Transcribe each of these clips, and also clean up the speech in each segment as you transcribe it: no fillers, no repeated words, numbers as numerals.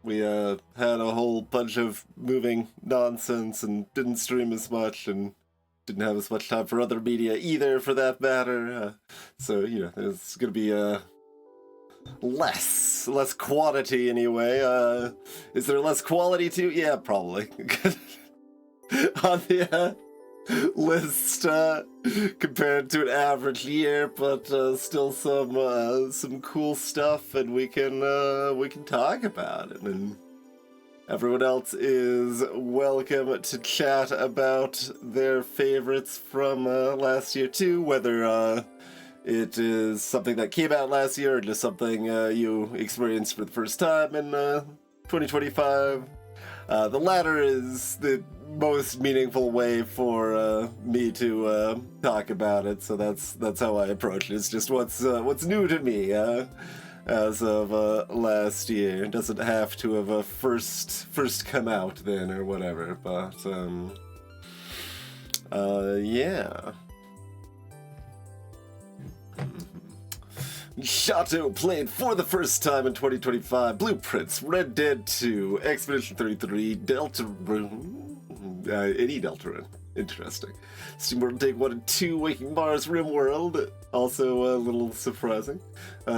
We had a whole bunch of moving nonsense and didn't stream as much and didn't have as much time for other media either, for that matter. So, there's going to be less quantity anyway. Is there less quality too? Yeah, probably. On the list compared to an average year, but still some cool stuff, and we can talk about it. And everyone else is welcome to chat about their favorites from last year too, whether it is something that came out last year or just something you experienced for the first time in 2025. The latter is the most meaningful way for me to talk about it, so that's how I approach it. It's just what's new to me as of last year. It doesn't have to have first come out then or whatever, but yeah. Shato played for the first time in 2025. Blueprints, Red Dead 2, Expedition 33, Deltarune, any Deltarune. Interesting. SteamWorld Take 1 and 2, Waking Mars, RimWorld, also a little surprising.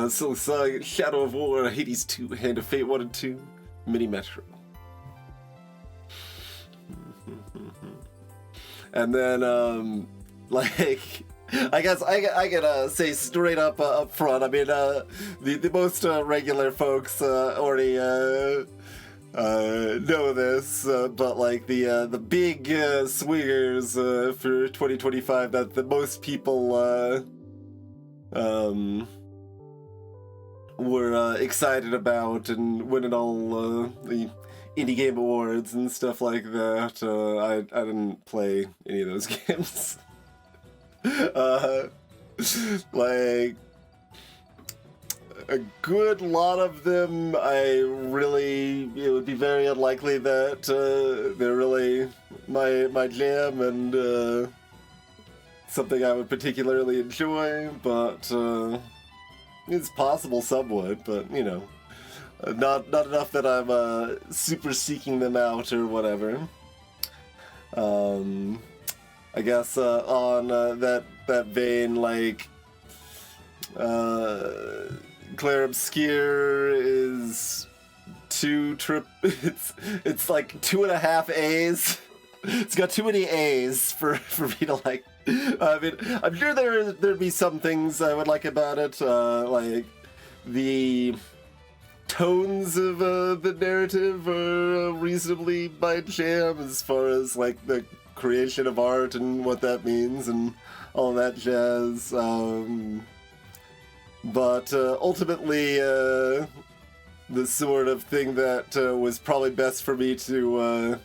Silk Saga, Shadow of War, Hades 2, Hand of Fate 1 and 2, Mini Metro. And then, I guess I gotta say straight up front. I mean, the most regular folks already know this, but like the big swingers for 2025 that the most people were excited about and winning all the indie game awards and stuff like that. I didn't play any of those games. Like a good lot of them, it would be very unlikely that they're really my jam and something I would particularly enjoy, but it's possible some would, but not enough that I'm super seeking them out or whatever. I guess on that vein, like Claire Obscure is it's like 2.5 A's. It's got too many A's for me to like. I mean, I'm sure there'd be some things I would like about it, like the tones of the narrative are reasonably my jam as far as like the creation of art and what that means and all that jazz. But ultimately, the sort of thing that was probably best for me to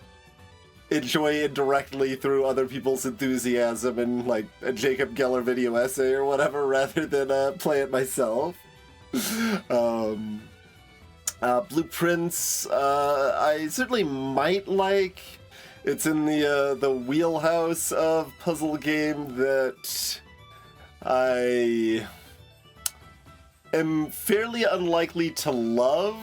enjoy indirectly through other people's enthusiasm and like a Jacob Geller video essay or whatever, rather than play it myself. Blueprints, I certainly might like. It's in the wheelhouse of puzzle game that I am fairly unlikely to love,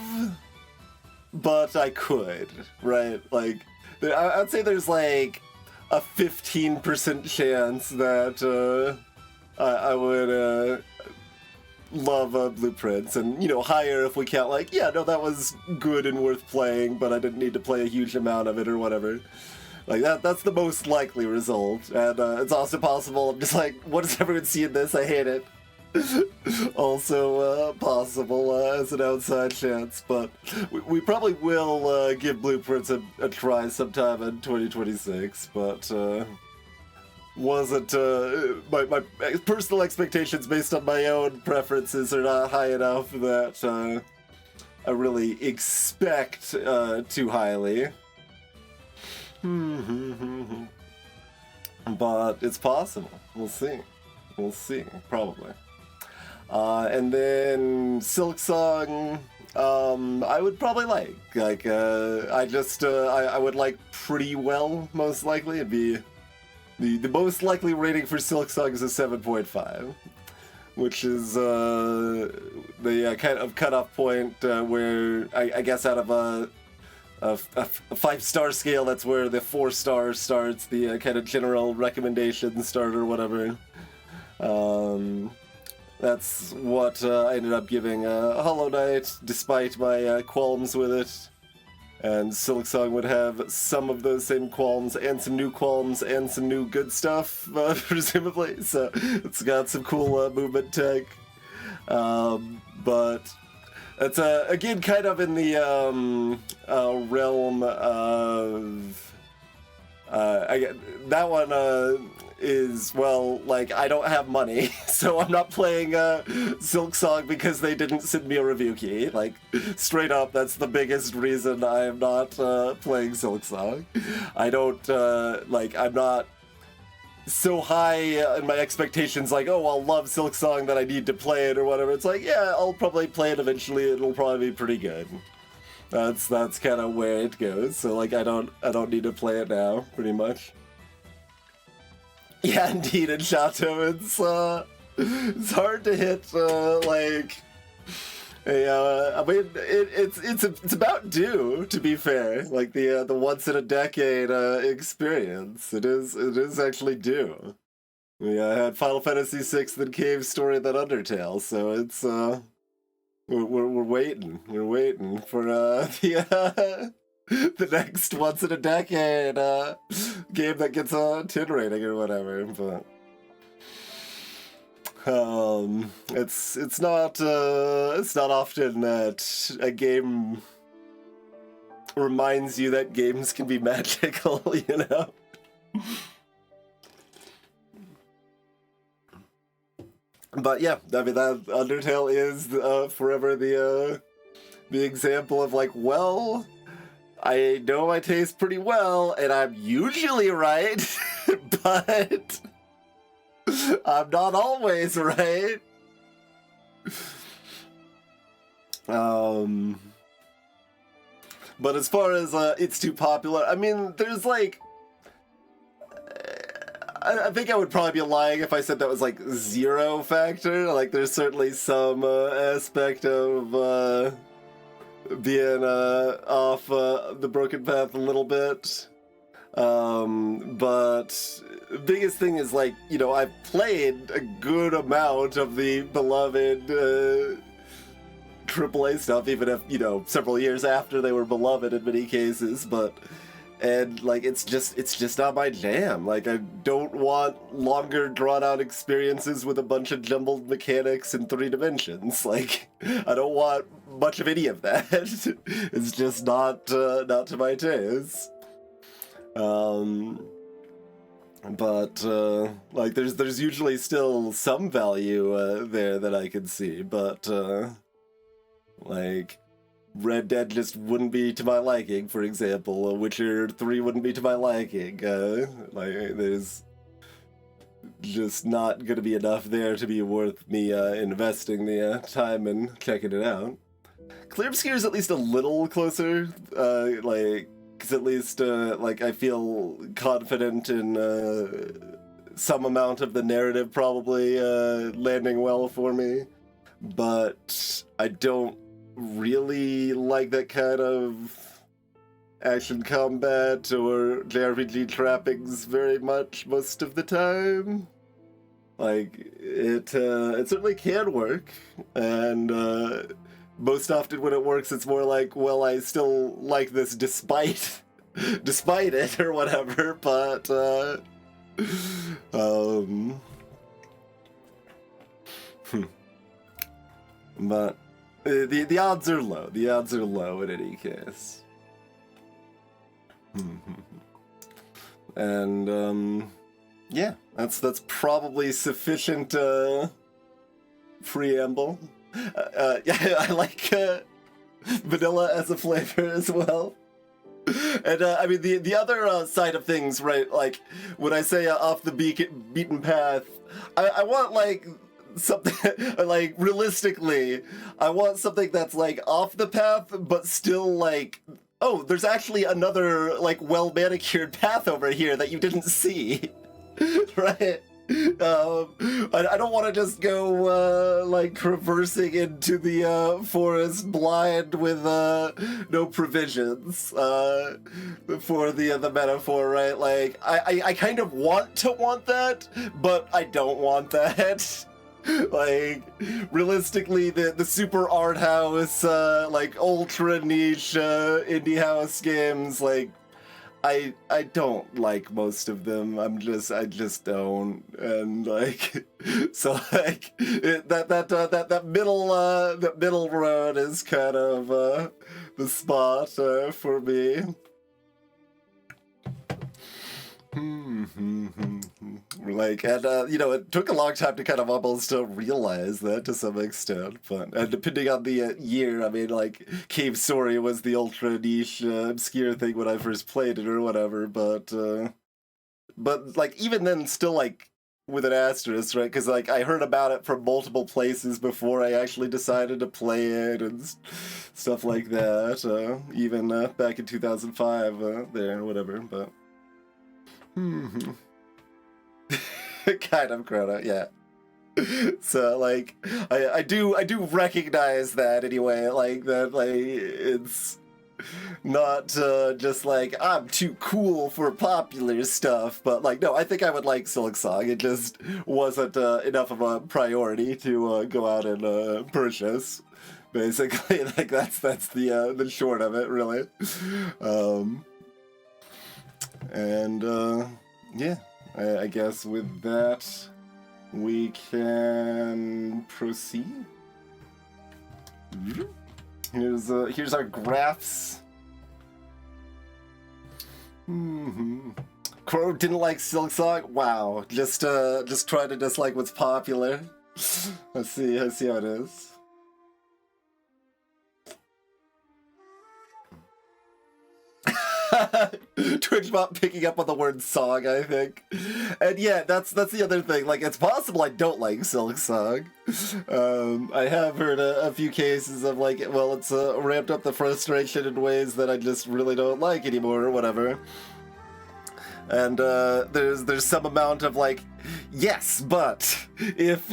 but I could, right? Like, I'd say there's like a 15% chance that I would love Blueprints, and higher if we count like, yeah, no, that was good and worth playing, but I didn't need to play a huge amount of it or whatever. Like that's the most likely result, and it's also possible I'm just like, what does everyone see in this? I hate it. Also possible as an outside chance, but we probably will give Blueprints a try sometime in 2026, but wasn't my personal expectations based on my own preferences are not high enough that I really expect too highly. But it's possible. We'll see, probably. And then Silksong, I would probably like I would like pretty well, most likely. It'd be the most likely rating for Silksong is a 7.5. which is the kind of cutoff point where I guess out of a 5-star scale, that's where the 4-star starts, the kind of general recommendation start or whatever. That's what I ended up giving Hollow Knight, despite my qualms with it. And Silksong would have some of those same qualms, and some new qualms, and some new good stuff, presumably. So it's got some cool movement tech. But it's again kind of in the realm of that one is, well, like, I don't have money, so I'm not playing Silksong because they didn't send me a review key. Like, straight up, that's the biggest reason I am not playing Silksong. I don't, I'm not so high in my expectations, like, oh, I'll love Silksong that I need to play it or whatever. It's like, yeah, I'll probably play it eventually, it'll probably be pretty good. That's kind of where it goes, so, like, I don't need to play it now, pretty much. Yeah, indeed, in Shato, it's hard to hit, it's about due, to be fair. Like, the once in a decade experience. It is actually due. We had Final Fantasy VI, then Cave Story, then Undertale, so it's, we're waiting. We're waiting for, the next once in a decade game that gets a 10 rating or whatever, but it's not often that a game reminds you that games can be magical, you know. But yeah, I mean, that Undertale is forever the example of, like, well, I know my taste pretty well, and I'm usually right, but I'm not always right. But as far as it's too popular, I mean, there's like, I think I would probably be lying if I said that was like zero factor. Like, there's certainly some aspect of being off the broken path a little bit. But biggest thing is, like, you know, I've played a good amount of the beloved AAA stuff, even if, you know, several years after they were beloved in many cases, and like, it's just not my jam. Like, I don't want longer drawn out experiences with a bunch of jumbled mechanics in 3 dimensions. Like, I don't want much of any of that. It's just not to my taste. But like, there's usually still some value there that I can see, but like, Red Dead just wouldn't be to my liking, for example. Witcher 3 wouldn't be to my liking. Like, there's just not going to be enough there to be worth me investing the time and checking it out. Clear Obscure is at least a little closer, like, because at least, like, I feel confident in some amount of the narrative probably landing well for me, but I don't really like that kind of action combat or JRPG trappings very much most of the time. Like, it certainly can work, and most often when it works, it's more like, well, I still like this despite it or whatever, but but the odds are low. The odds are low in any case. And yeah, that's probably sufficient preamble. Yeah, I like vanilla as a flavor as well. And I mean, the other side of things, right? Like, when I say off the beaten path, I want, like, something like, realistically, I want something that's like off the path, but still like, oh, there's actually another, like, well manicured path over here that you didn't see. Right? I don't want to just go like traversing into the forest blind with no provisions for the metaphor, right? Like I kind of want that, but I don't want that. Like realistically, the super art house, like ultra niche indie house games, like I don't like most of them. I just don't, and like so like that middle road is kind of the spot for me. Like, and you know, it took a long time to kind of almost realize that to some extent, but and depending on the year, I mean, like Cave Story was the ultra niche obscure thing when I first played it or whatever, but like even then, still like with an asterisk, right? Because like I heard about it from multiple places before I actually decided to play it and stuff like that. Even back in 2005, there whatever, but. Kind of Chrono, yeah. So like I do recognize that anyway, like that like it's not just like I'm too cool for popular stuff, but like no, I think I would like Silksong. It just wasn't enough of a priority to go out and purchase. Basically, like that's the short of it, really. And yeah, I guess with that we can proceed. Here's our graphs. Crow didn't like Silksong. Wow, just try to dislike what's popular. Let's see how it is. TwitchBot picking up on the word song, I think. And yeah, that's the other thing. Like, it's possible I don't like Silksong. I have heard a few cases of like, well, it's ramped up the frustration in ways that I just really don't like anymore or whatever. And there's some amount of like, yes, but if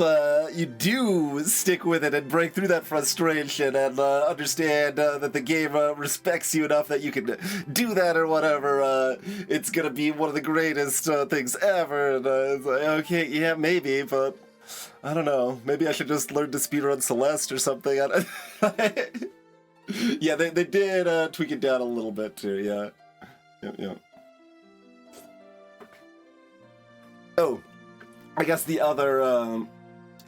you do stick with it and break through that frustration and understand that the game respects you enough that you can do that or whatever, it's gonna be one of the greatest things ever. And it's like, okay, yeah, maybe, but I don't know. Maybe I should just learn to speedrun Celeste or something. Yeah, they did tweak it down a little bit too. Yeah, yeah. Oh, I guess the other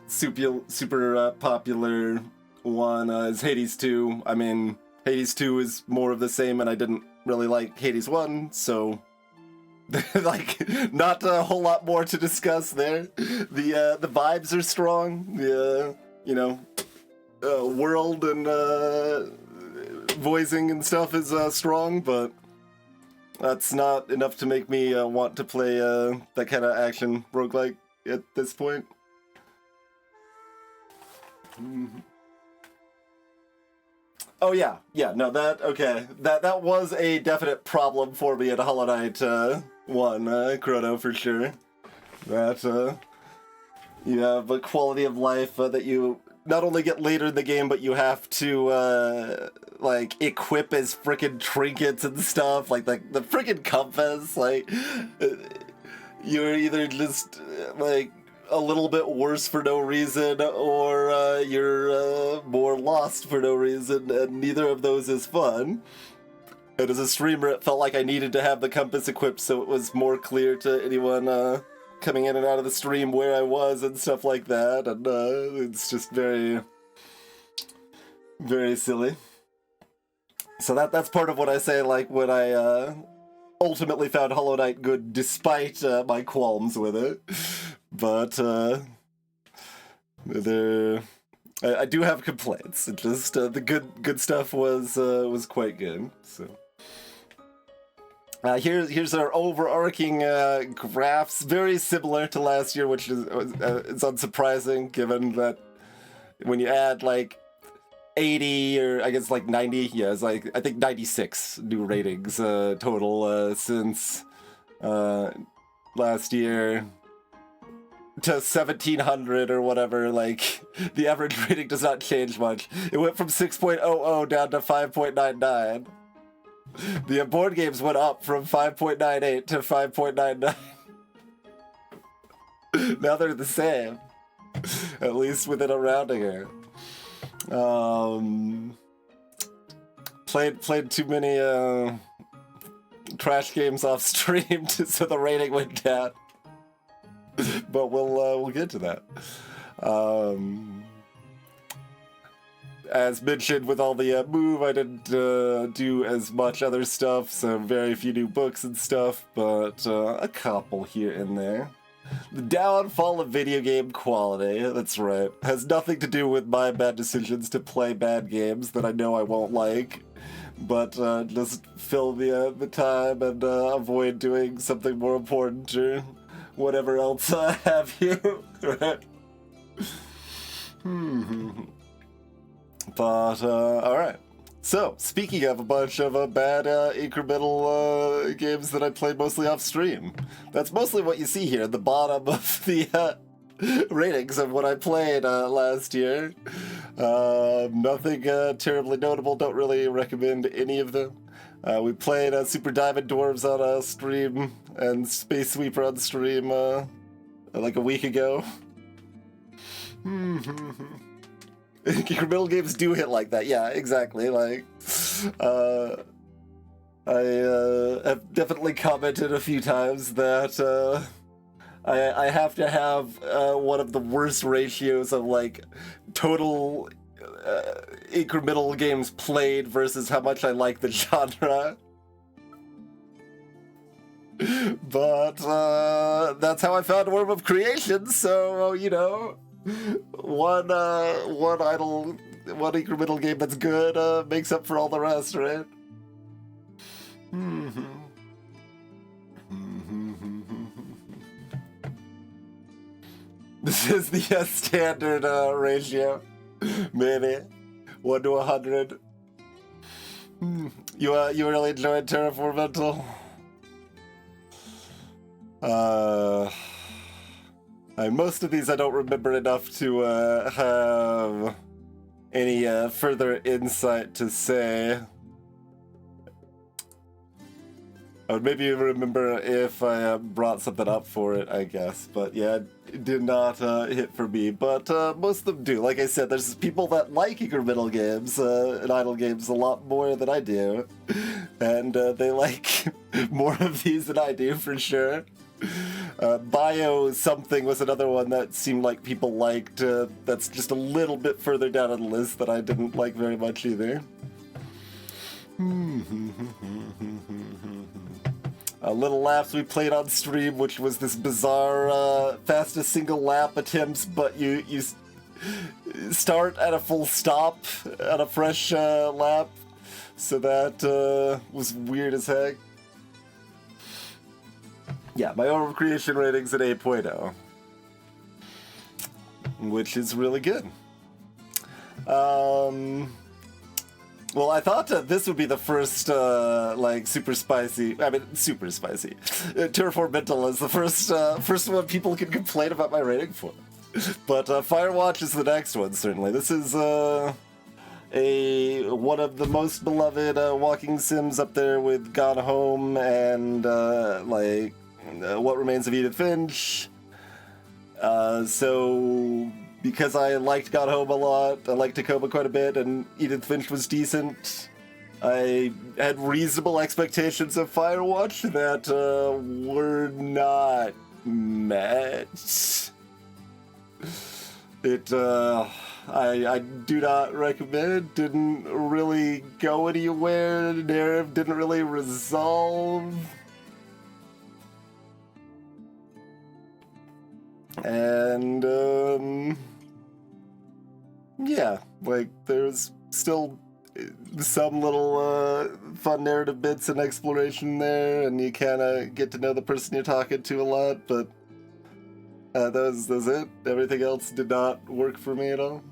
super popular one is Hades 2. I mean, Hades 2 is more of the same, and I didn't really like Hades 1, so like not a whole lot more to discuss there. The vibes are strong. The you know world and voicing and stuff is strong, but. That's not enough to make me want to play that kind of action roguelike at this point. Oh yeah, no, that was a definite problem for me at Hollow Knight 1, Chrono, for sure. That you have a quality of life that you not only get later in the game, but you have to like equip as frickin' trinkets and stuff, like the frickin' compass. Like you're either just like a little bit worse for no reason, or you're more lost for no reason, and neither of those is fun. And as a streamer, it felt like I needed to have the compass equipped so it was more clear to anyone coming in and out of the stream where I was and stuff like that, and it's just very, very silly. So that's part of what I say, like, when I ultimately found Hollow Knight good despite my qualms with it. But I do have complaints. It just the good stuff was quite good. So. Here's our overarching graphs, very similar to last year, which is it's unsurprising given that when you add like 80 or I guess like 90, yeah, it's like I think 96 new ratings total since last year. to 1700 or whatever, like, the average rating does not change much. It went from 6.00 down to 5.99. The board games went up from 5.98 to 5.99. Now they're the same. At least within a rounding error. Played too many trash games off stream, so the rating went down. But we'll get to that. As mentioned, with all the move, I didn't do as much other stuff, so very few new books and stuff, but a couple here and there. The downfall of video game quality, that's right, has nothing to do with my bad decisions to play bad games that I know I won't like, but just fill the time and avoid doing something more important or whatever else I have here, right? But, alright. So, speaking of a bunch of bad incremental games that I played mostly off stream, that's mostly what you see here at the bottom of the ratings of what I played last year. Nothing terribly notable, don't really recommend any of them. We played Super Diamond Dwarves on stream and Space Sweeper on stream like a week ago. Incremental games do hit like that, yeah, exactly. Like, I have definitely commented a few times that I have to have one of the worst ratios of like total incremental games played versus how much I like the genre. But that's how I found Worm of Creation, so you know, one incremental game that's good makes up for all the rest, right? This is the standard ratio, maybe 1 to 100. You really enjoyed Terraformental? Most of these I don't remember enough to have any further insight to say. I would maybe remember if I brought something up for it, I guess. But yeah, it did not hit for me. But most of them do. Like I said, there's people that like incremental games and idle games a lot more than I do. And they like more of these than I do, for sure. Bio something was another one that seemed like people liked. That's just a little bit further down on the list that I didn't like very much either. Little Laps we played on stream, which was this bizarre fastest single lap attempts, but you start at a full stop at a fresh lap, so that was weird as heck. Yeah, my overcreation rating's at 8.0, which is really good. Well, I thought this would be the first, like, super spicy. Terraformental is the first one people can complain about my rating for. But Firewatch is the next one, certainly. This is one of the most beloved walking sims up there with Gone Home and, What Remains of Edith Finch. So, because I liked Gone Home a lot, I liked Tacoma quite a bit, and Edith Finch was decent, I had reasonable expectations of Firewatch that were not met. I do not recommend, didn't really go anywhere, the narrative didn't really resolve. And, yeah, like, there's still some little fun narrative bits and exploration there, and you kind of get to know the person you're talking to a lot, but that's it. Everything else did not work for me at all.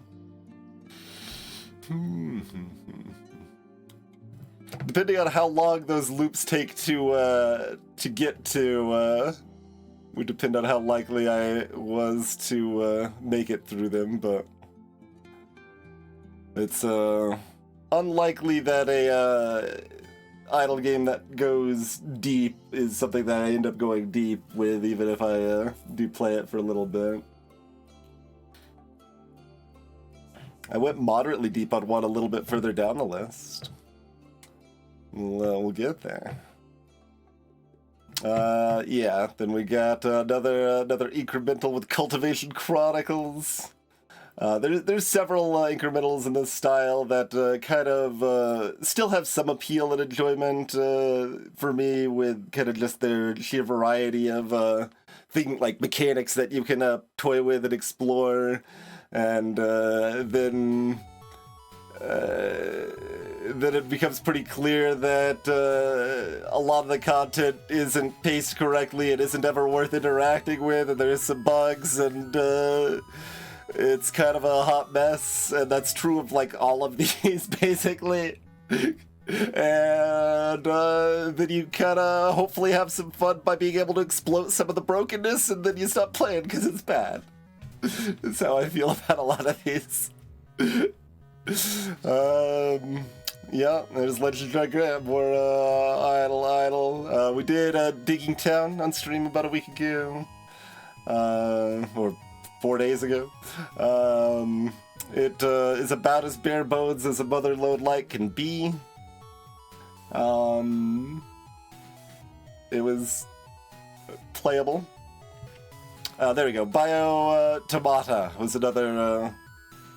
Depending on how long those loops take to get to would depend on how likely I was to make it through them, but it's unlikely that a idle game that goes deep is something that I end up going deep with, even if I do play it for a little bit. I went moderately deep on one a little bit further down the list. We'll get there. Yeah, then we got another incremental with Cultivation Chronicles. There's several incrementals in this style that kind of still have some appeal and enjoyment for me, with kind of just their sheer variety of like mechanics that you can toy with and explore, and then it becomes pretty clear that a lot of the content isn't paced correctly, it isn't ever worth interacting with, and there's some bugs, and it's kind of a hot mess, and that's true of like all of these basically. And then you kind of hopefully have some fun by being able to exploit some of the brokenness, and then you stop playing because it's bad. That's how I feel about a lot of these. Yeah, there's Legend Dragon, more idle. We did Digging Town on stream about a week ago, or 4 days ago. It is about as bare bones as a Motherlode like can be. It was playable. There we go. Bio Tomata was another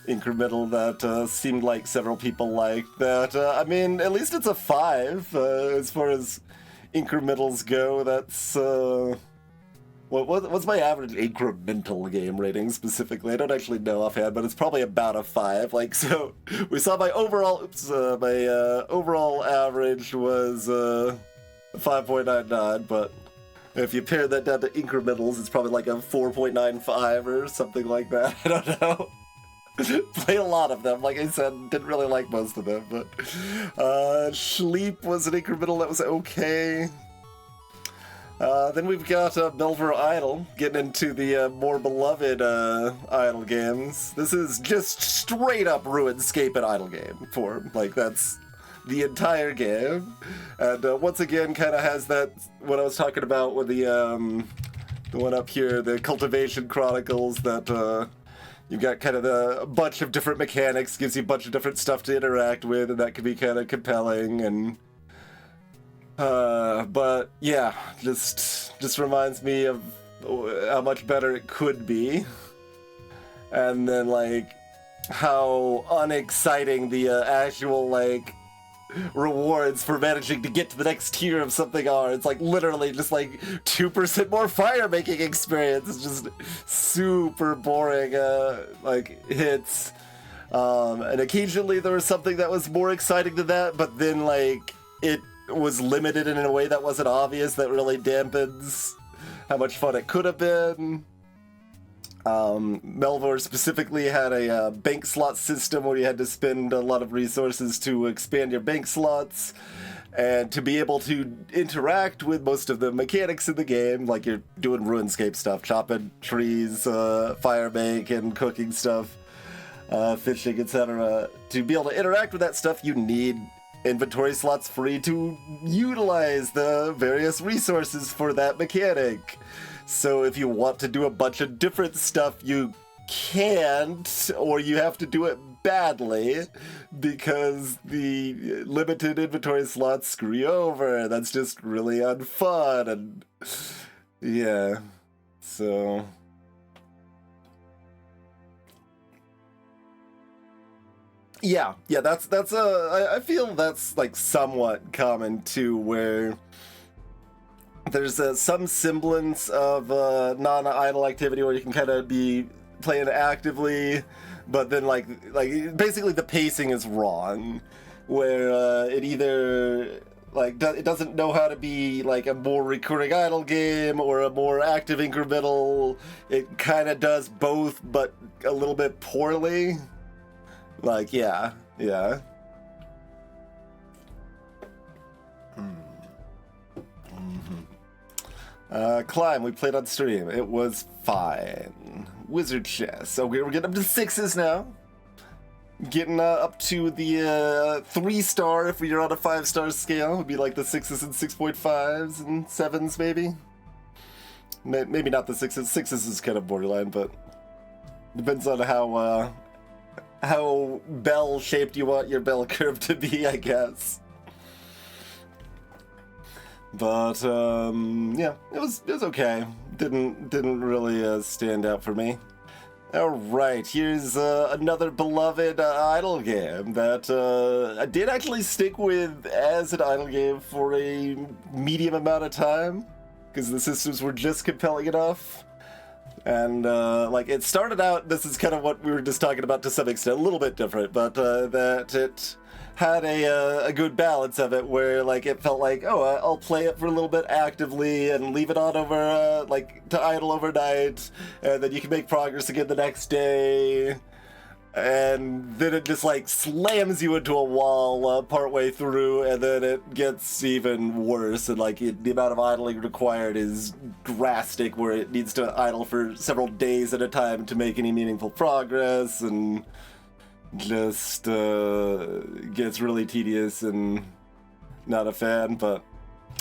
incremental that seemed like several people liked. That I mean, at least it's a 5 as far as incrementals go. That's what's my average incremental game rating specifically? I don't actually know offhand, but it's probably about a 5. Like, so we saw my overall overall average was 5.99, but if you pare that down to incrementals, it's probably like a 4.95 or something like that. I don't know. Played a lot of them, like I said, didn't really like most of them, but Sleep was an incremental that was okay. Then we've got Belver Idle, getting into the more beloved idle games. This is just straight up RuneScape and idle game form. Like, that's the entire game. And once again, kind of has that, what I was talking about with the one up here, the Cultivation Chronicles, that you've got kind of a bunch of different mechanics, gives you a bunch of different stuff to interact with, and that can be kind of compelling. And but yeah, just reminds me of how much better it could be, and then like how unexciting the actual like rewards for managing to get to the next tier of something are. It's like literally just like 2% more fire making experience. It's just super boring like hits, and occasionally there was something that was more exciting than that, but then like it was limited in a way that wasn't obvious, that really dampens how much fun it could have been. Melvor specifically had a bank slot system where you had to spend a lot of resources to expand your bank slots, and to be able to interact with most of the mechanics in the game, like you're doing RuneScape stuff, chopping trees, fire making, cooking stuff, fishing, etc. To be able to interact with that stuff, you need inventory slots free to utilize the various resources for that mechanic. So if you want to do a bunch of different stuff, you can't, or you have to do it badly because the limited inventory slots screw you over. That's just really unfun, and yeah, so yeah, that's I feel that's like somewhat common too, where there's some semblance of non-idle activity where you can kind of be playing actively, but then like basically the pacing is wrong, where it either like it doesn't know how to be like a more recurring idle game or a more active incremental. It kind of does both, but a little bit poorly. Like, yeah. Climb, we played on stream. It was fine. Wizard chess. So we're getting up to 6s now. Getting up to the 3-star if we're on a 5-star scale. It would be like the 6s and 6.5s and 7s maybe. Maybe not the 6s. 6s is kind of borderline, but depends on how bell-shaped you want your bell curve to be, I guess. But yeah, it was okay. Didn't really stand out for me. All right, here's another beloved idle game that I did actually stick with as an idle game for a medium amount of time because the systems were just compelling enough. And like it started out, this is kind of what we were just talking about to some extent, a little bit different, but that it had a good balance of it where like it felt like, oh, I'll play it for a little bit actively and leave it on over like to idle overnight, and then you can make progress again the next day, and then it just like slams you into a wall partway through, and then it gets even worse, and like the amount of idling required is drastic where it needs to idle for several days at a time to make any meaningful progress, and just gets really tedious and not a fan. But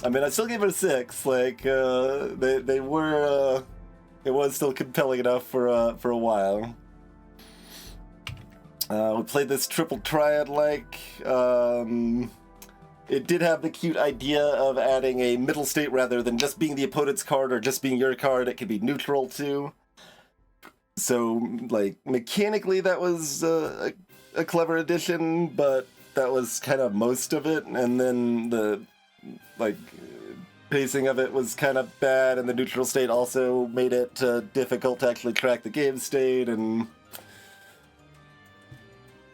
I mean, I still gave it a 6. Like they were it was still compelling enough for a while. We played this triple triad like it did have the cute idea of adding a middle state rather than just being the opponent's card or just being your card. It could be neutral too. So, like, mechanically that was a clever addition, but that was kind of most of it, and then the, like, pacing of it was kind of bad, and the neutral state also made it difficult to actually track the game state, and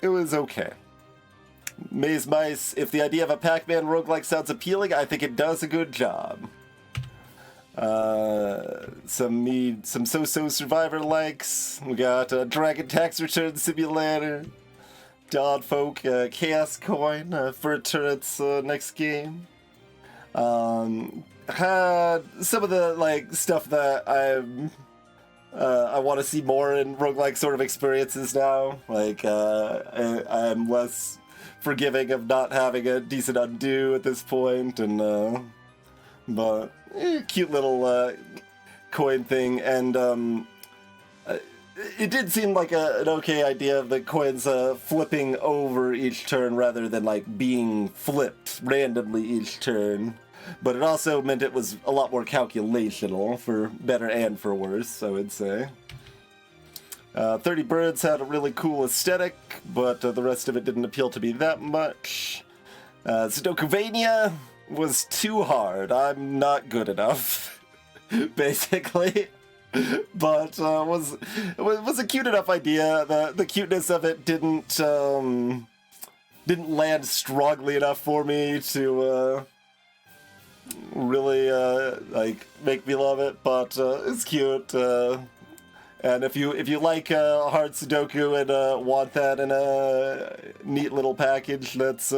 it was okay. Maze Mice, if the idea of a Pac-Man roguelike sounds appealing, I think it does a good job. Some so-so survivor likes. We got Dragon Tax Return Simulator, Dawn Folk, Chaos Coin for Turret's next game. Had some of the like stuff that I want to see more in roguelike sort of experiences now. Like I'm less forgiving of not having a decent undo at this point, and but. Cute little coin thing, and it did seem like an okay idea of the coins flipping over each turn rather than like being flipped randomly each turn. But it also meant it was a lot more calculational, for better and for worse, I would say. 30 Birds had a really cool aesthetic, but the rest of it didn't appeal to me that much. Sudokuvania was too hard. I'm not good enough, basically. But was a cute enough idea. The cuteness of it didn't land strongly enough for me to really like make me love it. But it's cute. And if you like hard Sudoku and want that in a neat little package that's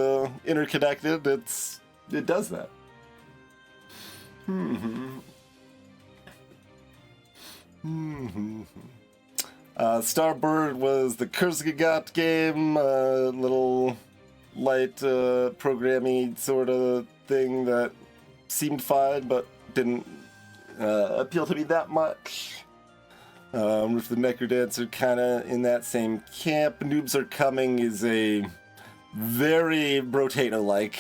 interconnected, it does that. Starbird was the Kurzgesagt game, little light programmy sort of thing that seemed fine but didn't appeal to me that much. With the Necrodancer kind of in that same camp. Noobs Are Coming is a very Brotato-like.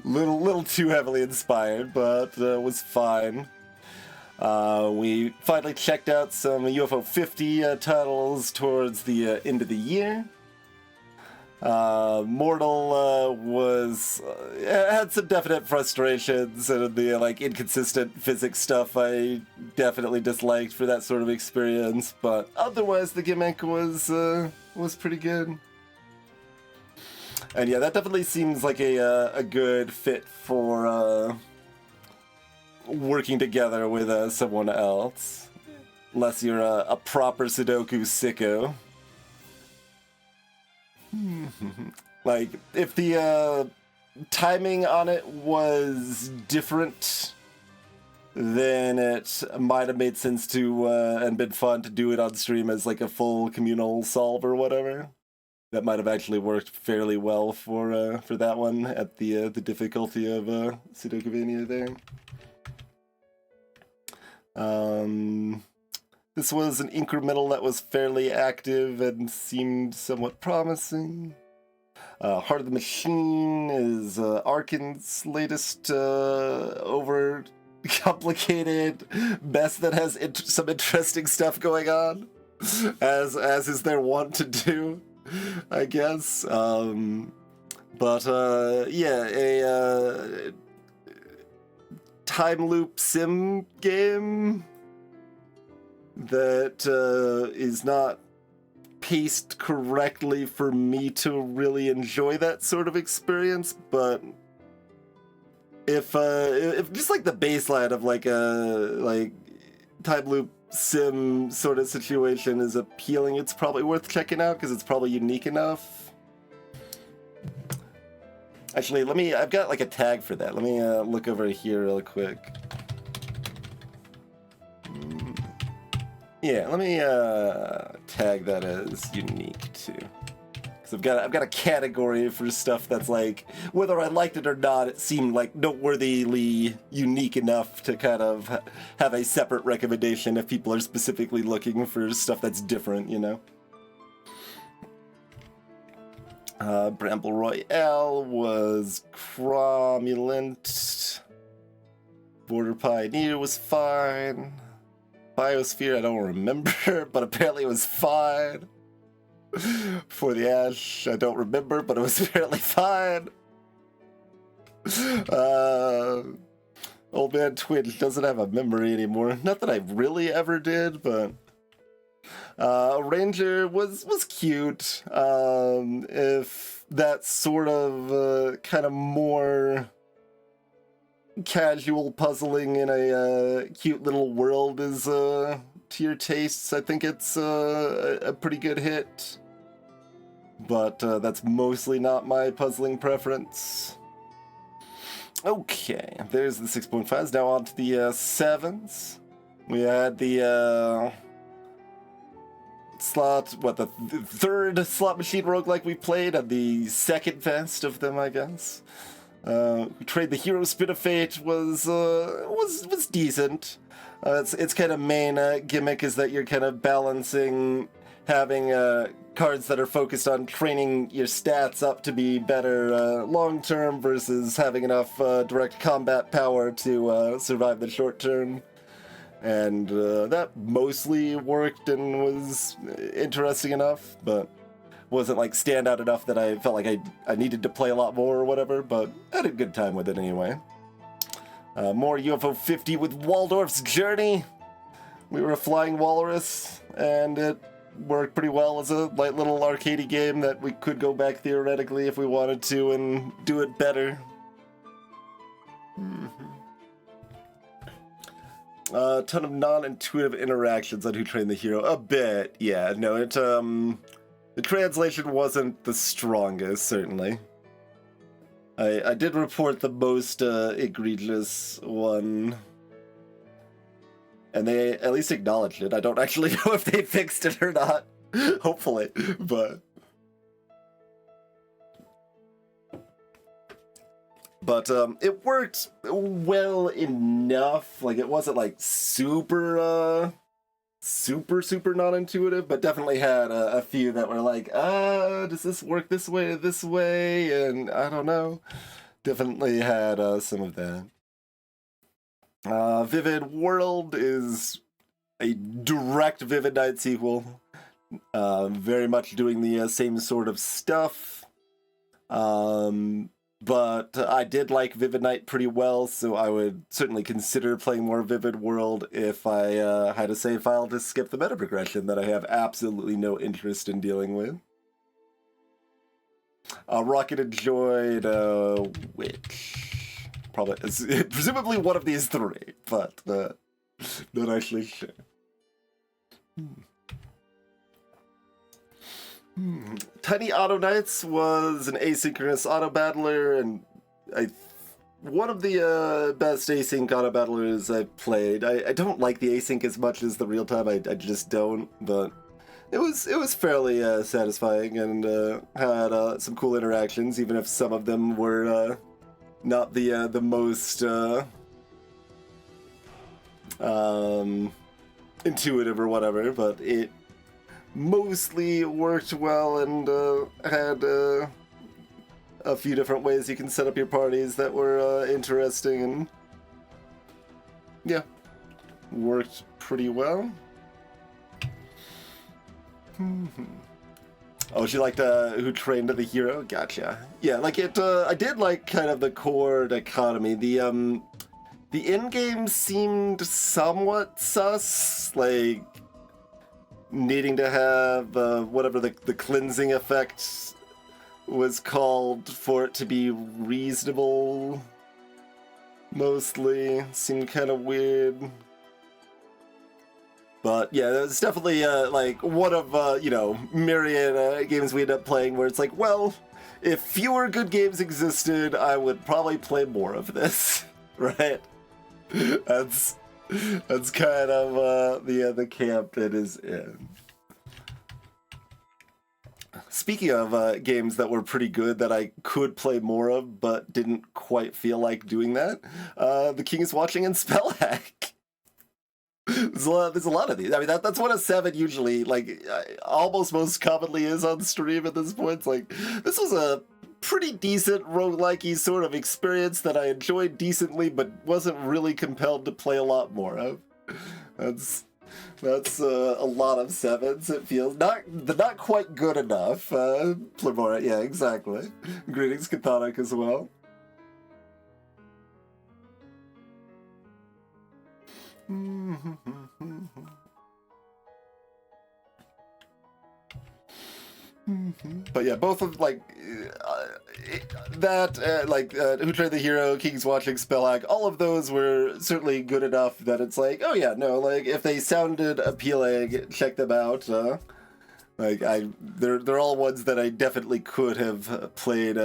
Little too heavily inspired, but was fine. We finally checked out some UFO 50 titles towards the end of the year. Mortal had some definite frustrations, and the like inconsistent physics stuff I definitely disliked for that sort of experience. But otherwise, the gimmick was pretty good. And yeah, that definitely seems like a good fit for working together with someone else, unless you're a proper Sudoku sicko. Like, if the timing on it was different then it might have made sense to and been fun to do it on stream as like a full communal solve or whatever. That might have actually worked fairly well for that one at the difficulty of Sudokuvania there. This was an incremental that was fairly active and seemed somewhat promising. Heart of the Machine is Arkin's latest over-complicated mess that has some interesting stuff going on, as is their wont to do, I guess. Yeah, a time loop sim game that is not paced correctly for me to really enjoy that sort of experience, but if just like the baseline of like a time loop sim sort of situation is appealing, it's probably worth checking out because it's probably unique enough. Actually, I've got like a tag for that. Let me look over here real quick. Yeah, let me tag that as unique too. Because I've got a category for stuff that's like, whether I liked it or not, it seemed like noteworthily unique enough to kind of have a separate recommendation if people are specifically looking for stuff that's different, you know? Bramble Royale was cromulent. Border Pioneer was fine. Biosphere, I don't remember, but apparently it was fine. For the Ash, I don't remember, but it was apparently fine. Old Man Twinge doesn't have a memory anymore. Not that I really ever did, but Ranger was cute. If that sort of kind of more casual puzzling in a cute little world is to your tastes, I think it's a pretty good hit. But that's mostly not my puzzling preference. Okay, there's the 6.5s. Now on to the 7s. We had the the third slot machine roguelike we played, and the second best of them, I guess. Trade the Hero Spin of Fate was decent. Its kind of main gimmick is that you're kind of balancing having cards that are focused on training your stats up to be better long term versus having enough direct combat power to survive the short term. And that mostly worked and was interesting enough, but wasn't like stand out enough that I felt like I needed to play a lot more or whatever, but I had a good time with it anyway. More UFO 50 with Waldorf's Journey. We were a flying walrus, and it worked pretty well as a light little arcadey game that we could go back theoretically if we wanted to and do it better. A ton of non-intuitive interactions on Who Trained the Hero. A bit, yeah. No, it the translation wasn't the strongest, certainly. I did report the most egregious one. And they at least acknowledged it. I don't actually know if they fixed it or not. Hopefully, but... But it worked well enough. Like, it wasn't like super non-intuitive, but definitely had a few that were like, does this work this way? And I don't know. Definitely had some of that. Vivid World is a direct Vivid Night sequel. Very much doing the same sort of stuff. But I did like Vivid Night pretty well, so I would certainly consider playing more Vivid World if I had a save file to skip the meta progression that I have absolutely no interest in dealing with. Rocket enjoyed which? Probably, presumably one of these three, but not actually sure. Tiny Auto Knights was an asynchronous auto battler, and I one of the best async auto battlers I've played. I don't like the async as much as the real time. I just don't. But it was fairly satisfying and had some cool interactions, even if some of them were not the most intuitive or whatever. But it mostly worked well and had a few different ways you can set up your parties that were interesting and yeah, worked pretty well. Oh, she liked Who Trained the Hero? Gotcha. Yeah, like it, I did like kind of the core dichotomy. The in-game seemed somewhat sus, like needing to have whatever the cleansing effect was called for it to be reasonable. Mostly seemed kind of weird. But yeah, it's definitely like one of myriad games we end up playing where it's like, well, if fewer good games existed, I would probably play more of this, right? That's kind of the camp it is in. Speaking of games that were pretty good that I could play more of, but didn't quite feel like doing that, The King is Watching and Spell Hack. There's a lot of these. I mean, that's what a 7 usually, like, almost most commonly is on stream at this point. It's like, this was a pretty decent roguelike-y sort of experience that I enjoyed decently, but wasn't really compelled to play a lot more of. That's a lot of 7s, it feels. Not quite good enough. Plimora, yeah, exactly. Greetings, Cathonic, as well. But yeah, both of like Who Trained the Hero, King's Watching, Spell Hack, all of those were certainly good enough that it's like, oh yeah, no, like if they sounded appealing, check them out. They're all ones that I definitely could have played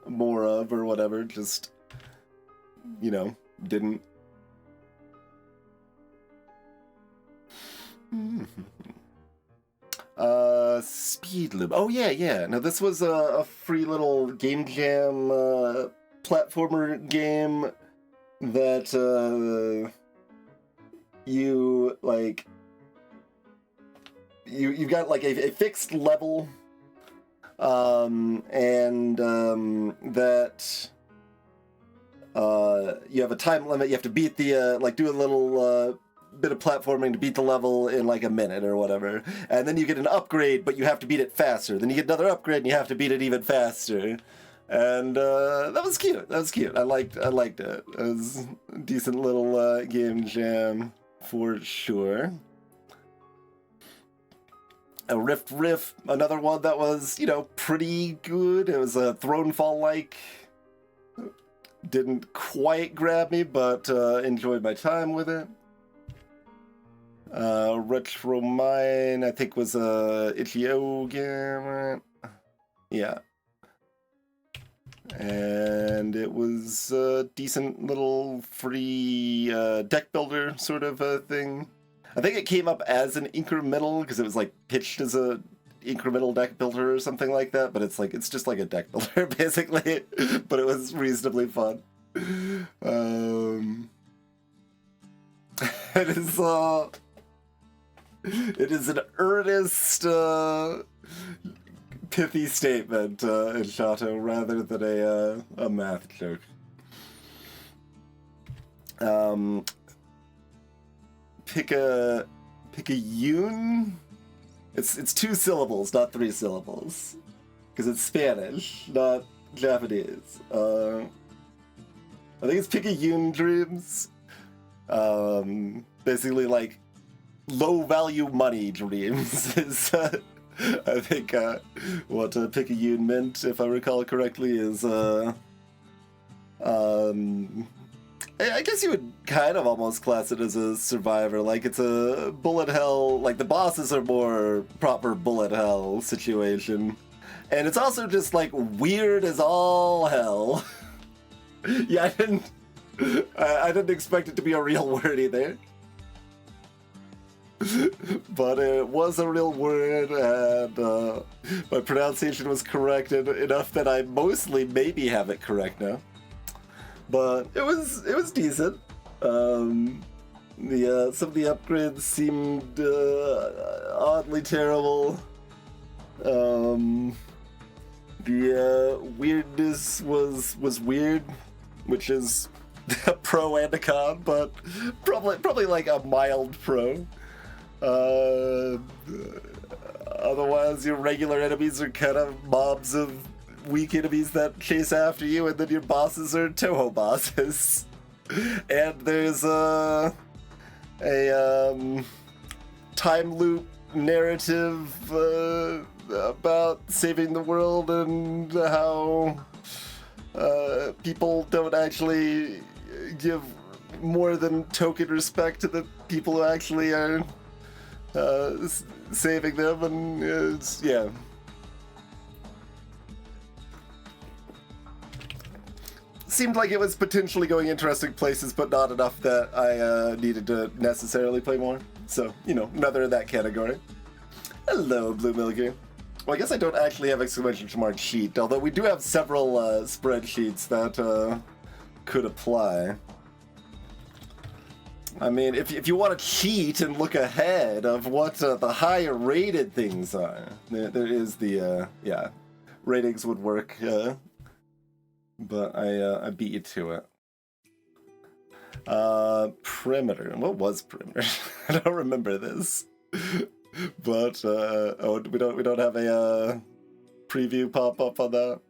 more of or whatever. Just didn't. Speed Loop. Oh yeah. Now this was a free little game jam platformer game that you got like a fixed level, and that you have a time limit. You have to beat the do a little bit of platforming to beat the level in like a minute or whatever, and then you get an upgrade, but you have to beat it faster. Then you get another upgrade, and you have to beat it even faster. And that was cute. I liked it. It was a decent little game jam for sure. A Rift, another one that was pretty good. It was a Thronefall-like. Didn't quite grab me, but enjoyed my time with it. Retro Mine, I think, was a itch.io game, right? Yeah. And it was a decent little free deck builder sort of thing. I think it came up as an incremental because it was like pitched as a incremental deck builder or something like that, but it's just like a deck builder basically. But it was reasonably fun. It is an earnest, pithy statement in Shato rather than a math joke. Pick a Yoon. It's 2 syllables, not 3 syllables, because it's Spanish, not Japanese. I think it's Picayune Dreams. Basically, like, low-value money dreams is, I think, what Picayune meant, if I recall correctly, is, I guess you would kind of almost class it as a survivor. Like, it's a bullet hell, like, the bosses are more proper bullet hell situation. And it's also just, like, weird as all hell. Yeah, I didn't expect it to be a real word either. But it was a real word, and my pronunciation was corrected enough that I mostly maybe have it correct now. But it was decent. Some of the upgrades seemed oddly terrible. The weirdness was weird, which is a pro and a con, but probably like a mild pro. Otherwise, your regular enemies are kind of mobs of weak enemies that chase after you, and then your bosses are Toho bosses. And there's a time loop narrative about saving the world and how people don't actually give more than token respect to the people who actually are saving them, and yeah. Seemed like it was potentially going interesting places, but not enough that I needed to necessarily play more. So, another in that category. Hello, Blue Milky. Well, I guess I don't actually have exclamation mark sheet, although we do have several spreadsheets that could apply. I mean, if you want to cheat and look ahead of what the higher rated things are, there is the, yeah, ratings would work, but I beat you to it. Perimeter. What was Perimeter? I don't remember this. But, oh, we don't have a preview pop up on that.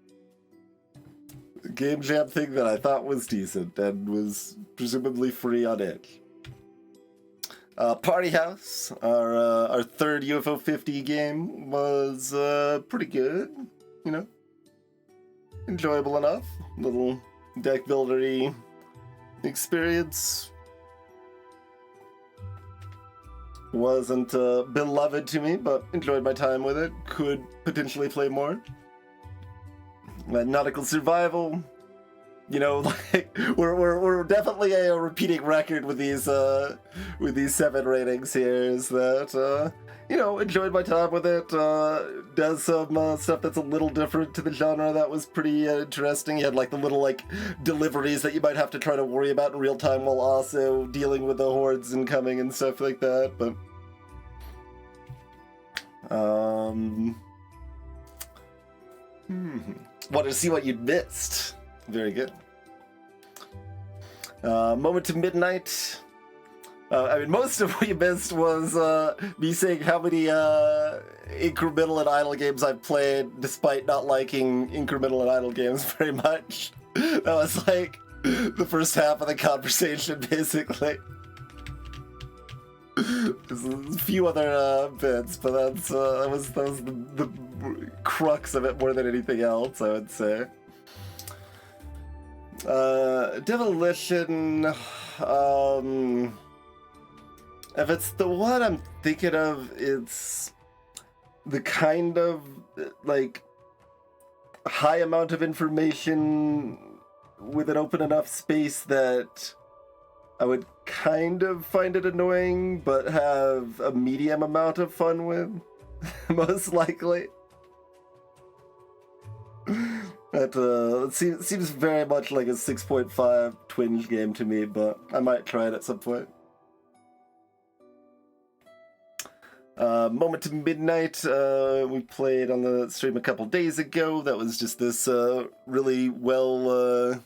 Game Jam thing that I thought was decent and was presumably free on Edge. Party House, our third UFO 50 game, was pretty good, enjoyable enough. Little deck buildery experience. Wasn't beloved to me, but enjoyed my time with it. Could potentially play more. Nautical Survival. Like we're definitely a repeating record with these 7 ratings here. Is that enjoyed my time with it. Does some stuff that's a little different to the genre that was pretty interesting. You had like the little deliveries that you might have to try to worry about in real time while also dealing with the hordes incoming and stuff like that. But wanted to see what you'd missed. Very good. Moment to Midnight. I mean, most of what you missed was me saying how many incremental and idle games I've played, despite not liking incremental and idle games very much. That was like the first half of the conversation, basically. There's a few other bits, but that was the crux of it more than anything else, I would say. Demolition, if it's the one I'm thinking of, it's the kind of, high amount of information with an open enough space that I would kind of find it annoying, but have a medium amount of fun with, most likely. It seems very much like a 6.5 Twinge game to me, but I might try it at some point. Moment to Midnight, we played on the stream a couple days ago. That was just this really well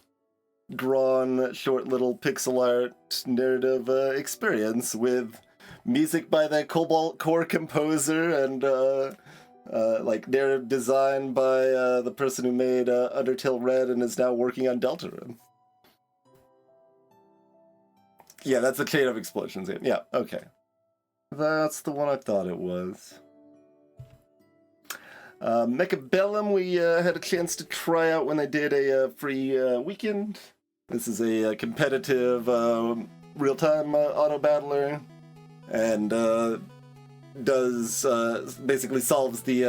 drawn, short little pixel art narrative experience with music by the Cobalt Core composer and narrative design by the person who made Undertale Red and is now working on Deltarune. Yeah, that's a Chain of Explosions game. Yeah, okay. That's the one I thought it was. Mechabellum, we had a chance to try out when they did a free weekend. This is a competitive real-time auto battler, and does basically solves the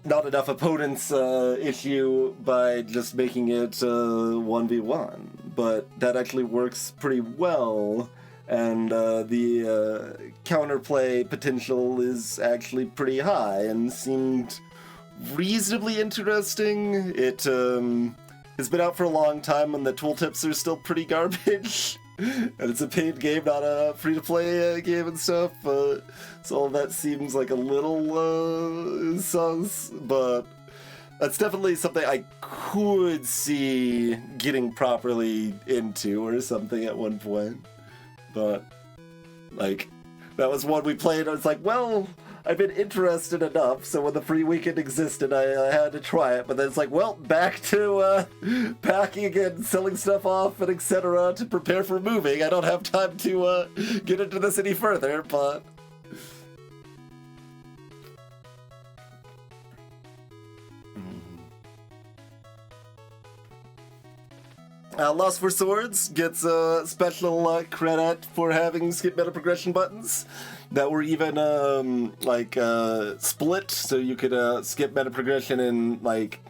not enough opponents issue by just making it 1v1, but that actually works pretty well, and the counterplay potential is actually pretty high and seemed reasonably interesting. It has been out for a long time, and the tooltips are still pretty garbage. And it's a paid game, not a free-to-play game and stuff, so all of that seems like a little sus, but that's definitely something I could see getting properly into or something at one point. But, like, that was one we played, and I was like, well, I've been interested enough, so when the free weekend existed, I had to try it. But then it's like, well, back to packing and selling stuff off and etc. to prepare for moving. I don't have time to get into this any further, but... Lost for Swords gets a special credit for having skip meta progression buttons that were even split, so you could skip meta progression in like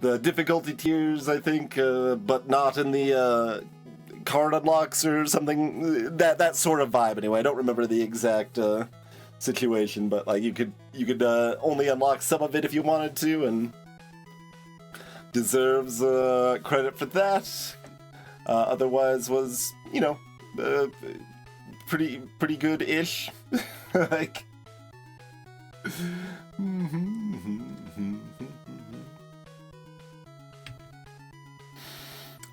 the difficulty tiers, I think, but not in the card unlocks or something. That sort of vibe, anyway. I don't remember the exact situation, but like you could only unlock some of it if you wanted to, and deserves credit for that. Otherwise was, you know, pretty good-ish. Like...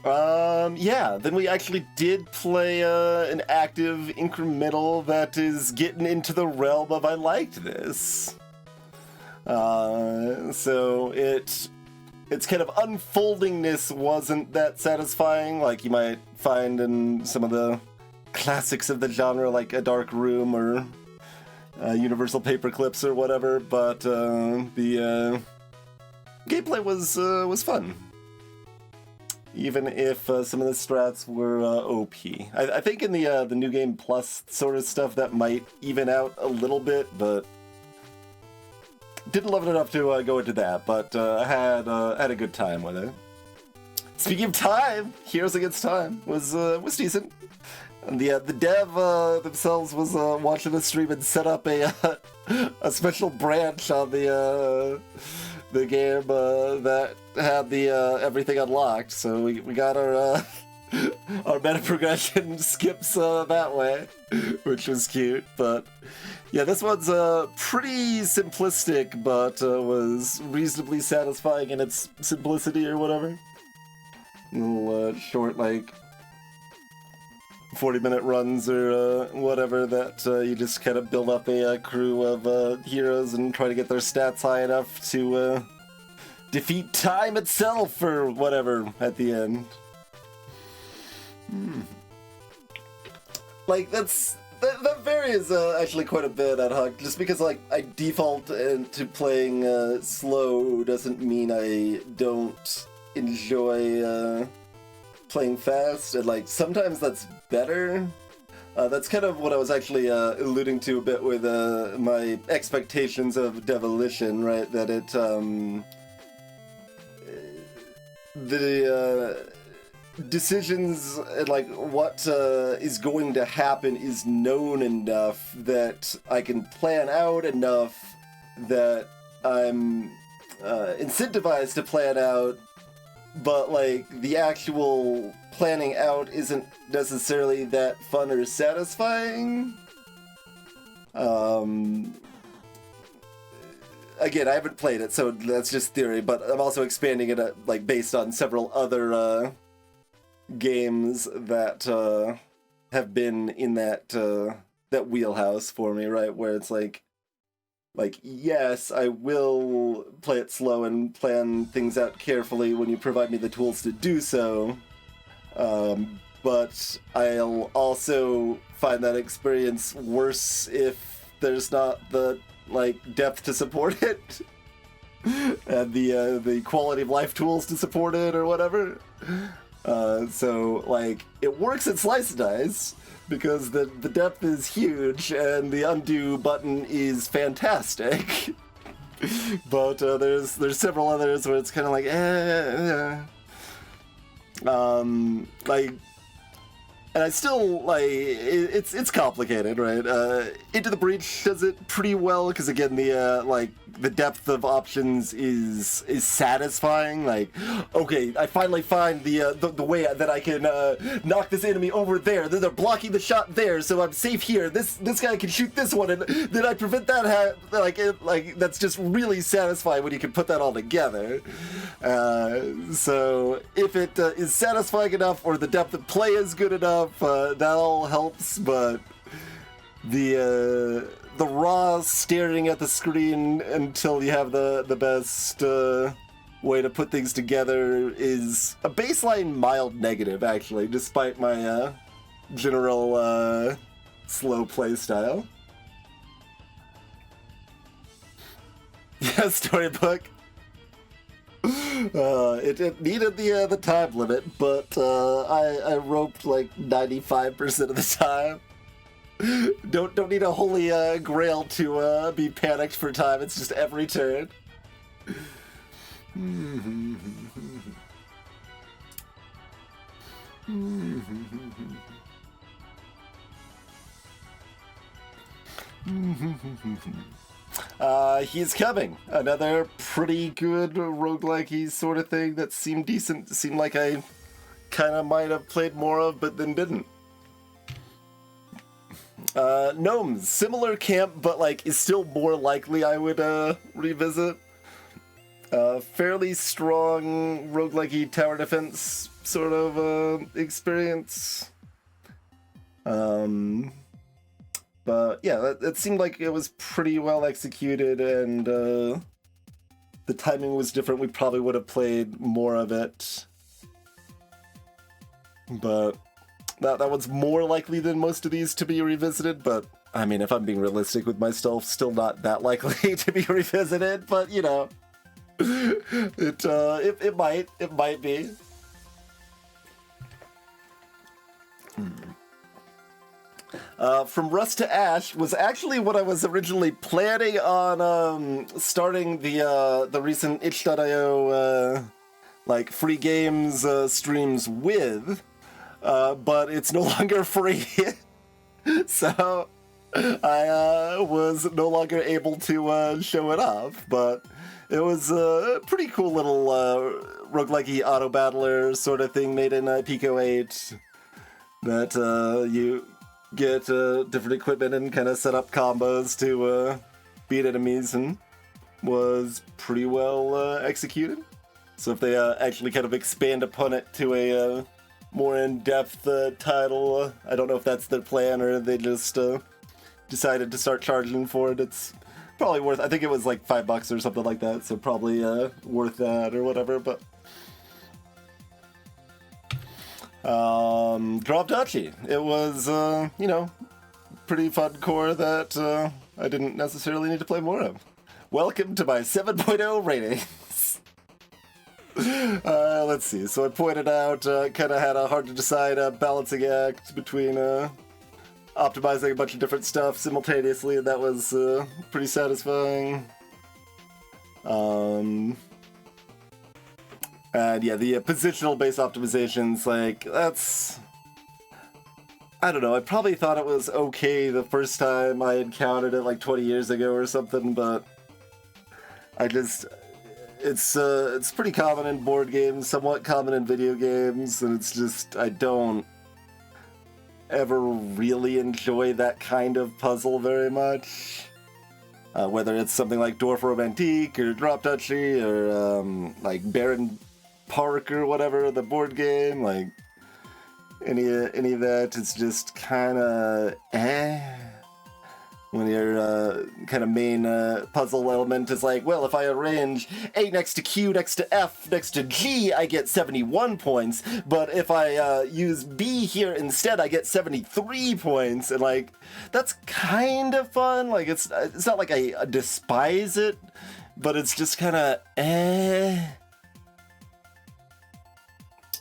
Yeah, then we actually did play an active incremental that is getting into the realm of I liked this. So its kind of unfoldingness wasn't that satisfying, like you might find in some of the classics of the genre, like A Dark Room or Universal Paperclips or whatever, but the gameplay was fun. Even if some of the strats were OP. I think in the New Game Plus sort of stuff that might even out a little bit, but didn't love it enough to go into that, but I had a good time with it. Speaking of time, Heroes Against Time was decent. And the dev themselves was watching the stream and set up a special branch on the game that had the everything unlocked. So we got our meta progression skips that way, which was cute. But yeah, this one's pretty simplistic, but was reasonably satisfying in its simplicity or whatever. Little short, like 40-minute runs or whatever that you just kind of build up a crew of heroes and try to get their stats high enough to defeat time itself or whatever at the end. Like, that varies actually quite a bit ad hoc, just because like I default into playing slow doesn't mean I don't enjoy playing fast, and like sometimes that's better. That's kind of what I was actually alluding to a bit with my expectations of Devolution, right? That it the decisions and like what is going to happen is known enough that I can plan out enough that I'm incentivized to plan out, but like the actual planning out isn't necessarily that fun or satisfying. Again, I haven't played it, so that's just theory, but I'm also expanding it like based on several other games that have been in that that wheelhouse for me, right? Where it's like yes, I will play it slow and plan things out carefully when you provide me the tools to do so. But I'll also find that experience worse if there's not the like depth to support it and the quality of life tools to support it or whatever. So like it works at Slice and Dice because the depth is huge and the undo button is fantastic. But there's several others where it's kind of like, like, and I still like it's complicated, right? Into the Breach does it pretty well because again the like the depth of options is satisfying. Like, okay, I finally find the way that I can knock this enemy over there. Then they're blocking the shot there, so I'm safe here. This guy can shoot this one, and then I prevent that. Like that's just really satisfying when you can put that all together. So if it is satisfying enough, or the depth of play is good enough, that all helps. But the raw staring at the screen until you have the best way to put things together is a baseline mild negative, actually, despite my general slow play style. Yeah, storybook. It needed the time limit, but I roped like 95% of the time. Don't need a holy grail to be panicked for time. It's just every turn. He's coming. Another pretty good roguelike sort of thing that seemed decent. Seemed like I kind of might have played more of, but then didn't. Gnomes, similar camp, but like is still more likely I would revisit. Fairly strong roguelike tower defense sort of experience. But yeah, that seemed like it was pretty well executed, and the timing was different. We probably would have played more of it, but that one's more likely than most of these to be revisited. But I mean, if I'm being realistic with myself, still not that likely to be revisited. But you know, it might be. From Rust to Ash was actually what I was originally planning on starting the recent itch.io like free games streams with, but it's no longer free, so I was no longer able to show it off. But it was a pretty cool little roguelike auto battler sort of thing made in Pico 8 that you get different equipment and kind of set up combos to beat enemies, and was pretty well executed. So if they actually kind of expand upon it to a more in-depth title, I don't know if that's their plan or they just decided to start charging for it. It's probably worth, I think it was like $5 or something like that, so probably worth that or whatever. But Drop Duchy. It was, you know, pretty fun core that I didn't necessarily need to play more of. Welcome to my 7.0 ratings. Let's see. So I pointed out, kind of had a hard to decide balancing act between optimizing a bunch of different stuff simultaneously, and that was pretty satisfying. And yeah, the positional-based optimizations, like, that's... I don't know, I probably thought it was okay the first time I encountered it, like 20 years ago or something, but I just... It's pretty common in board games, somewhat common in video games, and it's just, I don't ever really enjoy that kind of puzzle very much. Whether it's something like Dwarf Romantique or Drop Duchy or like Baron Park or whatever, the board game, like any of that, it's just kind of when your kind of main puzzle element is like, well, if I arrange A next to Q next to F next to G, I get 71 points, but if I use B here instead, I get 73 points, and like, that's kind of fun. Like, it's not like I despise it, but it's just kind of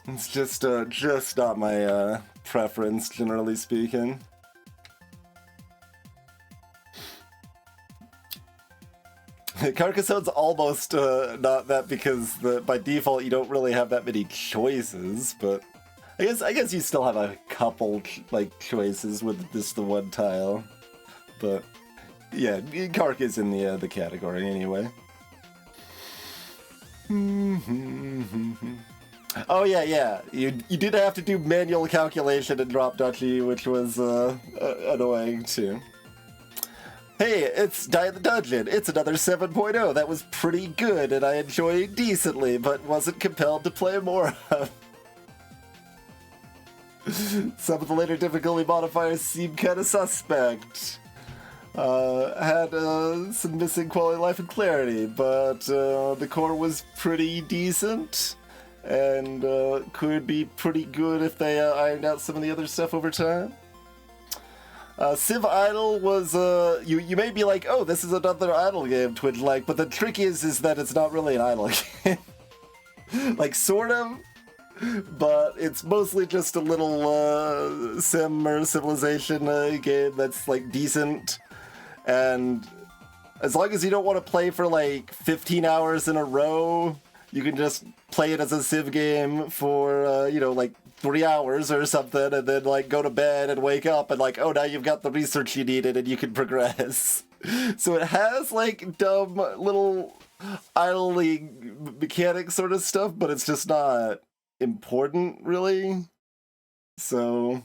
It's just not my preference, generally speaking. Carcassone's almost not that because by default you don't really have that many choices, but I guess you still have a couple like choices with just the one tile. But yeah, Kark is in the category anyway. Oh yeah. You did have to do manual calculation in Drop Duchy, which was annoying too. Hey, it's Die in the Dungeon. It's another 7.0 that was pretty good and I enjoyed decently, but wasn't compelled to play more of. Some of the later difficulty modifiers seem kind of suspect. Had some missing quality, life, and clarity, but the core was pretty decent and could be pretty good if they ironed out some of the other stuff over time. Civ Idle was, you may be like, oh, this is another Idle game, Twinge-like, but the trick is that it's not really an Idle game. Like, sort of, but it's mostly just a little sim or civilization game that's, like, decent. And as long as you don't want to play for, like, 15 hours in a row, you can just play it as a Civ game for, you know, like, 3 hours or something, and then, like, go to bed and wake up and, like, oh, now you've got the research you needed and you can progress. So it has, like, dumb little idling mechanic sort of stuff, but it's just not important, really. So...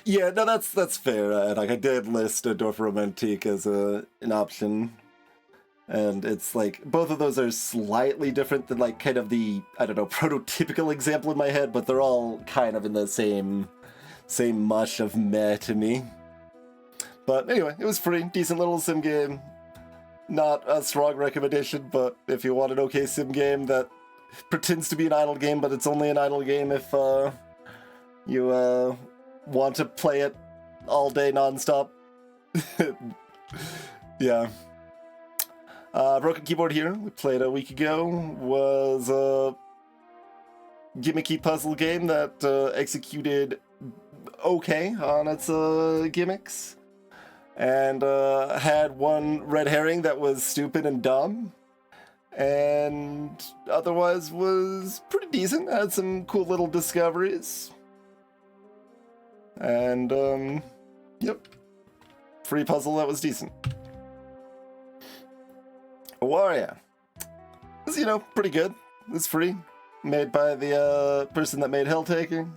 yeah, no, that's fair. Like, I did list Dorf Romantique as an option. And it's like, both of those are slightly different than, like, kind of the, I don't know, prototypical example in my head, but they're all kind of in the same mush of meh to me. But anyway, it was free, decent little sim game. Not a strong recommendation, but if you want an okay sim game that pretends to be an idle game, but it's only an idle game if you want to play it all day nonstop. Yeah. Broken Keyboard here, we played a week ago, was a gimmicky puzzle game that executed okay on its gimmicks, and had one red herring that was stupid and dumb, and otherwise was pretty decent, had some cool little discoveries, and yep, free puzzle that was decent. Waria. It's, you know, pretty good. It's free. Made by the person that made Helltaker.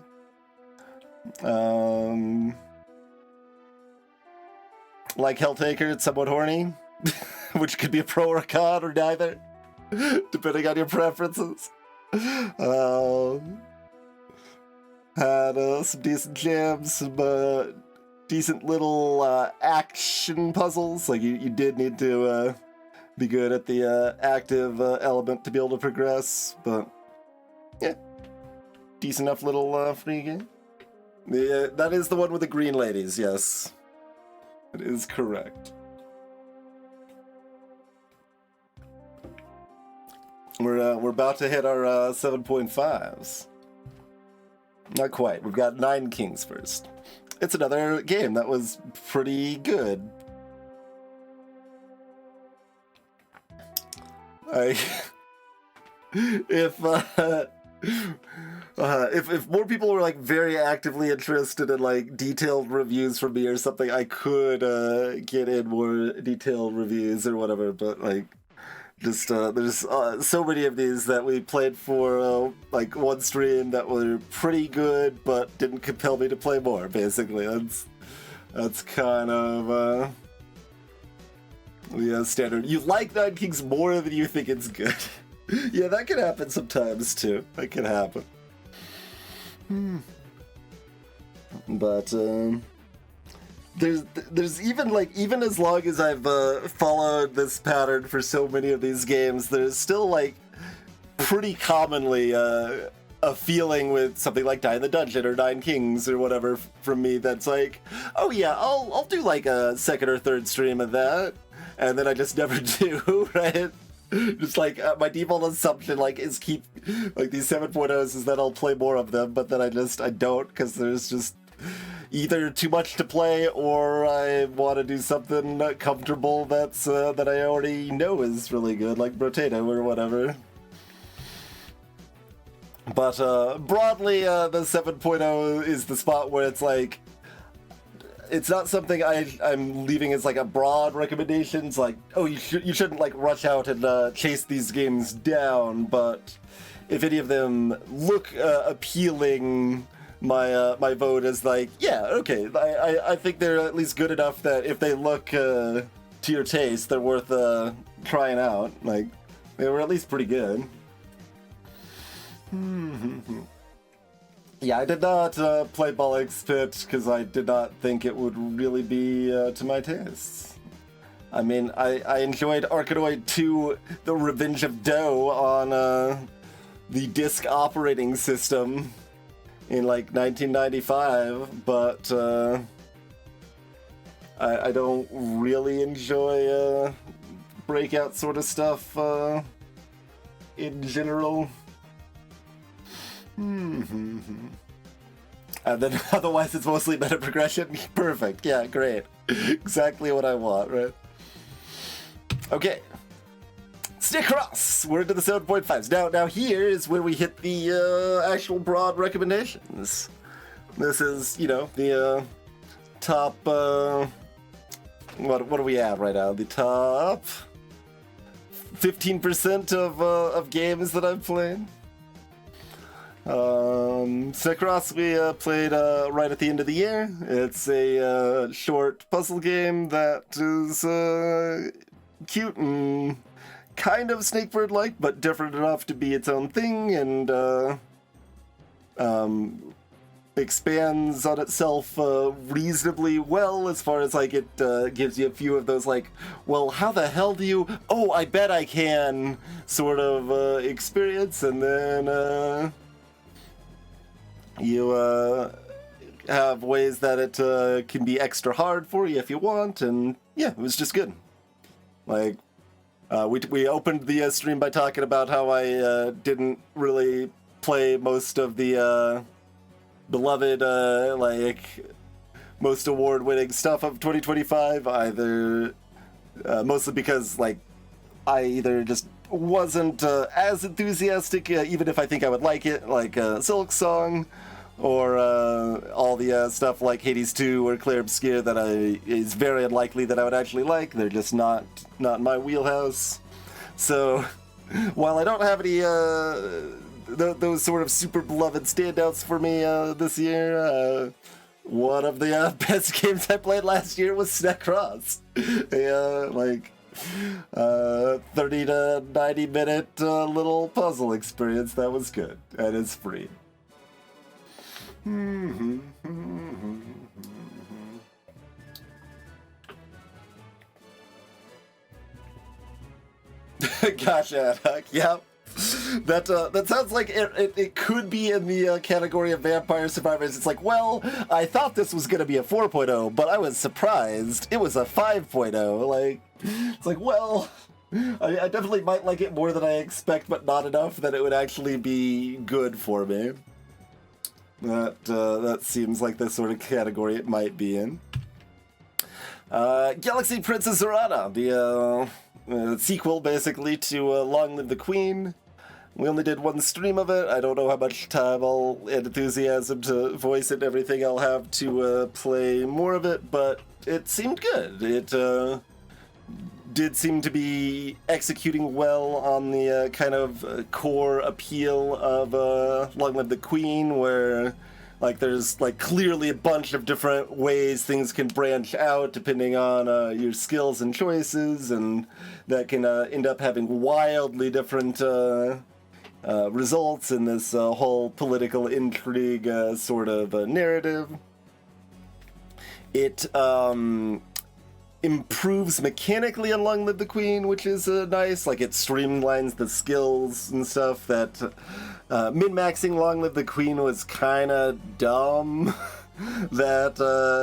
Like Helltaker, it's somewhat horny. Which could be a pro or a con, or neither. Depending on your preferences. Had some decent jams, some decent little action puzzles. Like, you did need to... be good at the active element to be able to progress, but yeah, decent enough little free game. That is the one with the green ladies, yes. It is correct. We're about to hit our 7.5s. Not quite. We've got 9 Kings first. It's another game that was pretty good. If more people were, like, very actively interested in, like, detailed reviews from me or something, I could get in more detailed reviews or whatever, but, like, just there's so many of these that we played for like one stream that were pretty good but didn't compel me to play more, basically. That's kind of yeah, standard. You like Nine Kings more than you think it's good. Yeah, that can happen sometimes too. That can happen. But there's even as long as I've followed this pattern for so many of these games, there's still, like, pretty commonly a feeling with something like Die in the Dungeon or Nine Kings or whatever from me that's like, oh yeah, I'll do like a second or third stream of that, and then I just never do, right? Just like my default assumption is keep like these 7.0s is that I'll play more of them, but then I don't, because there's just, either too much to play or I want to do something comfortable that's that I already know is really good, like Brotato or whatever. But broadly, the 7.0 is the spot where it's like, it's not something I'm leaving as like a broad recommendations, like, oh, you shouldn't like rush out and chase these games down, but if any of them look appealing, my vote is like, yeah, okay, I think they're at least good enough that if they look to your taste, they're worth trying out. Like, they were at least pretty good. Yeah, I did not play Bollock's Pit because I did not think it would really be to my tastes. I mean, I enjoyed Arkanoid 2, The Revenge of Doe on the disk operating system in like 1995, but I don't really enjoy breakout sort of stuff in general. And then otherwise it's mostly meta progression. Perfect. Yeah, great. Exactly what I want, right? Okay. Stick across. We're into the 7.5s. Now here is where we hit the actual broad recommendations. This is, you know, the top what are we at right now? The top 15% of games that I've played. Sekros we played right at the end of the year. It's a short puzzle game that is cute and kind of Snakebird-like, but different enough to be its own thing, and expands on itself reasonably well as far as like it gives you a few of those like, well, how the hell do you, oh, I bet I can sort of experience, and then you have ways that it can be extra hard for you if you want, and yeah, it was just good. Like, we opened the stream by talking about how I didn't really play most of the beloved, like, most award-winning stuff of 2025, either mostly because, like, I either just wasn't as enthusiastic, even if I think I would like it, like Silk Song, or all the stuff like Hades 2 or Clair Obscure that is very unlikely that I would actually like. They're just not in my wheelhouse. So while I don't have any those sort of super beloved standouts for me this year, one of the best games I played last year was Snecross. Like 30 to 90 minute little puzzle experience that was good, and it's free. Gotcha, yep. That sounds like it could be in the category of Vampire Survivors. It's like, well, I thought this was going to be a 4.0, but I was surprised. It was a 5.0. Like, it's like, well, I definitely might like it more than I expect, but not enough that it would actually be good for me. That seems like the sort of category it might be in. Galaxy Princess Zarana, the sequel basically to Long Live the Queen. We only did one stream of it. I don't know how much time and enthusiasm to voice it and everything I'll have to play more of it, but it seemed good. It did seem to be executing well on the kind of core appeal of Long Live the Queen, where like there's like clearly a bunch of different ways things can branch out depending on your skills and choices, and that can end up having wildly different results in this whole political intrigue sort of narrative. It improves mechanically on Long Live the Queen, which is nice. Like, it streamlines the skills and stuff that min-maxing Long Live the Queen was kind of dumb. that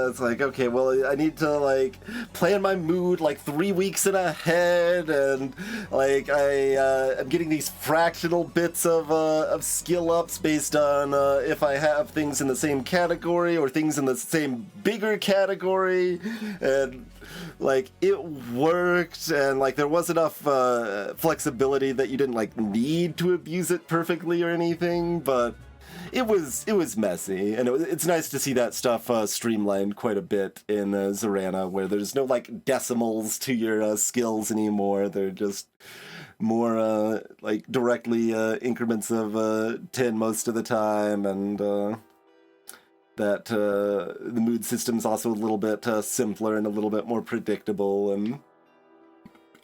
it's like, okay, well, I need to like plan my mood like 3 weeks in ahead, and like I'm getting these fractional bits of skill ups based on if I have things in the same category or things in the same bigger category, and like it worked, and like there was enough flexibility that you didn't like need to abuse it perfectly or anything, but it was messy, and it's nice to see that stuff streamlined quite a bit in Zorana, where there's no like decimals to your skills anymore. They're just more like directly increments of 10 most of the time, and that the mood system's also a little bit simpler and a little bit more predictable,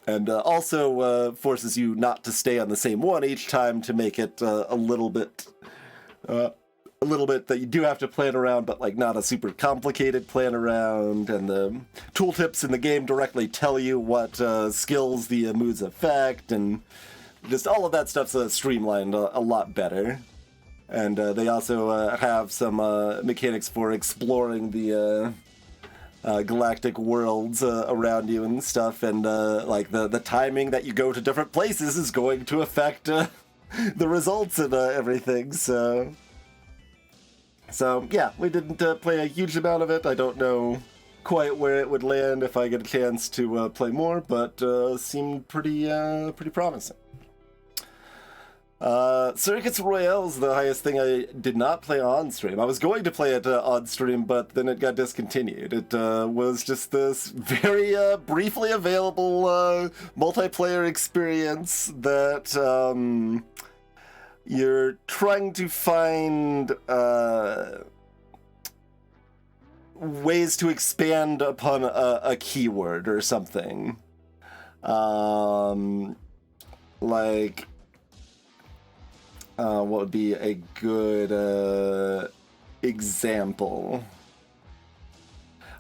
and also forces you not to stay on the same one each time to make it a little bit that you do have to plan around, but like not a super complicated plan around. And the tooltips in the game directly tell you what skills the moods affect, and just all of that stuff's streamlined a lot better. And they also have some mechanics for exploring the galactic worlds around you and stuff, and like the timing that you go to different places is going to affect the results and everything. So yeah, we didn't play a huge amount of it. I don't know quite where it would land if I get a chance to play more, but seemed pretty promising. Circuits Royale is the highest thing I did not play on stream. I was going to play it on stream, but then it got discontinued. It was just this very briefly available multiplayer experience that you're trying to find ways to expand upon a keyword or something. Like... what would be a good example?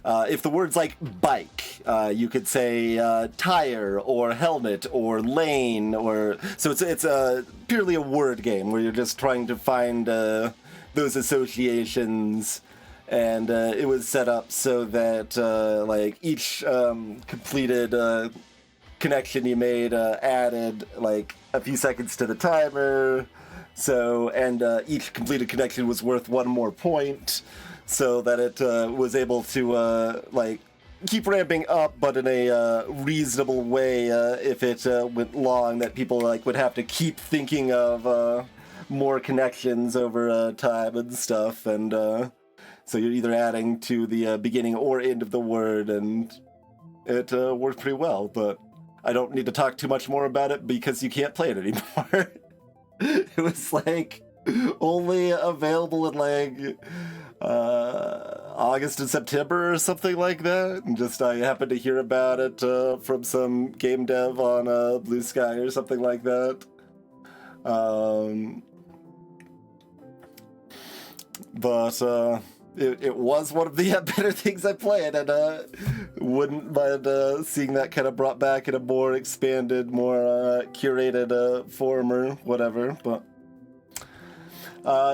If the word's like bike, you could say tire or helmet or lane, or so it's purely a word game where you're just trying to find those associations, and it was set up so that like each completed connection you made added like a few seconds to the timer. So, and each completed connection was worth 1 more point, so that it was able to like keep ramping up, but in a reasonable way. If it went long, that people like would have to keep thinking of more connections over time and stuff. And so you're either adding to the beginning or end of the word, and it worked pretty well. But I don't need to talk too much more about it because you can't play it anymore. It was like only available in like August and September or something like that, and just I happened to hear about it from some game dev on Blue Sky or something like that. But it was one of the better things I played, and wouldn't mind seeing that kind of brought back in a more expanded, more curated form or whatever. But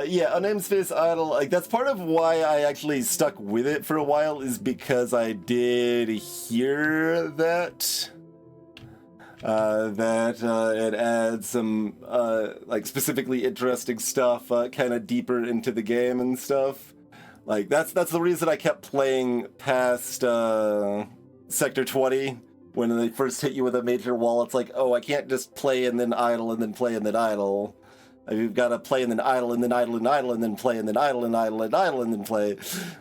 yeah, Unnamed Space Idol, like that's part of why I actually stuck with it for a while, is because I did hear that it adds some like specifically interesting stuff kind of deeper into the game and stuff. Like that's the reason I kept playing past Sector 20. When they first hit you with a major wall, it's like, oh, I can't just play and then idle and then play and then idle. You've got to play and then idle and then idle and idle and then play and then idle and idle and idle and then play,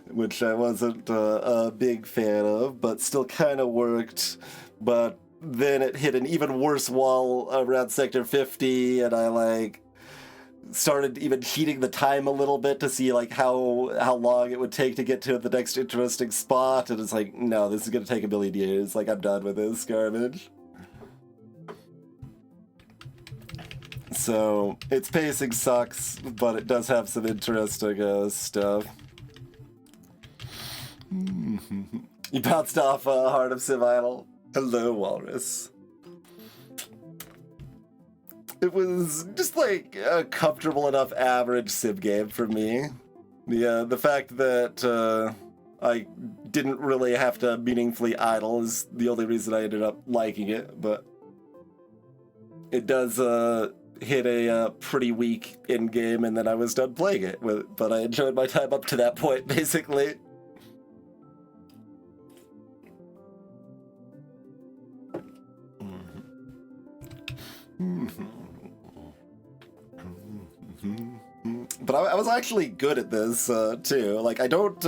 which I wasn't a big fan of, but still kind of worked. But then it hit an even worse wall around Sector 50, and I like started even cheating the time a little bit to see like how long it would take to get to the next interesting spot, and it's like, no, this is gonna take 1,000,000 years. Like, I'm done with this garbage. So its pacing sucks, but it does have some interesting stuff. You bounced off Heart of Civ Idol. Hello, Walrus. It was just like a comfortable enough average Civ game for me. The fact that I didn't really have to meaningfully idle is the only reason I ended up liking it, but it does hit a pretty weak end game, and then I was done playing it. But I enjoyed my time up to that point, basically. But I was actually good at this, too. Like, I don't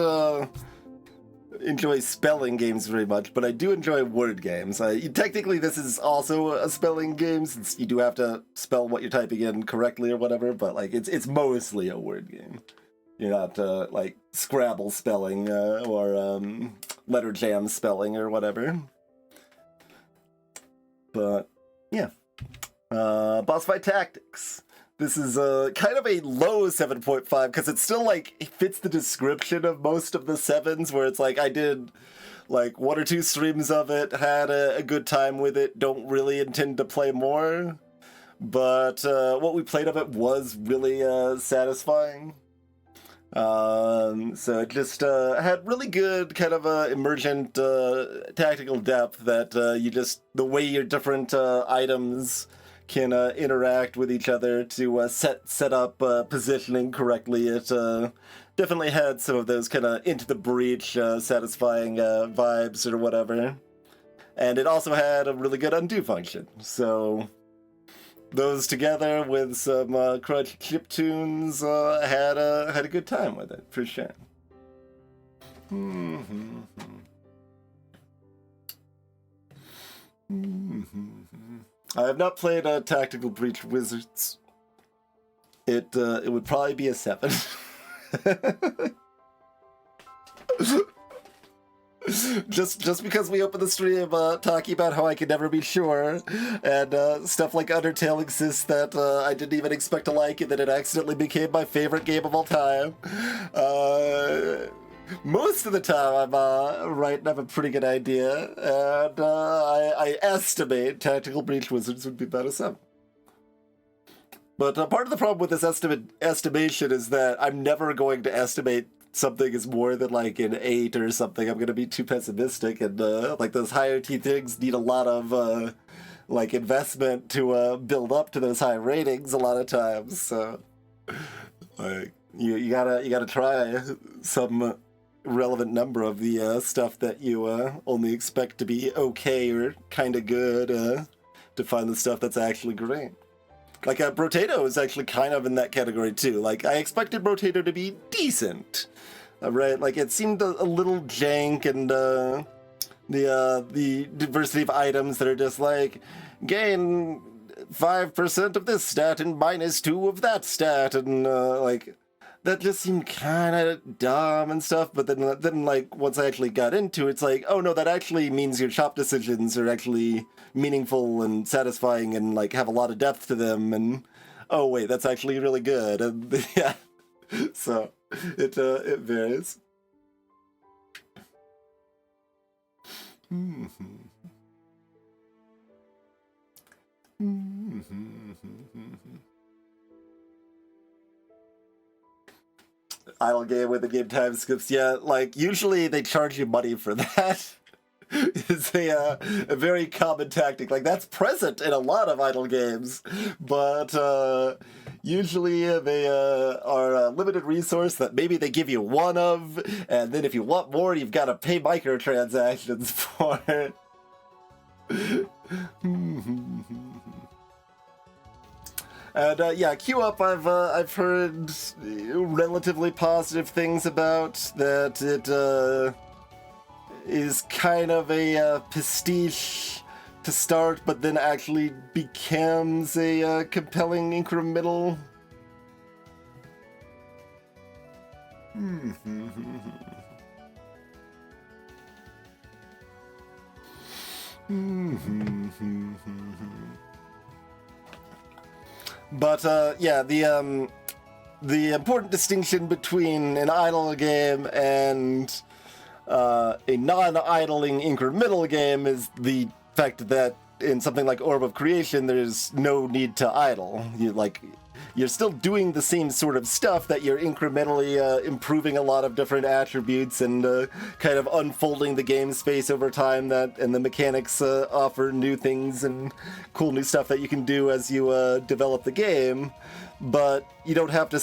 enjoy spelling games very much, but I do enjoy word games. Technically, this is also a spelling game, since you do have to spell what you're typing in correctly or whatever, but, like, it's mostly a word game. You're not, like, Scrabble spelling, or Letter Jam spelling or whatever. But, yeah. Boss Fight Tactics. This is kind of a low 7.5 because it still like fits the description of most of the 7s, where it's like I did like 1 or 2 streams of it, had a good time with it, don't really intend to play more, but what we played of it was really satisfying. So it just had really good kind of emergent tactical depth that the way your different items can interact with each other to set up positioning correctly. It definitely had some of those kind of into the breach satisfying vibes or whatever. And it also had a really good undo function. So those together with some crunch chiptunes had a good time with it, for sure. I have not played Tactical Breach Wizards. It would probably be a 7. just because we opened the stream talking about how I could never be sure, and stuff like Undertale exists that I didn't even expect to like, and then it accidentally became my favorite game of all time. Most of the time, I'm right and have a pretty good idea, and I estimate Tactical Breach Wizards would be about a 7. But part of the problem with this estimation is that I'm never going to estimate something as more than like an 8 or something. I'm going to be too pessimistic, and like those higher T things need a lot of like investment to build up to those high ratings a lot of times. So like you gotta try some relevant number of the stuff that you only expect to be okay or kind of good to find the stuff that's actually great. Like Brotato is actually kind of in that category too. Like I expected Brotato to be decent, right? Like it seemed a little jank, and the diversity of items that are just like gain 5% of this stat and -2 of that stat, and like that just seemed kind of dumb and stuff. But then like once I actually got into it, it's like, oh no, that actually means your shop decisions are actually meaningful and satisfying and like have a lot of depth to them, and oh wait, that's actually really good, and yeah, so it varies. Idle game with the game time skips. Yeah, like usually they charge you money for that. It's a very common tactic. Like that's present in a lot of idle games, but usually they are a limited resource that maybe they give you one of, and then if you want more, you've got to pay microtransactions for it. And yeah, Queue Up I've heard relatively positive things about, that it is kind of a pastiche to start, but then actually becomes a compelling incremental. But yeah, the important distinction between an idle game and a non-idling incremental game is the fact that in something like Orb of Creation, there's no need to idle. You're still doing the same sort of stuff, that you're incrementally improving a lot of different attributes and kind of unfolding the game space over time, and the mechanics offer new things and cool new stuff that you can do as you develop the game. But you don't have to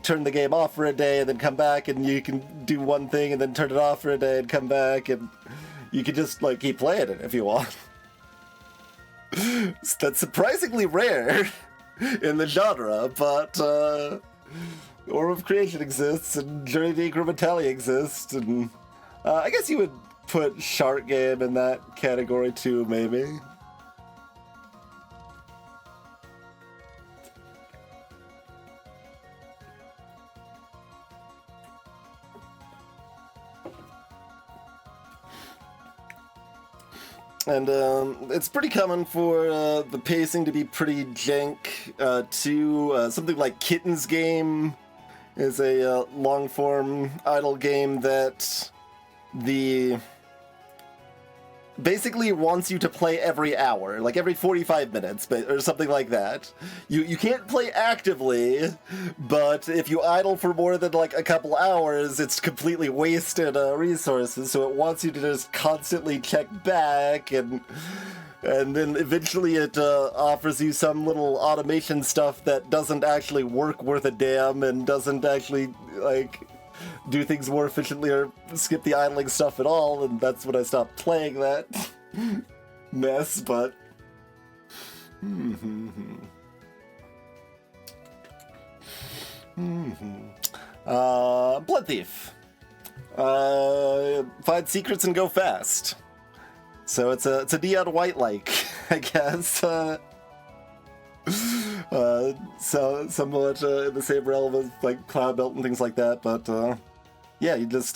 turn the game off for a day and then come back, and you can do one thing and then turn it off for a day and come back, and you can just keep playing it if you want. That's surprisingly rare in the genre, but Orb of Creation exists, and Journey to Incrementality exists, and I guess you would put Shark Game in that category too, maybe. And it's pretty common for the pacing to be pretty jank, too. Something like Kitten's Game is a long-form idle game that basically wants you to play every hour, like every 45 minutes, or something like that. You can't play actively, but if you idle for more than a couple hours, it's completely wasted resources, so it wants you to just constantly check back, and then eventually it offers you some little automation stuff that doesn't actually work worth a damn, and doesn't actually, do things more efficiently or skip the idling stuff at all, and that's when I stopped playing that mess, but... Blood Thief. Find secrets and go fast. So it's a Neon White-like, I guess. So somewhat in the same realm as Cloud Belt and things like that, but yeah, you just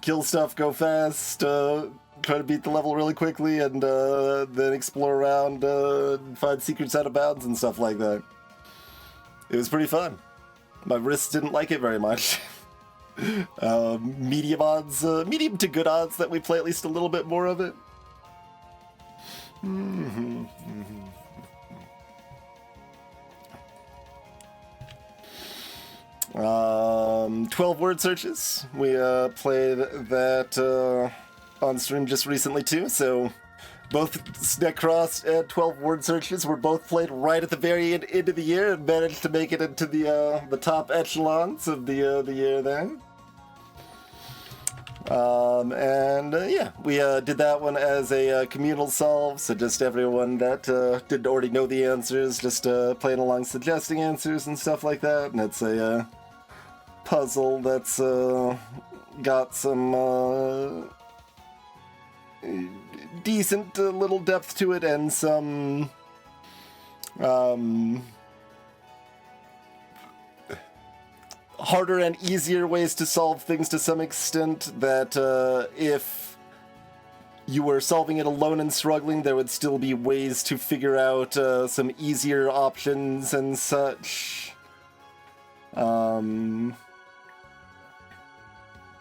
kill stuff, go fast, try to beat the level really quickly, and then explore around and find secrets out of bounds and stuff like that. It was pretty fun. My wrists didn't like it very much. Medium odds, medium to good odds that we play at least a little bit more of it. 12 word searches. We played that on stream just recently too, so both Snecross and 12 word searches were both played right at the very end of the year and managed to make it into the top echelons of the year there. Yeah, we did that one as a communal solve, so just everyone that didn't already know the answers, just playing along suggesting answers and stuff like that, and it's a puzzle that's got some decent little depth to it, and some harder and easier ways to solve things to some extent, that if you were solving it alone and struggling, there would still be ways to figure out some easier options and such.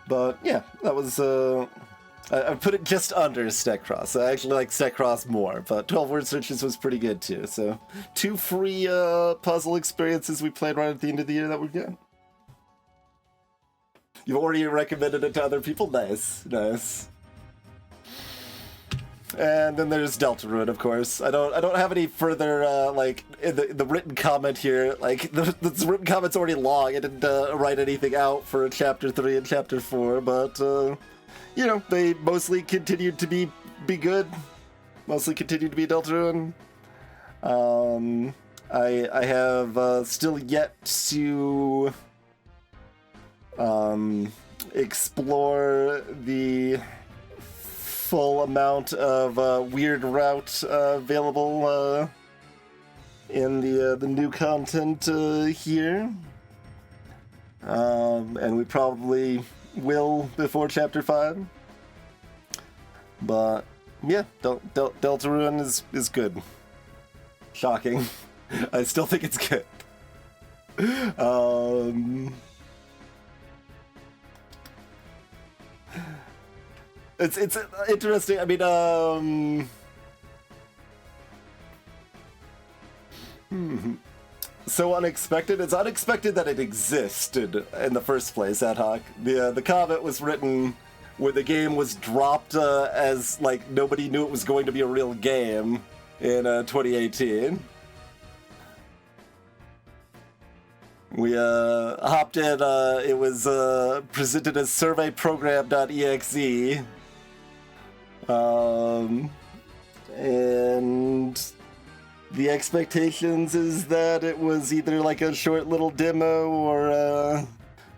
But yeah, that was I put it just under Snecross. I actually like Snecross more, but 12 word searches was pretty good too. So 2 free puzzle experiences we played right at the end of the year that were good. You've already recommended it to other people? Nice, nice. And then there's Deltarune, of course. I don't have any further in the written comment here. The written comment's already long. I didn't write anything out for Chapter 3 and Chapter 4, but you know, they mostly continued to be good. Mostly continued to be Deltarune. I have still yet to explore the full amount of weird route available in the new content here, and we probably will before Chapter 5. But yeah, Deltarune is good. Shocking. I still think it's good. It's interesting. I mean, So unexpected. It's unexpected that it existed in the first place, Ad Hoc. The comment was written when the game was dropped as, like, nobody knew it was going to be a real game in 2018. We hopped in, it was presented as surveyprogram.exe. And the expectations is that it was either like a short little demo or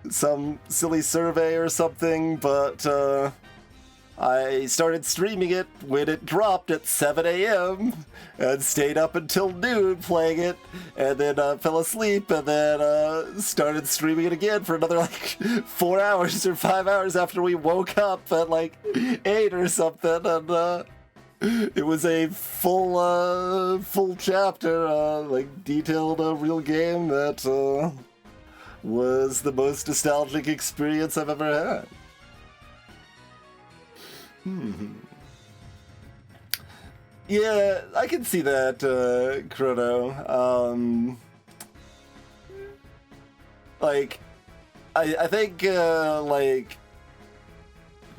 some silly survey or something, but I started streaming it when it dropped at 7 a.m. and stayed up until noon playing it, and then fell asleep, and then started streaming it again for another like 4 hours or 5 hours after we woke up at like 8 or something, and it was a full chapter, like detailed real game that was the most nostalgic experience I've ever had. Yeah, I can see that, Chrono. Like, I think, like,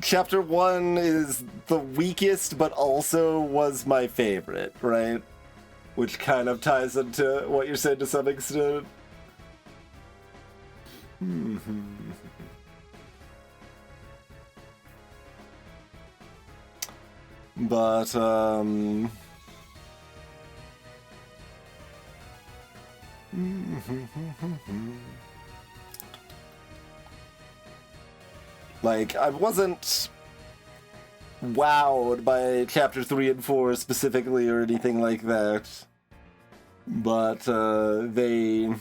Chapter 1 is the weakest, but also was my favorite, right? Which kind of ties into what you're saying to some extent. But, like, I wasn't wowed by Chapter 3 and 4 specifically or anything like that. But, they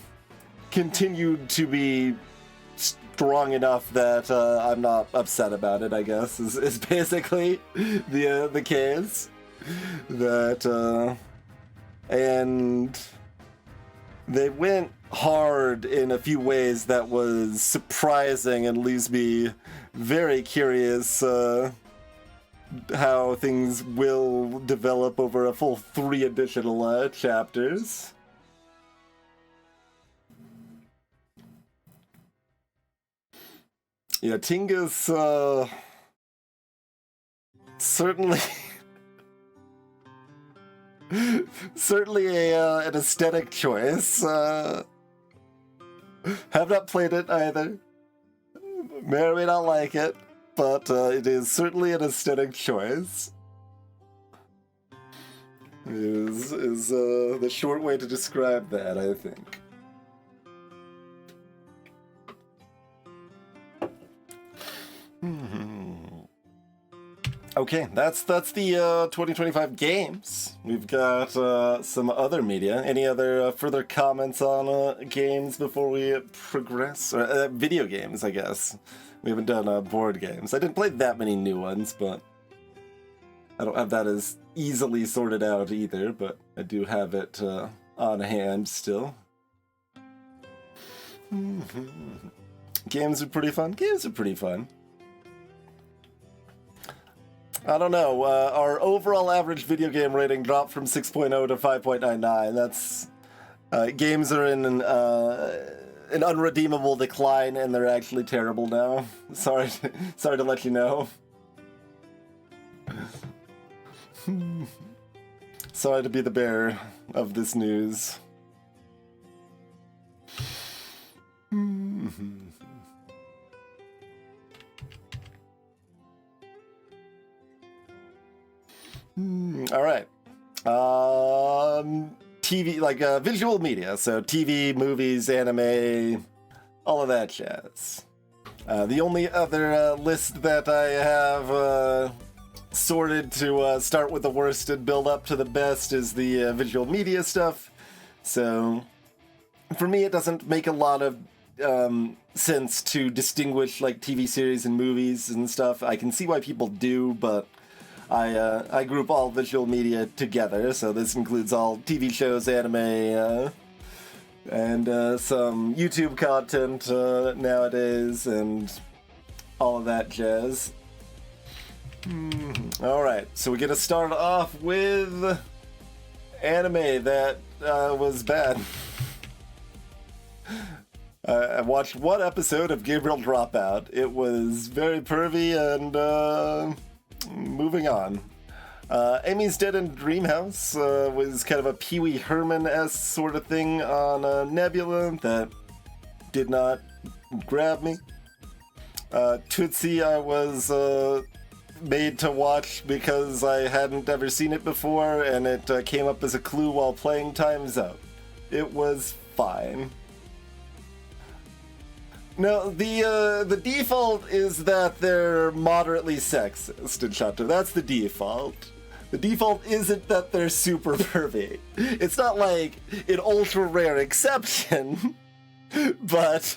continued to be strong enough that I'm not upset about it, I guess, is basically the case. That, and they went hard in a few ways that was surprising and leaves me very curious how things will develop over a full 3 additional chapters. Yeah, Tinga's certainly certainly an aesthetic choice. Have not played it either. May or may not like it, but it is certainly an aesthetic choice. Is the short way to describe that, I think. Okay, that's the 2025 games. We've got some other media. Any other further comments on games before we progress? Or video games, I guess. We haven't done board games. I didn't play that many new ones, but I don't have that as easily sorted out either, but I do have it on hand still. Games are pretty fun. Games are pretty fun. I don't know, our overall average video game rating dropped from 6.0 to 5.99. That's, games are in an unredeemable decline, and they're actually terrible now. Sorry to let you know. Sorry to be the bearer of this news. All right. TV, like visual media, so TV, movies, anime, all of that jazz. The only other list that I have sorted to start with the worst and build up to the best is the visual media stuff. So for me, it doesn't make a lot of sense to distinguish like TV series and movies and stuff. I can see why people do, but I group all visual media together, so this includes all TV shows, anime, and some YouTube content nowadays, and all of that jazz. Alright, so we're gonna start off with anime that was bad. I watched one episode of Gabriel Dropout. It was very pervy and moving on. Amy's Dead in Dreamhouse was kind of a Pee Wee Herman-esque sort of thing on Nebula that did not grab me. Tootsie I was made to watch because I hadn't ever seen it before, and it came up as a clue while playing Time's Up. It was fine. No, the default is that they're moderately sexist in Shatter. That's the default. The default isn't that they're super pervy. It's not like an ultra rare exception, but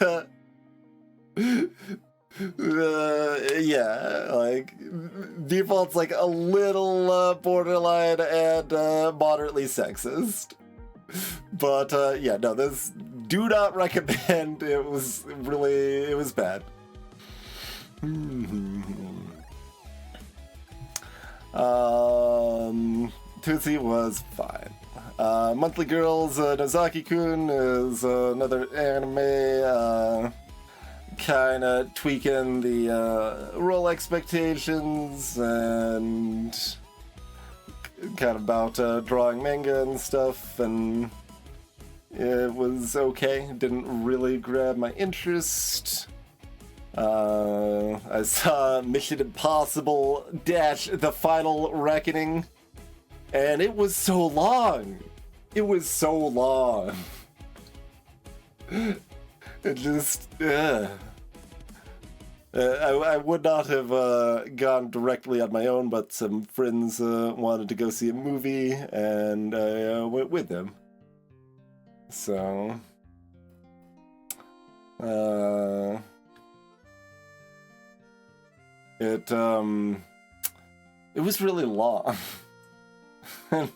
yeah, like default's like a little borderline and moderately sexist. But yeah, no, this do not recommend. It was bad. Tootsie was fine. Monthly Girls, Nozaki-kun is another anime kind of tweaking the role expectations and kind of about drawing manga and stuff, and it was okay. Didn't really grab my interest. I saw Mission Impossible - The Final Reckoning, and it was so long. It was so long. It just, I would not have gone directly on my own, but some friends wanted to go see a movie, and I went with them. So, it was really long, and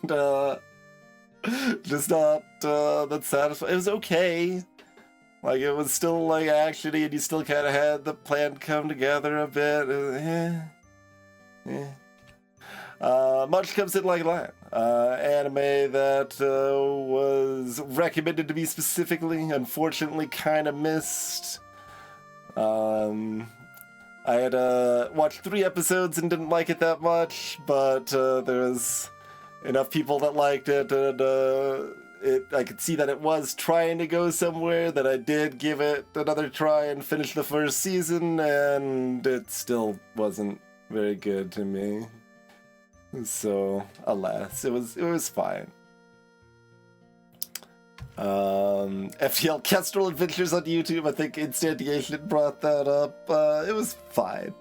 just not that satisfying. It was okay. Like, it was still, like, actiony, and you still kind of had the plan come together a bit. Much Comes In Like That. Anime that was recommended to me specifically, unfortunately kind of missed. I had watched 3 episodes and didn't like it that much, but there was enough people that liked it, and I could see that it was trying to go somewhere, that I did give it another try and finish the first season, and it still wasn't very good to me. So, alas, it was fine. FTL Kestrel Adventures on YouTube, I think Instantiation brought that up. It was fine.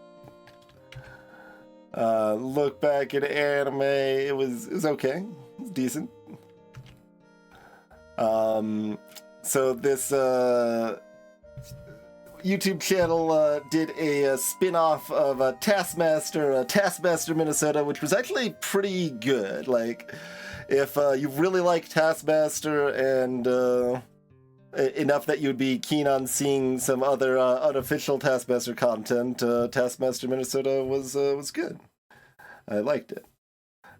Look back at anime, it was okay. It was decent. So this YouTube channel did a spin-off of Taskmaster Minnesota, which was actually pretty good. Like, if you really like Taskmaster and enough that you'd be keen on seeing some other unofficial Taskmaster content, Taskmaster Minnesota was good. I liked it.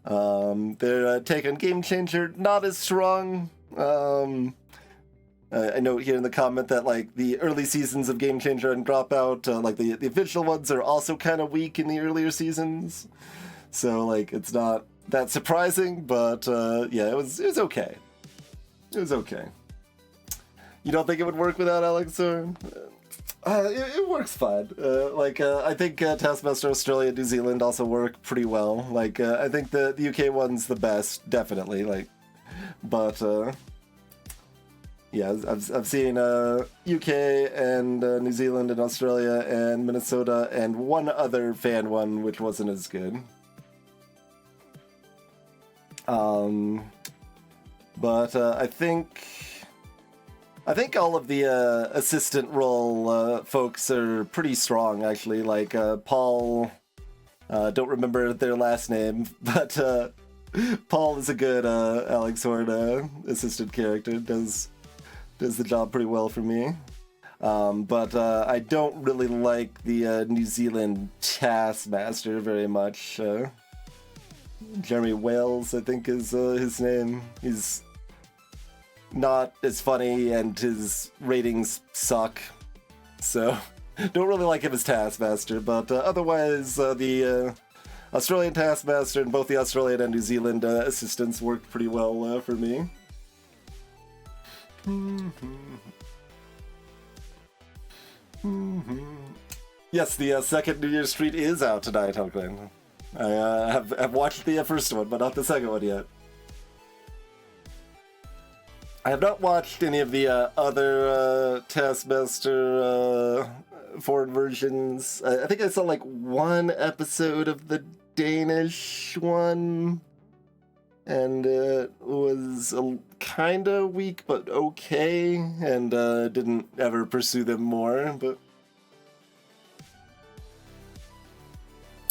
Their take on Game Changer, not as strong. I note here in the comment that, like, the early seasons of Game Changer and Dropout, like the official ones, are also kind of weak in the earlier seasons. So, like, it's not that surprising, but yeah, it was okay. It was okay. You don't think it would work without Alex, or? It works fine. I think Taskmaster Australia and New Zealand also work pretty well. Like, I think the UK one's the best, definitely. Like, but yeah, I've seen UK and New Zealand and Australia and Minnesota and one other fan one which wasn't as good. But I think all of the assistant role folks are pretty strong, actually. Like Paul, don't remember their last name, but Paul is a good Alex Horn assistant character. Does the job pretty well for me. But I don't really like the New Zealand Taskmaster very much. Jeremy Wales, I think, is his name. He's not as funny, and his ratings suck. So, don't really like him as Taskmaster, but otherwise, the Australian Taskmaster and both the Australian and New Zealand assistants worked pretty well for me. Yes, the second New Year's treat is out tonight, Hunkling. I have watched the first one, but not the second one yet. I have not watched any of the other Taskmaster foreign versions. I think I saw like one episode of the Danish one, and it was kind of weak but okay, and didn't ever pursue them more. But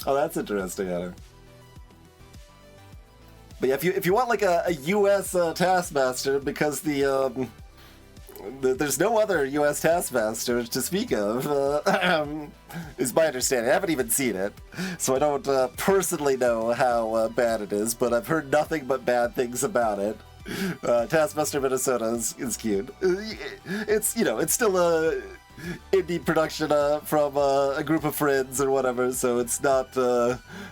oh, that's interesting, Anna. But yeah, if you want like a U.S. Taskmaster, because there's no other U.S. Taskmaster to speak of, is my understanding. I haven't even seen it, so I don't personally know how bad it is, but I've heard nothing but bad things about it. Taskmaster Minnesota is cute. It's, you know, it's still a indie production from a group of friends or whatever, so it's not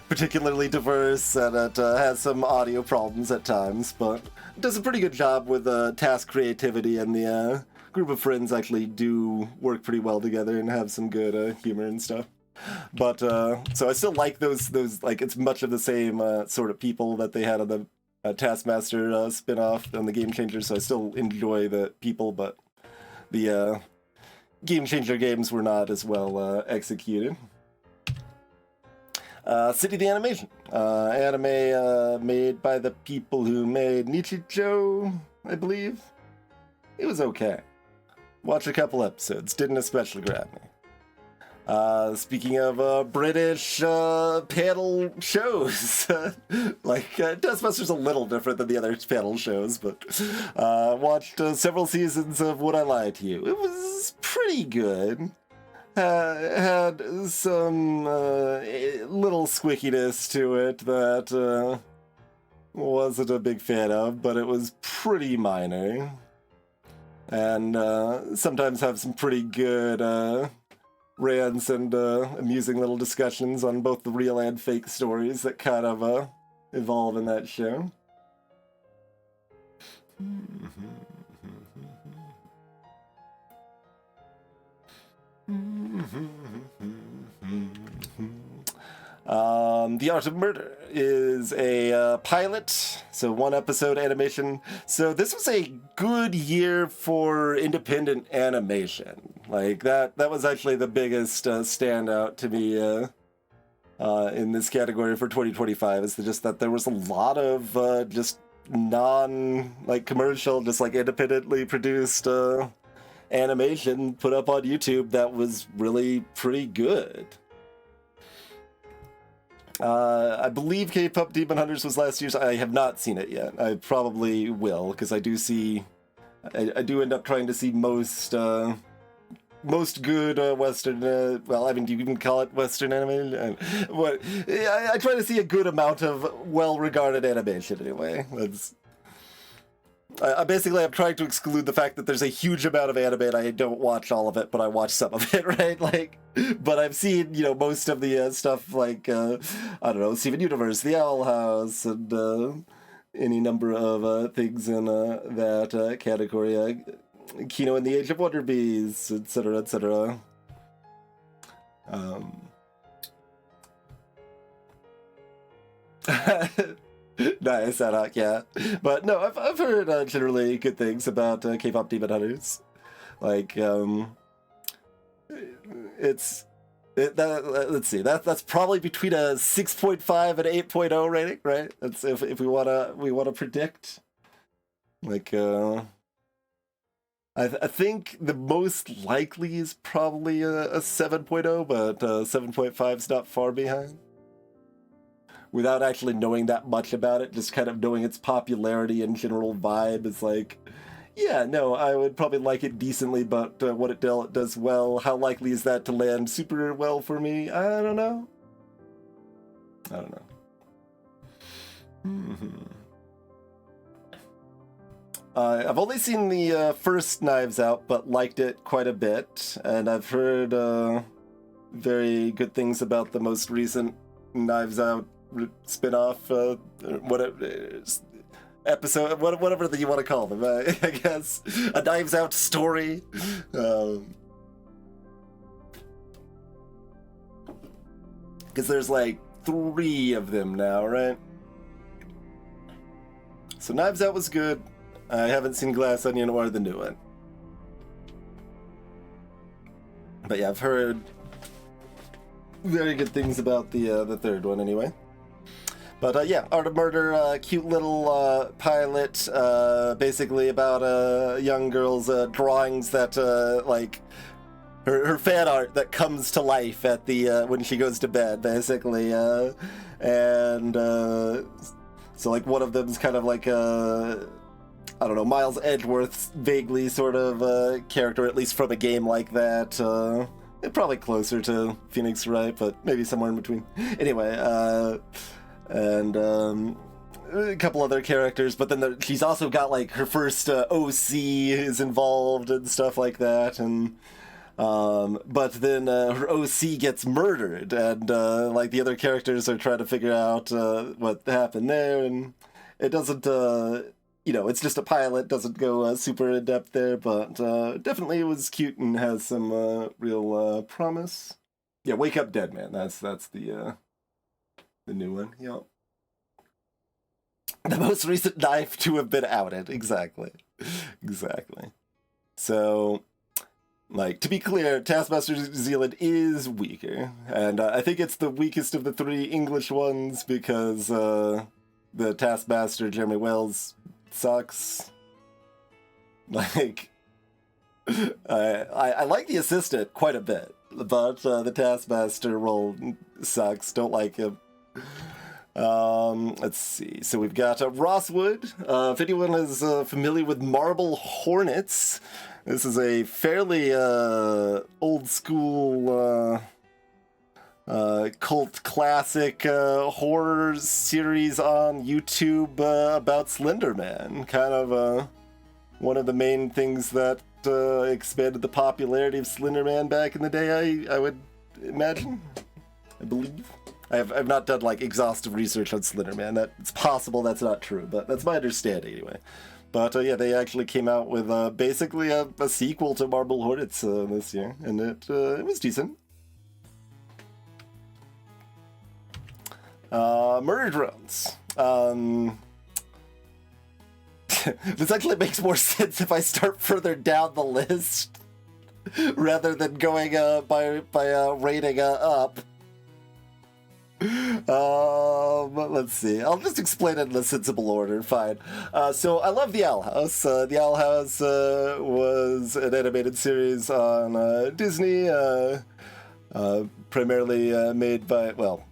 particularly diverse, and it has some audio problems at times, but it does a pretty good job with task creativity, and the group of friends actually do work pretty well together and have some good humor and stuff. But so I still like those like, it's much of the same sort of people that they had on the Taskmaster spin-off and the Game Changer, so I still enjoy the people, but the Game Changer games were not as well executed. City the Animation. Anime made by the people who made Nichijou, I believe. It was okay. Watched a couple episodes. Didn't especially grab me. Speaking of British panel shows, like Taskmaster's a little different than the other panel shows, but watched several seasons of Would I Lie to You. It was pretty good. Had some little squickiness to it that wasn't a big fan of, but it was pretty minor. And sometimes have some pretty good rants and amusing little discussions on both the real and fake stories that kind of evolve in that show. The Art of Murder is a pilot, so one episode animation. So this was a good year for independent animation. Like that was actually the biggest standout to me in this category for 2025, is just that there was a lot of just commercial, just like independently produced animation put up on YouTube that was really pretty good. I believe K-Pop Demon Hunters was last year's. I have not seen it yet. I probably will, because I do end up trying to see most good Western, well, I mean, do you even call it Western animation? I try to see a good amount of well-regarded animation, anyway. I'm trying to exclude the fact that there's a huge amount of anime and I don't watch all of it, but I watch some of it, right? Like, but I've seen, most of the stuff, like, I don't know, Steven Universe, The Owl House, and any number of things in that category. Kino and the Age of Wonder Bees, etc., etc. Nice, Adak, yeah. But no, I've heard generally good things about K-Pop Demon Hunters. Like, let's see, that's probably between a 6.5 and 8.0 rating, right? That's if we wanna predict. Like, I think the most likely is probably a 7.0, but 7.5 is not far behind. Without actually knowing that much about it, just kind of knowing its popularity and general vibe, is like, yeah, no, I would probably like it decently, but what it does well, how likely is that to land super well for me? I don't know. I've only seen the first Knives Out, but liked it quite a bit, and I've heard very good things about the most recent Knives Out spin-off, episode, whatever that you want to call them, I guess. A Knives Out story. Because there's like 3 of them now, right? So Knives Out was good. I haven't seen Glass Onion or the new one. But yeah, I've heard very good things about the third one anyway. But yeah, Art of Murder, cute little pilot, basically about young girl's drawings that, like, her fan art that comes to life at the when she goes to bed, basically. And so, like, one of them's kind of like I don't know, Miles Edgeworth's vaguely sort of character, at least from a game like that. Probably closer to Phoenix Wright, but maybe somewhere in between. Anyway, and a couple other characters, but then she's also got like her first OC is involved and stuff like that, and but then her OC gets murdered, and like the other characters are trying to figure out what happened there, and it doesn't you know, it's just a pilot, doesn't go super in depth there, but definitely it was cute and has some real promise. Yeah, Wake Up Dead Man. That's the new one. Yep. The most recent knife to have been outed. Exactly. So, like, to be clear, Taskmaster New Zealand is weaker, and I think it's the weakest of the 3 English ones because the Taskmaster Jeremy Wells sucks. Like, I like the assistant quite a bit, but the Taskmaster role sucks. Don't like him. Let's see. So we've got Rosswood. If anyone is familiar with Marble Hornets, this is a fairly old school cult classic horror series on YouTube about Slender Man. Kind of one of the main things that expanded the popularity of Slender Man back in the day, I would imagine. I believe. I've not done like exhaustive research on Slender Man. It's possible that's not true, but that's my understanding anyway. But yeah, they actually came out with basically a sequel to Marble Hornets this year, and it was decent. Murder Drones. This actually makes more sense if I start further down the list rather than going by rating up. Let's see. I'll just explain it in a sensible order. Fine. So I love The Owl House. The Owl House was an animated series on Disney, primarily made by, well,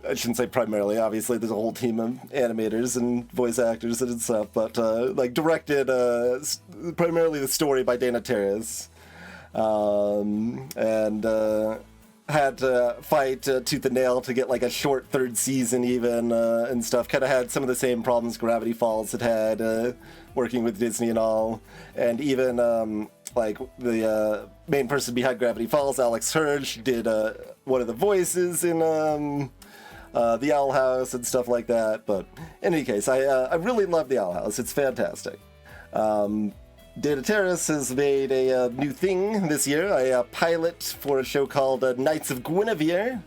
I shouldn't say primarily, obviously there's a whole team of animators and voice actors and stuff, but like directed primarily the story by Dana Terrace, and had to fight tooth and nail to get like a short 3rd season even, and stuff. Kind of had some of the same problems Gravity Falls had, working with Disney and all, and even like the main person behind Gravity Falls, Alex Hirsch, did one of the voices in The Owl House and stuff like that. But in any case, I really love The Owl House. It's fantastic. Dana Terrace has made a new thing this year, a pilot for a show called Knights of Guinevere.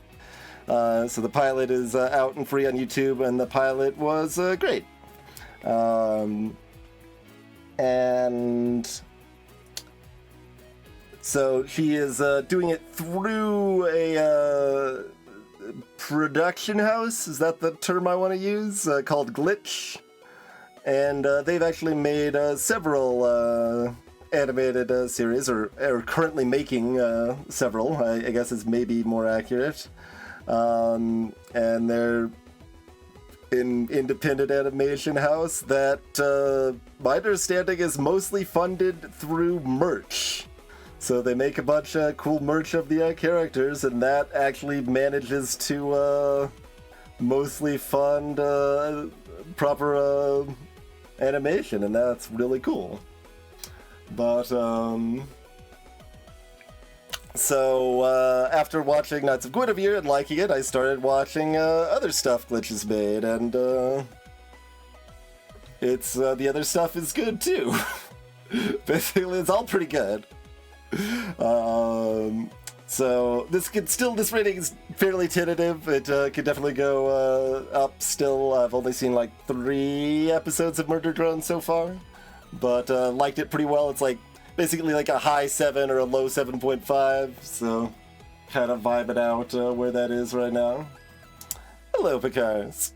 So the pilot is out and free on YouTube, and the pilot was great. And so he is doing it through a production house, is that the term I want to use, called Glitch. And they've actually made several animated series, or are currently making several, I guess is maybe more accurate. And they're an independent animation house that, my understanding, is mostly funded through merch. So they make a bunch of cool merch of the characters, and that actually manages to mostly fund proper animation, and that's really cool. But, so, after watching Knights of Guinevere and liking it, I started watching other stuff Glitch has made, and it's, the other stuff is good too. Basically, it's all pretty good. So this rating is fairly tentative. It could definitely go up still. I've only seen like 3 episodes of Murder Drone so far, but liked it pretty well. It's like basically like a high 7 or a low 7.5, so kind of vibing out where that is right now. Hello, Picards.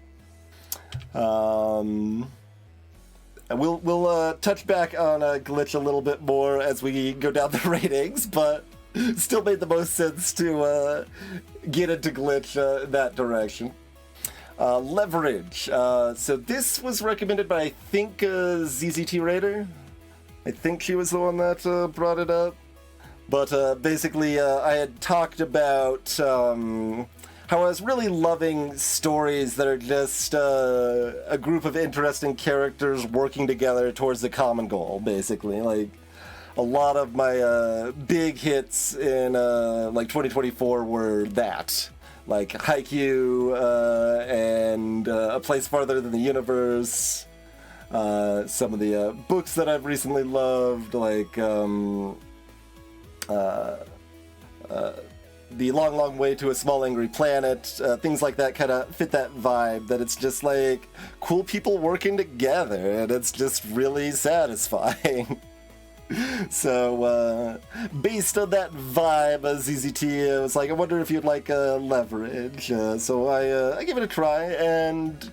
We'll touch back on Glitch a little bit more as we go down the ratings, but still made the most sense to get into Glitch that direction. Leverage. So this was recommended by, I think, ZZT Raider. I think she was the one that brought it up. But basically, I had talked about how I was really loving stories that are just a group of interesting characters working together towards a common goal, basically. Like, a lot of my big hits in like 2024 were that. Like Haikyuu and A Place Farther Than the Universe. Some of the books that I've recently loved, like The Long, Long Way to a Small Angry Planet, things like that kind of fit that vibe, that it's just like cool people working together, and it's just really satisfying. So, based on that vibe, ZZT was like, I wonder if you'd like Leverage. So I gave it a try, and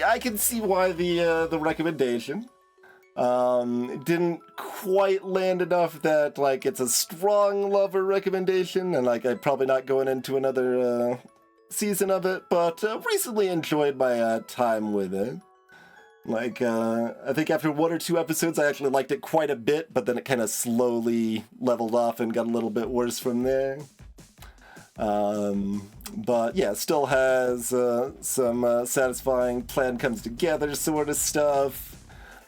I can see why the recommendation. It didn't quite land enough that, like, it's a strong lover recommendation, and, like, I'm probably not going into another season of it, but recently enjoyed my time with it. Like, I think after 1 or 2 episodes, I actually liked it quite a bit, but then it kind of slowly leveled off and got a little bit worse from there. But yeah, still has some satisfying plan comes together sort of stuff.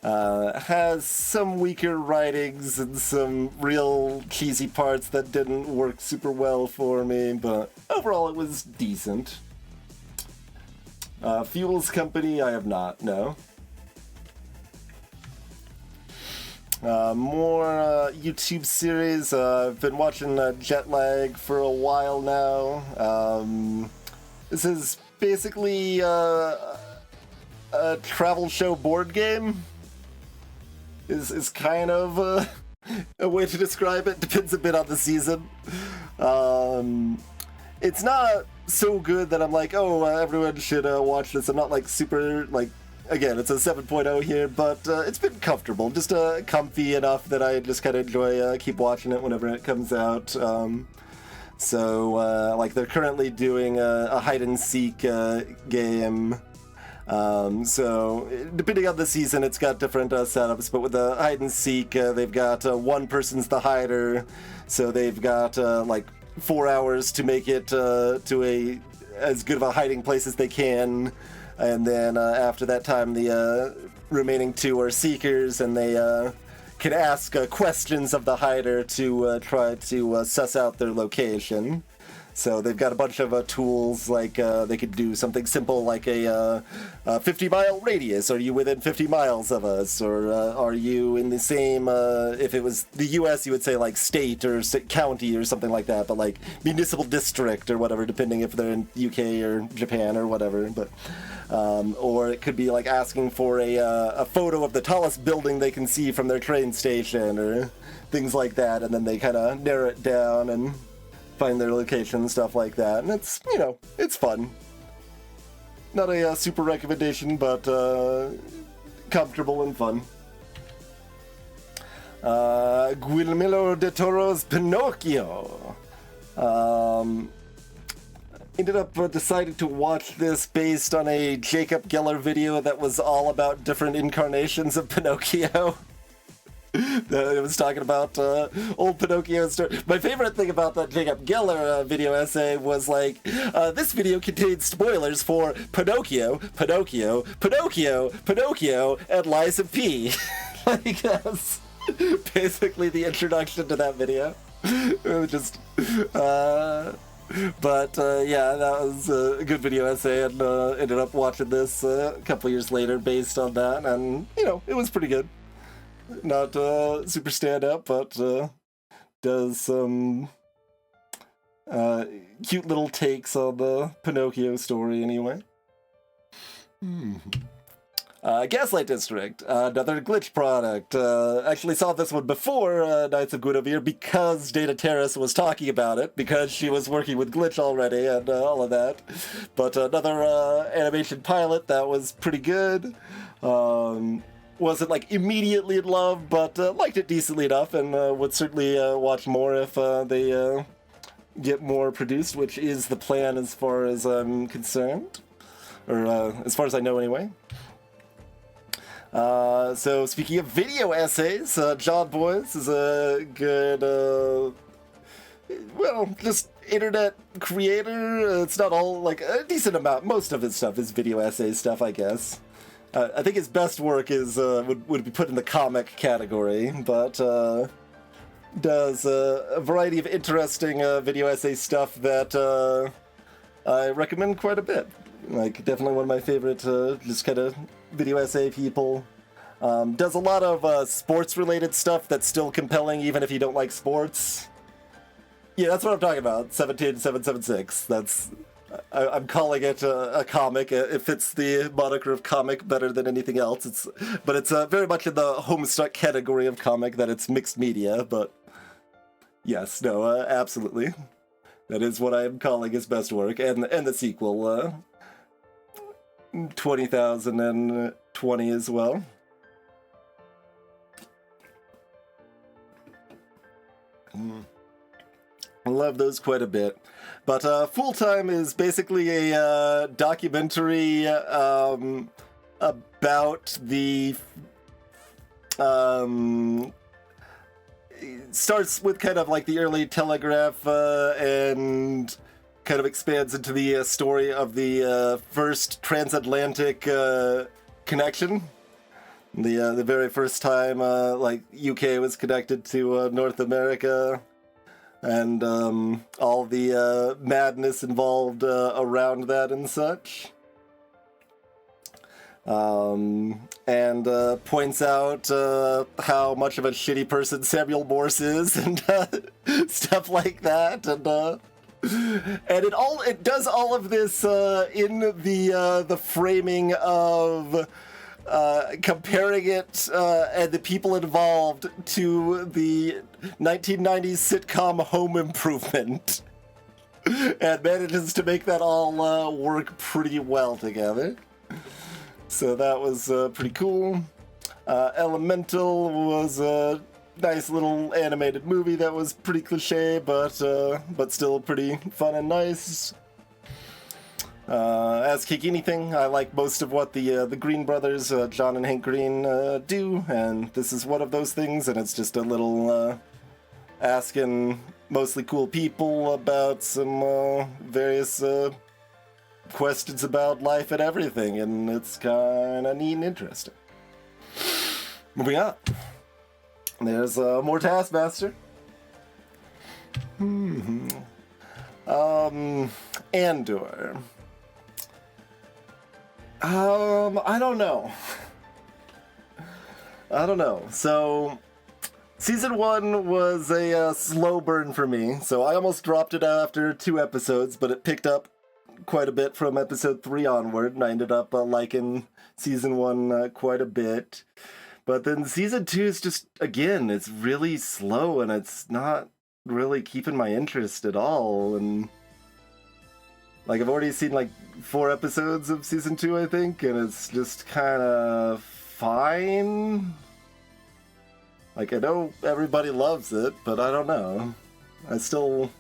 Has some weaker writings and some real cheesy parts that didn't work super well for me, but overall it was decent. Fuels Company, I have not, no. More YouTube series. I've been watching Jetlag for a while now. This is basically a travel show board game. Is kind of a way to describe it. Depends a bit on the season. It's not so good that I'm like, oh, everyone should watch this. I'm not like super like. Again, it's a 7.0 here, but it's been comfortable. Just comfy enough that I just kind of enjoy, keep watching it whenever it comes out. So, like, they're currently doing a hide-and-seek game. So, depending on the season, it's got different setups, but with the hide-and-seek, they've got one person's the hider, so they've got, like, 4 hours to make it to as good of a hiding place as they can. And then after that time, the remaining 2 are seekers, and they can ask questions of the hider to try to suss out their location. So they've got a bunch of tools, like they could do something simple like a 50-mile radius. Are you within 50 miles of us? Or are you in the same, if it was the U.S., you would say like state or county or something like that, but like municipal district or whatever, depending if they're in UK or Japan or whatever. But or it could be like asking for a photo of the tallest building they can see from their train station or things like that, and then they kind of narrow it down and find their location and stuff like that. And it's, you know, it's fun. Not a super recommendation, but comfortable and fun. Guillermo del Toro's Pinocchio. Ended up deciding to watch this based on a Jacob Geller video that was all about different incarnations of Pinocchio. It was talking about old Pinocchio story. My favorite thing about that Jacob Geller video essay was like, this video contains spoilers for Pinocchio, Pinocchio, Pinocchio, Pinocchio, and Liza P. Like, that's basically the introduction to that video. It was just, yeah, that was a good video essay, and ended up watching this a couple years later based on that, and, you know, it was pretty good. Not super stand up, but does some cute little takes on the Pinocchio story anyway. Gaslight District, another Glitch product. Actually saw this one before Knights of Guinevere because Dana Terrace was talking about it, because she was working with Glitch already and all of that. But another animation pilot that was pretty good. Wasn't like immediately in love, but liked it decently enough, and would certainly watch more if they get more produced, which is the plan as far as I'm concerned, or as far as I know anyway. So speaking of video essays, John Boyce is a good, well, just internet creator. It's not all, like, a decent amount. Most of his stuff is video essay stuff, I guess. I think his best work is would be put in the comic category, but does a variety of interesting video essay stuff that I recommend quite a bit. Like, definitely one of my favorite just kind of video essay people. Does a lot of sports-related stuff that's still compelling even if you don't like sports. Yeah, that's what I'm talking about, 17776. That's... I'm calling it a comic. It fits the moniker of comic better than anything else. But it's very much in the Homestuck category of comic, that it's mixed media. But yes, no, absolutely, that is what I am calling his best work, and the sequel, 20,020 as well. I love those quite a bit. But Full Time is basically a documentary about the... it starts with kind of like the early telegraph and kind of expands into the story of the first transatlantic connection. The very first time like UK was connected to North America. And all the madness involved around that and such. And points out how much of a shitty person Samuel Morse is, and stuff like that. And it does all of this in the framing of comparing it and the people involved to the 1990s sitcom Home Improvement, and manages to make that all work pretty well together. So that was pretty cool. Elemental was a nice little animated movie that was pretty cliche, but still pretty fun and nice. As Kick Anything, I like most of what the Green brothers, John and Hank Green, do, and this is one of those things, and it's just a little asking mostly cool people about some various questions about life and everything, and it's kind of neat and interesting. Moving on. There's more Taskmaster. Andor. I don't know. So, season 1 was a slow burn for me, so I almost dropped it after 2 episodes, but it picked up quite a bit from episode 3 onward, and I ended up liking season 1 quite a bit. But then season 2 is just, again, it's really slow, and it's not really keeping my interest at all, and... like, I've already seen, like, 4 episodes of season 2, I think, and it's just kind of fine. Like, I know everybody loves it, but I don't know. I still...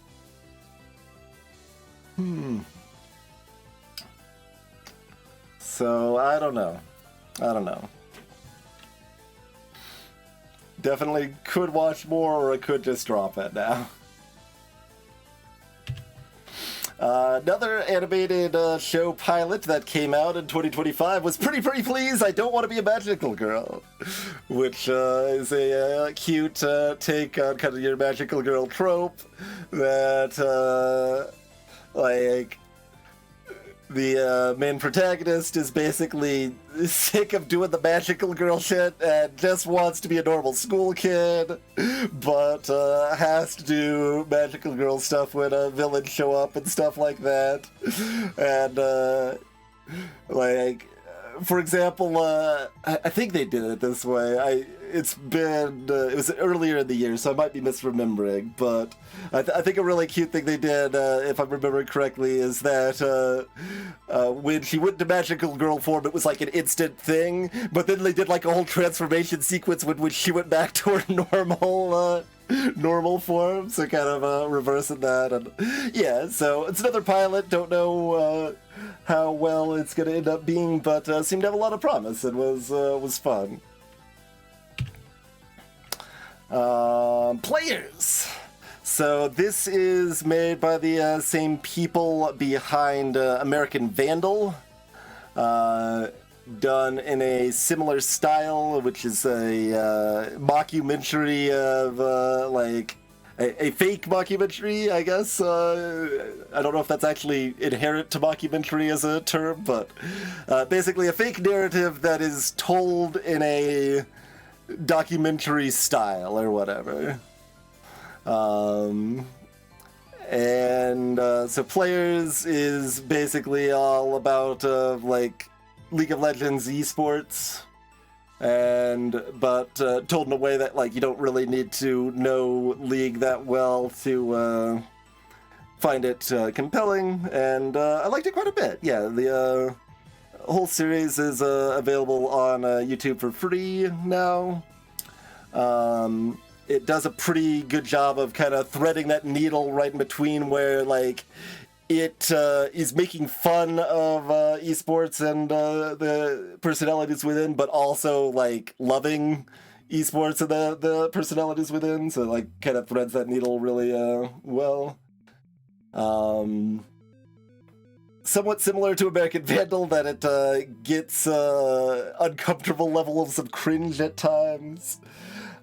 So, I don't know. Definitely could watch more, or I could just drop it now. Another animated show pilot that came out in 2025 was Pretty Pretty Please, I Don't Want to Be a Magical Girl, which is a cute take on kind of your magical girl trope that, like, the main protagonist is basically sick of doing the magical girl shit and just wants to be a normal school kid, but has to do magical girl stuff when villains show up and stuff like that. And, like, for example, I think they did it this way. It was earlier in the year, so I might be misremembering, but I think a really cute thing they did, if I remember correctly, is that when she went to magical girl form, it was like an instant thing, but then they did like a whole transformation sequence when she went back to her normal form, so kind of reversing that. And yeah, so it's another pilot, don't know how well it's going to end up being, but seemed to have a lot of promise and was fun. Players. So this is made by the same people behind American Vandal, done in a similar style, which is a mockumentary of like a fake mockumentary, I guess. I don't know if that's actually inherent to mockumentary as a term, but basically a fake narrative that is told in a documentary style or whatever. So Players is basically all about like League of Legends esports, but told in a way that like you don't really need to know League that well to find it compelling, and I liked it quite a bit. Yeah, the whole series is available on YouTube for free now. It does a pretty good job of kind of threading that needle right in between where, like, it is making fun of esports and the personalities within, but also, like, loving esports and the personalities within. So, like, kind of threads that needle really well. Somewhat similar to American Vandal, that it gets uncomfortable levels of cringe at times.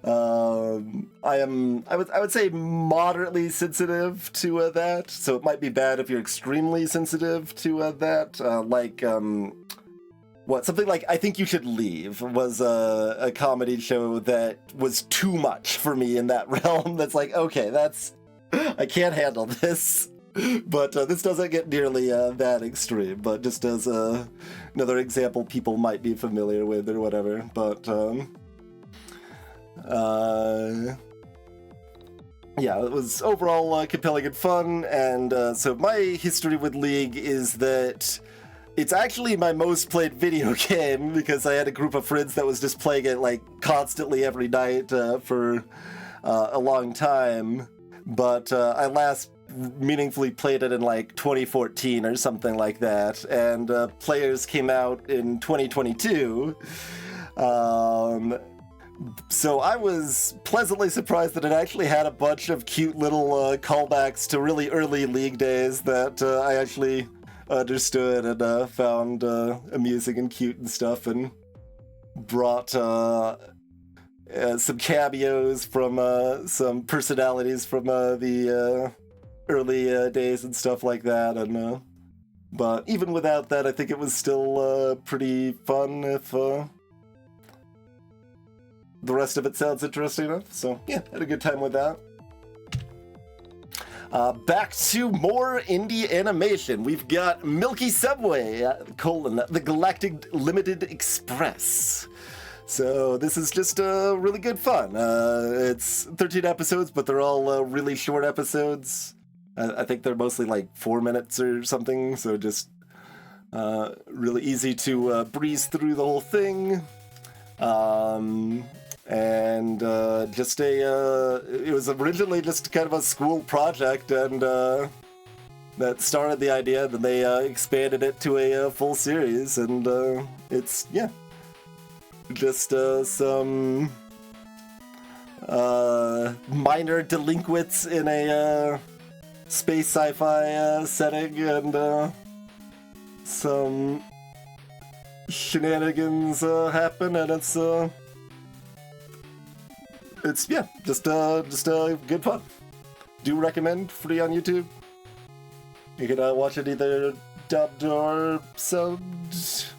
I would say moderately sensitive to that, so it might be bad if you're extremely sensitive to that. Something like I Think You Should Leave was a comedy show that was too much for me in that realm. That's like, okay, I can't handle this. But this doesn't get nearly that extreme, but just as another example people might be familiar with or whatever. But yeah, it was overall compelling and fun, and so my history with League is that it's actually my most played video game, because I had a group of friends that was just playing it like constantly every night for a long time, but I last meaningfully played it in like 2014 or something like that, and Players came out in 2022. So I was pleasantly surprised that it actually had a bunch of cute little callbacks to really early League days that I actually understood and found amusing and cute and stuff, and brought some cameos from some personalities from the early days and stuff like that. And but even without that, I think it was still pretty fun if the rest of it sounds interesting enough. So yeah, had a good time with that. Back to more indie animation. We've got Milky Subway, the Galactic Limited Express. So this is just really good fun. It's 13 episodes, but they're all really short episodes. I think they're mostly like 4 minutes or something, so just really easy to breeze through the whole thing. And just it was originally just kind of a school project, and that started the idea, then they expanded it to a full series, and it's, yeah, just some minor delinquents in a space sci-fi setting, and some shenanigans happen, and it's just good fun. Do recommend, free on YouTube. You can watch it either dubbed or subbed.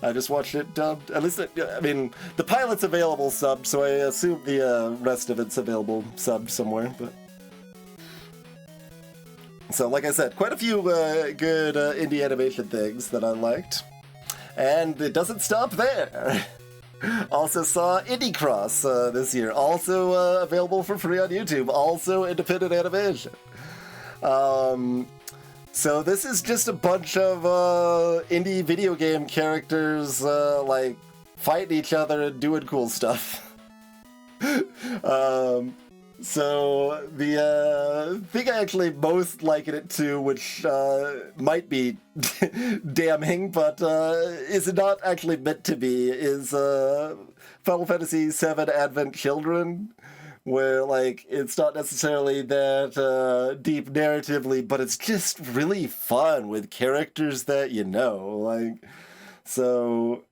I just watched it dubbed. At least, I mean, the pilot's available subbed, so I assume the rest of it's available subbed somewhere. But so, like I said, quite a few good indie animation things that I liked. And it doesn't stop there. Also saw Indie Cross this year, also available for free on YouTube, also independent animation. So this is just a bunch of indie video game characters like fighting each other and doing cool stuff. So the thing I actually most liken it to, which might be damning, but is not actually meant to be, is Final Fantasy VII Advent Children, where like it's not necessarily that deep narratively, but it's just really fun with characters that you know. Like, so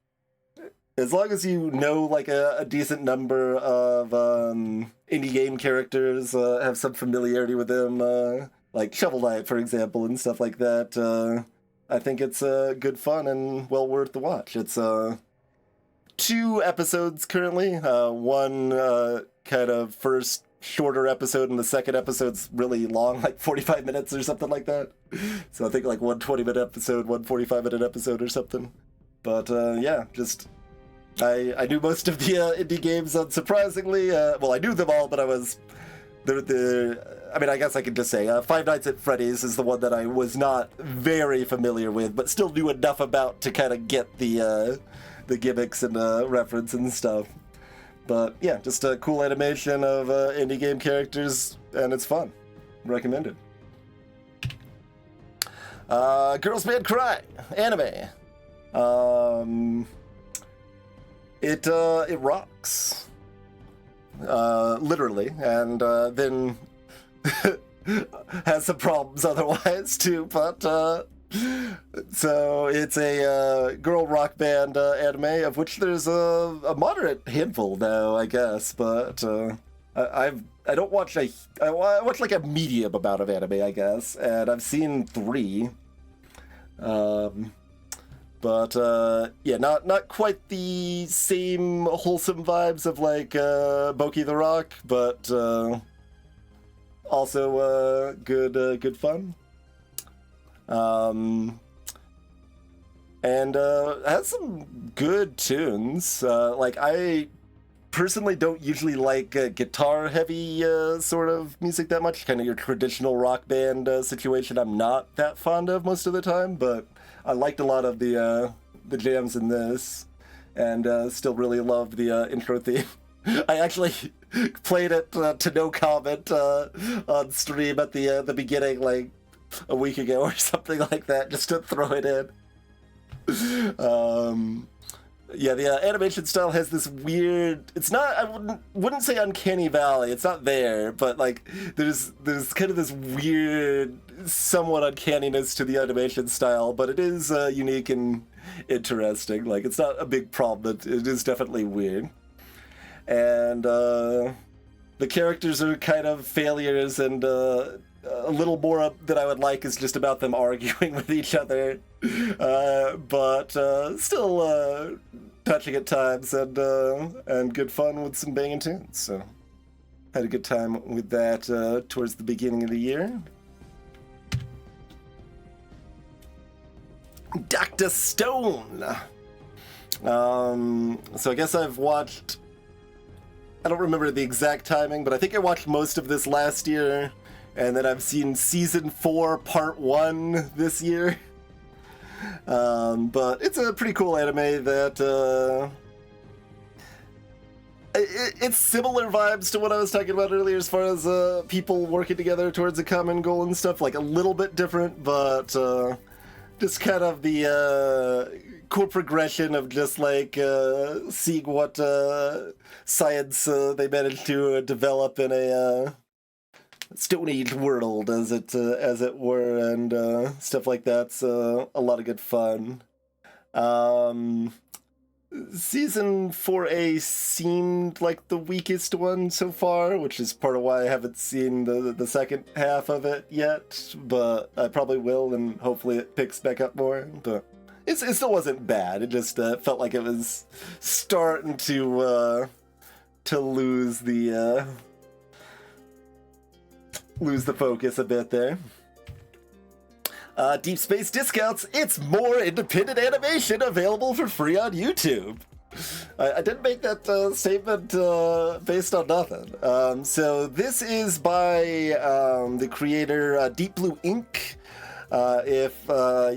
as long as you know like a decent number of indie game characters, have some familiarity with them, like Shovel Knight, for example, and stuff like that, I think it's good fun and well worth the watch. It's 2 episodes currently, one kind of first shorter episode, and the second episode's really long, like 45 minutes or something like that. So I think like one 20-minute episode, one 45-minute episode or something. But yeah, just I knew most of the indie games, unsurprisingly. Well, I knew them all, but I was I mean, I guess I could just say Five Nights at Freddy's is the one that I was not very familiar with, but still knew enough about to kind of get the gimmicks and reference and stuff. But yeah, just a cool animation of indie game characters, and it's fun. Recommended. Girls Band Cry anime. It rocks. Literally, and then has some problems otherwise too, but so it's a girl rock band anime, of which there's a moderate handful now, I guess, but I don't watch I watch like a medium amount of anime, I guess, and I've seen 3. But yeah, not quite the same wholesome vibes of like Boki the Rock, but also good fun. And has some good tunes. Like, I personally don't usually like guitar heavy sort of music that much, kind of your traditional rock band situation. I'm not that fond of most of the time, but I liked a lot of the jams in this, and still really love the intro theme. I actually played it to no comment on stream at the beginning, like a week ago or something like that, just to throw it in. Yeah, the animation style has this weird, it's not, I wouldn't say uncanny valley, it's not there, but like there's kind of this weird, somewhat uncanniness to the animation style, but it is unique and interesting. Like, it's not a big problem, it is definitely weird. And the characters are kind of failures, and a little more that I would like is just about them arguing with each other, but still touching at times, and good fun with some banging tunes. So had a good time with that towards the beginning of the year. Dr. Stone. So I guess I've watched, I don't remember the exact timing, but I think I watched most of this last year, and then I've seen Season 4, Part 1 this year. But it's a pretty cool anime that, it's similar vibes to what I was talking about earlier as far as people working together towards a common goal and stuff, like a little bit different, but just kind of the cool progression of just like seeing what science they managed to develop in a Stone Age world, as it were, and stuff like that's a lot of good fun. Season 4A seemed like the weakest one so far, which is part of why I haven't seen the second half of it yet, but I probably will, and hopefully it picks back up more. But it still wasn't bad. It just felt like it was starting to lose the focus a bit there. Deep Space Discounts, it's more independent animation available for free on YouTube. I didn't make that statement based on nothing. So this is by the creator Deep Blue Ink. If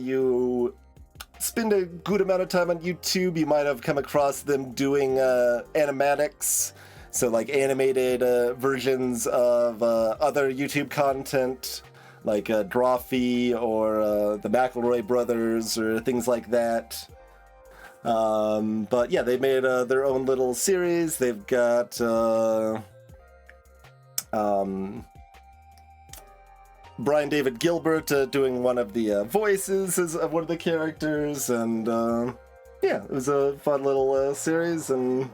you spend a good amount of time on YouTube, you might have come across them doing animatics. So like animated versions of other YouTube content, like Drawfee or the McElroy brothers or things like that. But yeah, they made their own little series. They've got Brian David Gilbert doing one of the voices as one of the characters, and yeah, it was a fun little series, and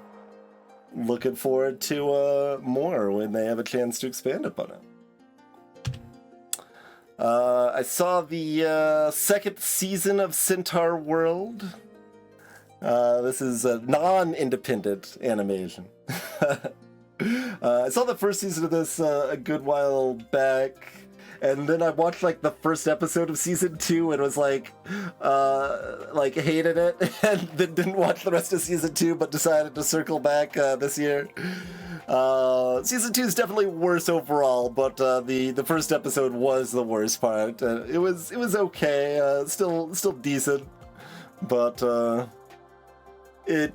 looking forward to more when they have a chance to expand upon it. I saw the second season of Centaur World. This is a non-independent animation. I saw the first season of this a good while back, and then I watched like the first episode of season 2 and was like hated it, and then didn't watch the rest of season 2, but decided to circle back this year. Season 2 is definitely worse overall, but the first episode was the worst part. It was okay, still decent, but it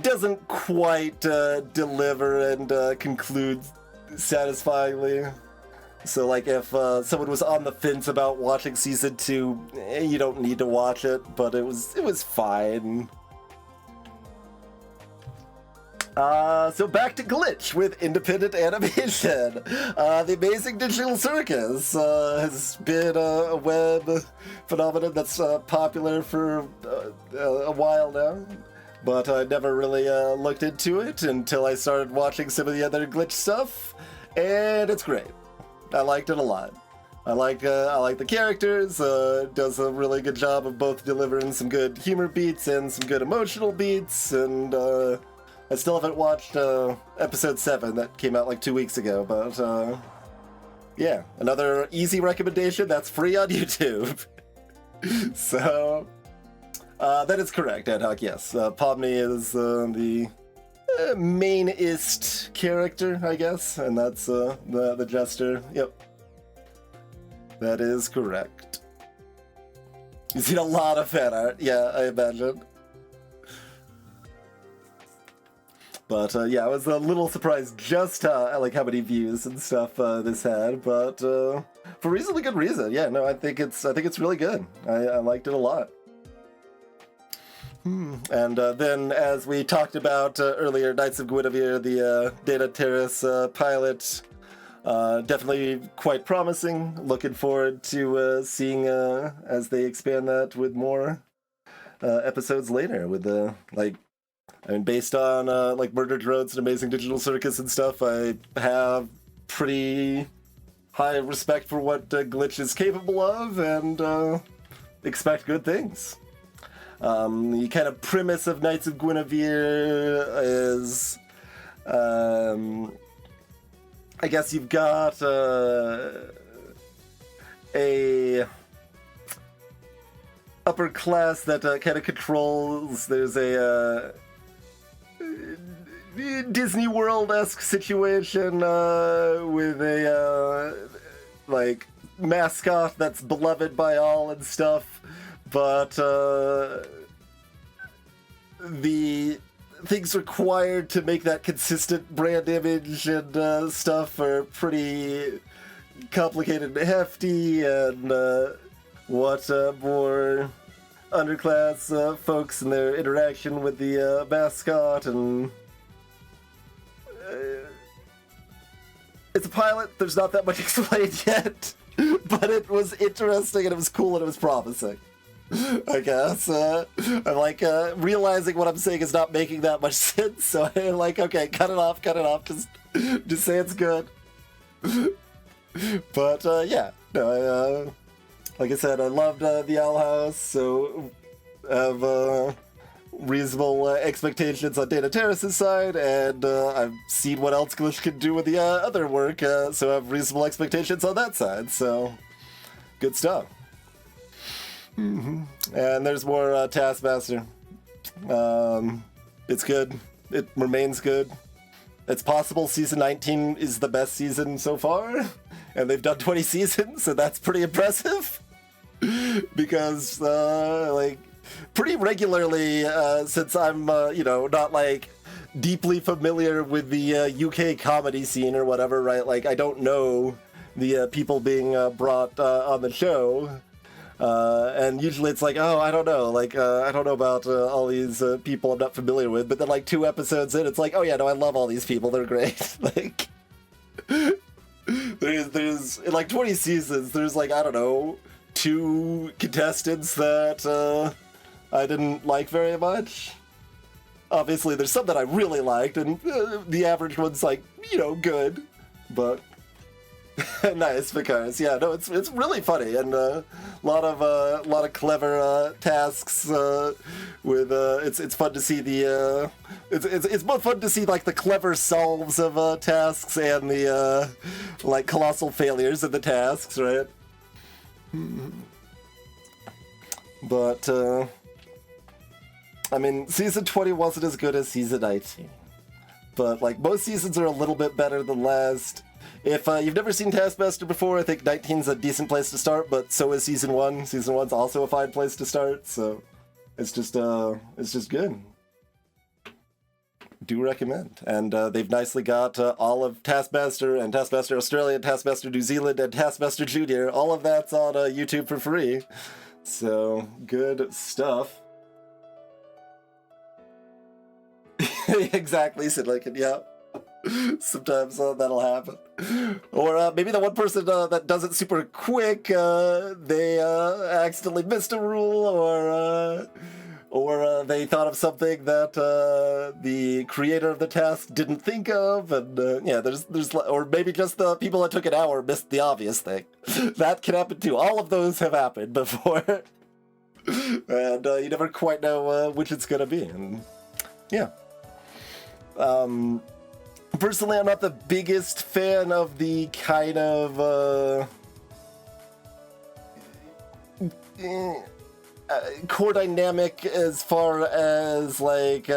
doesn't quite deliver and conclude satisfyingly. So like if someone was on the fence about watching season 2, you don't need to watch it, but it was fine. So back to Glitch with independent animation. The Amazing Digital Circus has been a web phenomenon that's popular for a while now, but I never really looked into it until I started watching some of the other Glitch stuff, and it's great. I liked it a lot. I like the characters. Does a really good job of both delivering some good humor beats and some good emotional beats, and I still haven't watched episode 7 that came out like 2 weeks ago, but yeah, another easy recommendation that's free on YouTube. So that is correct, Ad Hoc, yes. Pomni is the mainist character, I guess, and that's the jester. Yep, that is correct. You've seen a lot of fan art, yeah, I imagine. But yeah, I was a little surprised just how many views and stuff this had, but for reasonably good reason. Yeah, no, I think it's really good. I liked it a lot. And then, as we talked about earlier, Knights of Guinevere, the Data Terrace pilot, definitely quite promising. Looking forward to seeing as they expand that with more episodes later. With based on Murdered Roads and Amazing Digital Circus and stuff, I have pretty high respect for what Glitch is capable of, and expect good things. The kind of premise of Knights of Guinevere is, I guess you've got a upper class that kind of controls. There's a Disney World-esque situation with a mascot that's beloved by all and stuff, but the things required to make that consistent brand image and stuff are pretty complicated and hefty, and what more underclass folks and their interaction with the mascot, and it's a pilot. There's not that much explained yet, but it was interesting and it was cool and it was promising. I guess I'm like realizing what I'm saying is not making that much sense, so I'm like, okay, cut it off, just say it's good. But yeah, no, like I said, I loved the Owl House, so I have reasonable expectations on Dana Terrace's side, and I've seen what else Glitch can do with the other work, so I have reasonable expectations on that side, so good stuff. And there's more Taskmaster. It's good. It remains good. It's possible season 19 is the best season so far, and they've done 20 seasons, so that's pretty impressive. Because, like, pretty regularly, since I'm, you know, not, like, deeply familiar with the UK comedy scene or whatever, right? Like, I don't know the people being brought on the show. And usually it's like, oh, I don't know, like, I don't know about all these people I'm not familiar with, but then like 2 episodes in, it's like, oh yeah, no, I love all these people, they're great. Like, there's, in like 20 seasons, there's like, I don't know, 2 contestants that I didn't like very much. Obviously, there's some that I really liked, and the average one's like, you know, good, but... Nice, because yeah, no, it's really funny, and a lot of clever tasks with it's fun to see the it's both fun to see like the clever solves of tasks and the like colossal failures of the tasks, right? But I mean, season 20 wasn't as good as season 19, but like most seasons are a little bit better than last. If you've never seen Taskmaster before, I think 19's a decent place to start, but so is Season 1. Season 1's also a fine place to start, so it's just good. Do recommend. And they've nicely got all of Taskmaster and Taskmaster Australia, Taskmaster New Zealand, and Taskmaster Junior. All of that's on YouTube for free. So, good stuff. Exactly, Sid Lincoln, yeah. Sometimes that'll happen. Or maybe the one person that does it super quick, they accidentally missed a rule, or they thought of something that the creator of the task didn't think of, and yeah, there's or maybe just the people that took an hour missed the obvious thing. That can happen too. All of those have happened before, and you never quite know which it's gonna be. And yeah. Personally, I'm not the biggest fan of the kind of core dynamic as far as like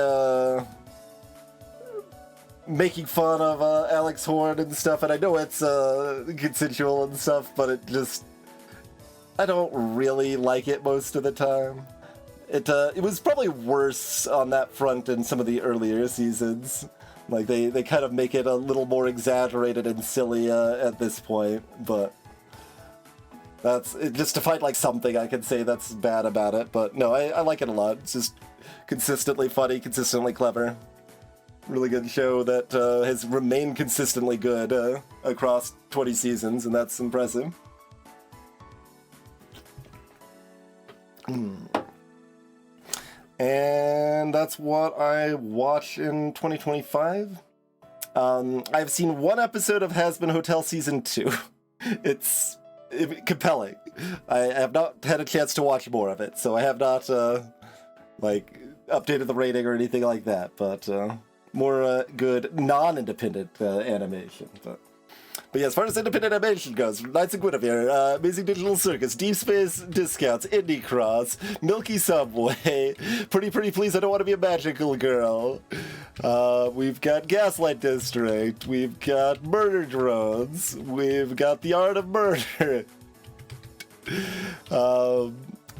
making fun of Alex Horn and stuff, and I know it's consensual and stuff, but it just, I don't really like it most of the time. It was probably worse on that front in some of the earlier seasons. Like, they kind of make it a little more exaggerated and silly at this point, but that's it, just to find, like, something I can say that's bad about it. But no, I like it a lot. It's just consistently funny, consistently clever. Really good show that has remained consistently good across 20 seasons, and that's impressive. And that's what I watch in 2025. I've seen 1 episode of Has Been Hotel Season 2. It's compelling. I have not had a chance to watch more of it, so I have not, like, updated the rating or anything like that, but more good non-independent animation. But yeah, as far as independent animation goes, Knights of Guinevere, Amazing Digital Circus, Deep Space Discounts, Indie Cross, Milky Subway, Pretty Please I Don't Want to Be a Magical Girl, we've got Gaslight District, we've got Murder Drones, we've got The Art of Murder.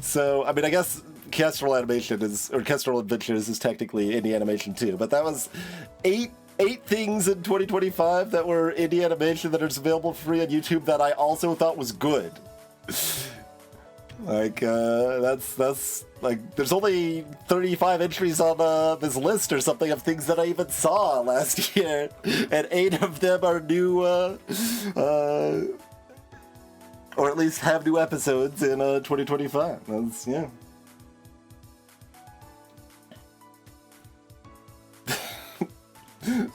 So, I mean, I guess Kestrel Animation is, or Kestrel Adventures is technically indie animation too, but that was 8 things in 2025 that were indie animation that are available free on YouTube that I also thought was good. Like, that's like, there's only 35 entries on this list or something of things that I even saw last year, and 8 of them are new, or at least have new episodes in 2025. That's, yeah.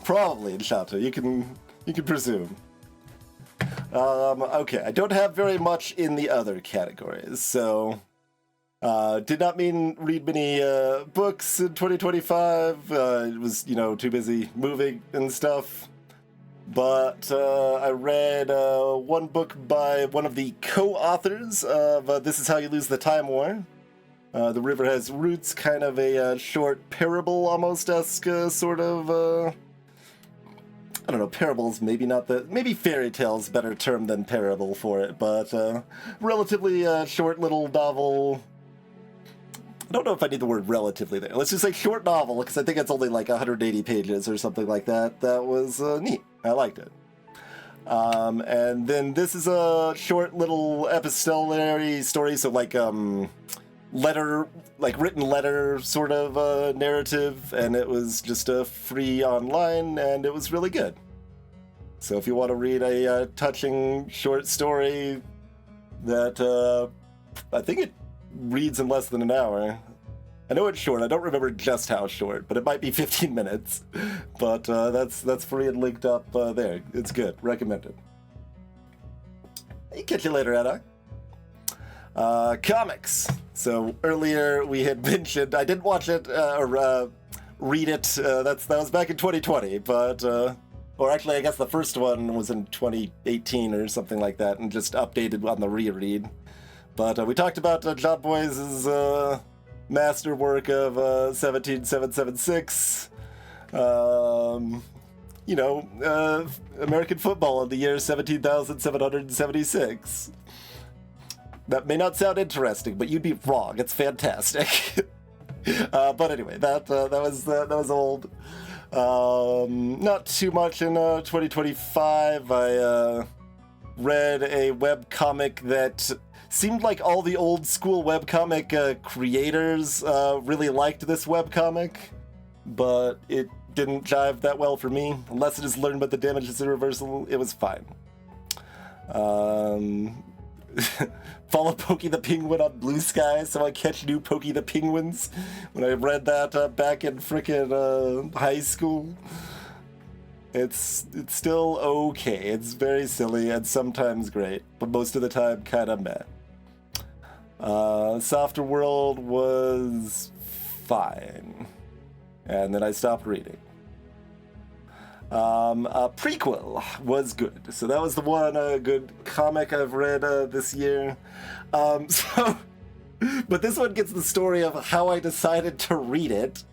Probably, Shato. You can presume. Okay, I don't have very much in the other categories, so did not mean read many books in 2025. It was, too busy moving and stuff. But I read one book by one of the co-authors of This Is How You Lose the Time War. The River Has Roots, kind of a short parable almost-esque sort of, I don't know, parables, maybe fairy tales, better term than parable for it, but relatively short little novel. I don't know if I need the word relatively there. Let's just say short novel, because I think it's only like 180 pages or something like that. That was neat. I liked it. And then this is a short little epistolary story, so like written letter sort of narrative, and it was just free online, and it was really good. So if you want to read a touching short story that I think it reads in less than an hour. I know it's short. I don't remember just how short, but it might be 15 minutes. But that's free and linked up there. It's good. Recommended. Hey, catch you later, Anna. Comics. So earlier we had mentioned, I didn't watch it or read it. That was back in 2020, but or actually I guess the first one was in 2018 or something like that, and just updated on the reread. But we talked about John Boyce's masterwork of 17776. American football in the year 17,776. That may not sound interesting, but you'd be wrong. It's fantastic. But anyway, that was old. Not too much in 2025. I read a webcomic that seemed like all the old school webcomic creators really liked this webcomic, but it didn't jive that well for me. Unless it is learned but the damage is irreversible, it was fine. Follow Pokey the Penguin on Blue Sky so I catch new Pokey the Penguins. When I read that back in frickin' high school. It's still okay. It's very silly and sometimes great, but most of the time kinda meh. Softer World was fine. And then I stopped reading. A prequel was good. So that was the one good comic I've read this year. But this one gets the story of how I decided to read it.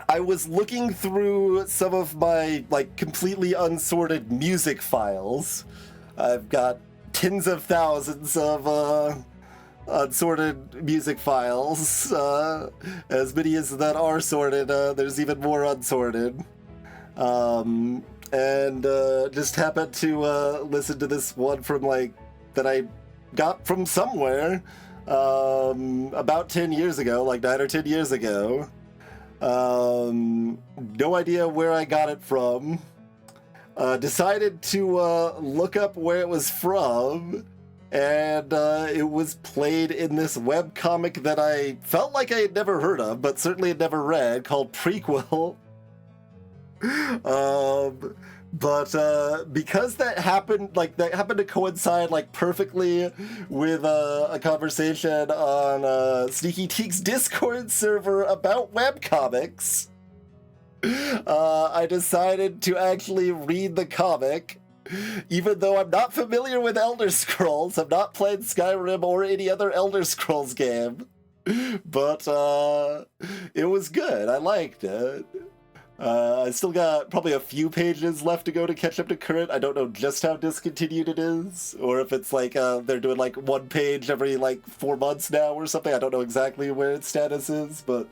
I was looking through some of my completely unsorted music files. I've got tens of thousands of unsorted music files. As many as that are sorted, there's even more unsorted. And just happened to listen to this one from that I got from somewhere about 10 years ago, 9 or 10 years ago. No idea where I got it from. Decided to look up where it was from, and it was played in this webcomic that I felt like I had never heard of, but certainly had never read, called Prequel. But because that happened to coincide perfectly with a conversation on Sneaky Teak's Discord server about webcomics, I decided to actually read the comic. Even though I'm not familiar with Elder Scrolls, I'm not playing Skyrim or any other Elder Scrolls game, but it was good. I liked it. I still got probably a few pages left to go to catch up to current. I don't know just how discontinued it is, or if it's they're doing one page every 4 months now or something. I don't know exactly where its status is, but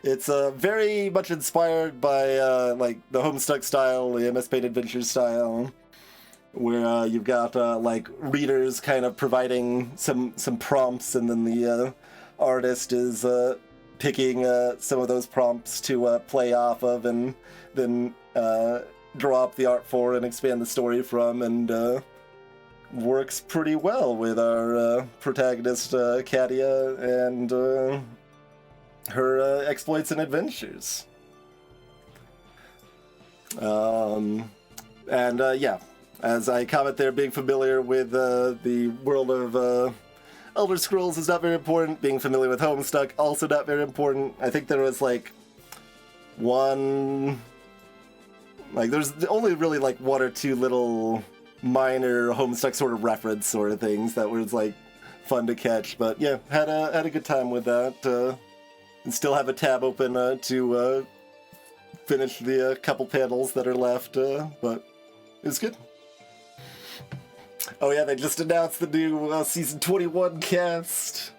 it's very much inspired by the Homestuck style, the MS Paint Adventure style. where you've got like readers kind of providing some prompts, and then the artist is picking some of those prompts to play off of, and then draw up the art for and expand the story from, and works pretty well with our protagonist Katia and her exploits and adventures. Yeah, as I comment there, being familiar with the world of Elder Scrolls is not very important. Being familiar with Homestuck, also not very important. I think there was like there's only really like one or two little minor Homestuck sort of reference sort of things that was like fun to catch. But yeah, had a good time with that, and still have a tab open to finish the couple panels that are left, but it was good. Oh yeah, they just announced the new Season 21 cast.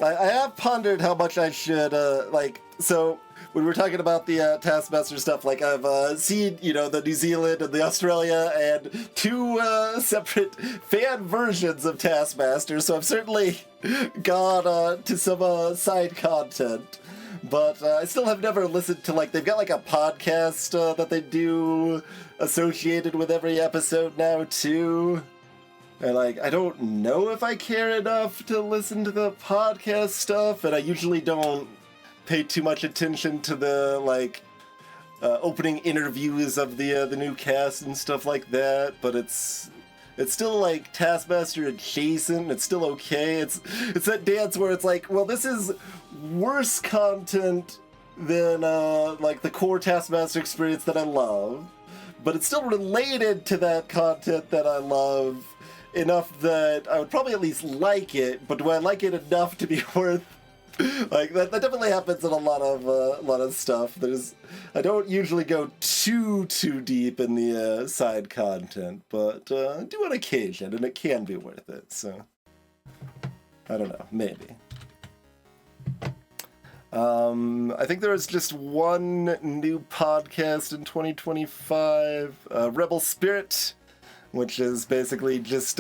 I have pondered how much I should, so when we're talking about the Taskmaster stuff, like I've seen, the New Zealand and the Australia and two separate fan versions of Taskmaster, so I've certainly gone to some side content. But I still have never listened to, they've got, a podcast that they do associated with every episode now, too. And, I don't know if I care enough to listen to the podcast stuff, and I usually don't pay too much attention to the, opening interviews of the new cast and stuff like that, but it's still, Taskmaster adjacent. It's still okay. It's that dance where it's well, this is worse content than, the core Taskmaster experience that I love, but it's still related to that content that I love enough that I would probably at least like it, but do I like it enough to be worth... that definitely happens in a lot of stuff. I don't usually go too deep in the side content, but I do on occasion, and it can be worth it. So I don't know, maybe. I think there is just one new podcast in 2025, Rebel Spirit, which is basically just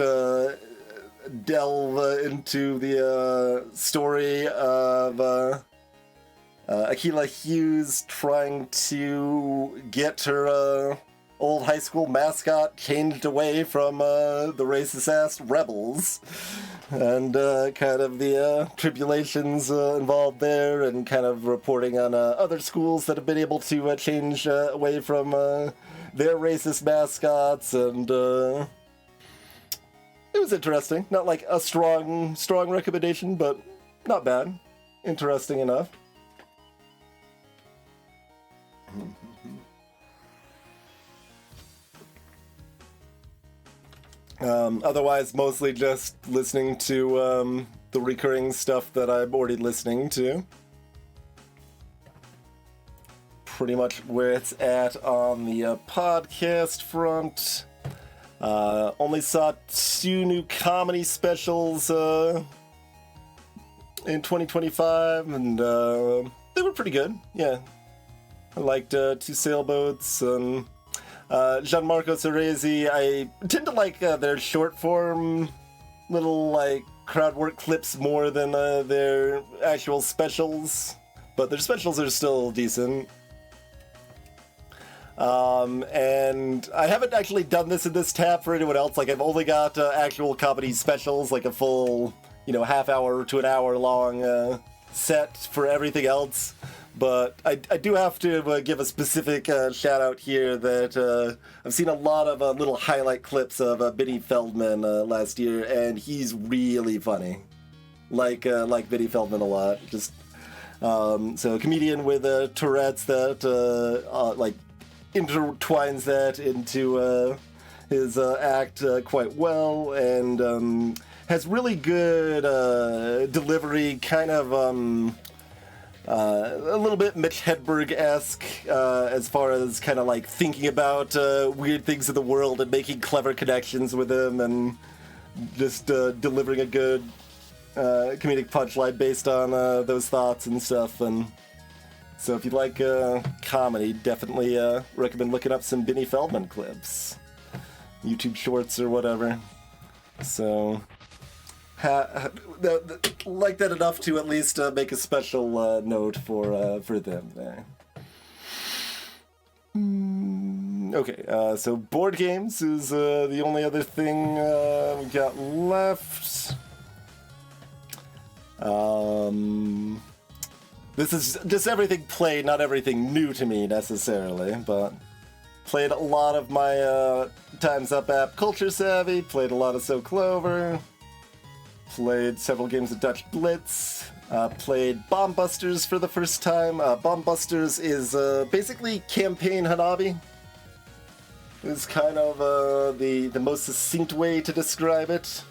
delve into the story of Akila Hughes trying to get her old high school mascot changed away from the racist-ass rebels, and kind of the tribulations involved there, and kind of reporting on other schools that have been able to change away from their racist mascots, and it was interesting. Not a strong recommendation, but not bad. Interesting enough. Otherwise, mostly just listening to the recurring stuff that I'm already listening to. Pretty much where it's at on the podcast front. Only saw 2 new comedy specials in 2025, and they were pretty good. Yeah, I liked 2 Sailboats, and Gianmarco Ceresi. I tend to like their short form little crowd work clips more than their actual specials, but their specials are still decent. And I haven't actually done this in this tab for anyone else. I've only got actual comedy specials, a full, half hour to an hour long set for everything else. But I do have to give a specific shout out here that I've seen a lot of little highlight clips of Benny Feldman last year, and he's really funny. Like Benny Feldman a lot. Just so a comedian with Tourette's that intertwines that into his act quite well, and has really good delivery, kind of a little bit Mitch Hedberg-esque as far as kind of thinking about weird things in the world and making clever connections with them, and just delivering a good comedic punchline based on those thoughts and stuff. And So if you like comedy, definitely recommend looking up some Benny Feldman clips, YouTube shorts or whatever. So like that enough to at least make a special note for them there. Okay, so Boardgames is the only other thing we got left. This is just everything played, not everything new to me necessarily, but played a lot of my Time's Up app Culture Savvy, played a lot of So Clover, played several games of Dutch Blitz, played Bomb Busters for the first time. Bomb Busters is basically campaign Hanabi. Is kind of the most succinct way to describe it.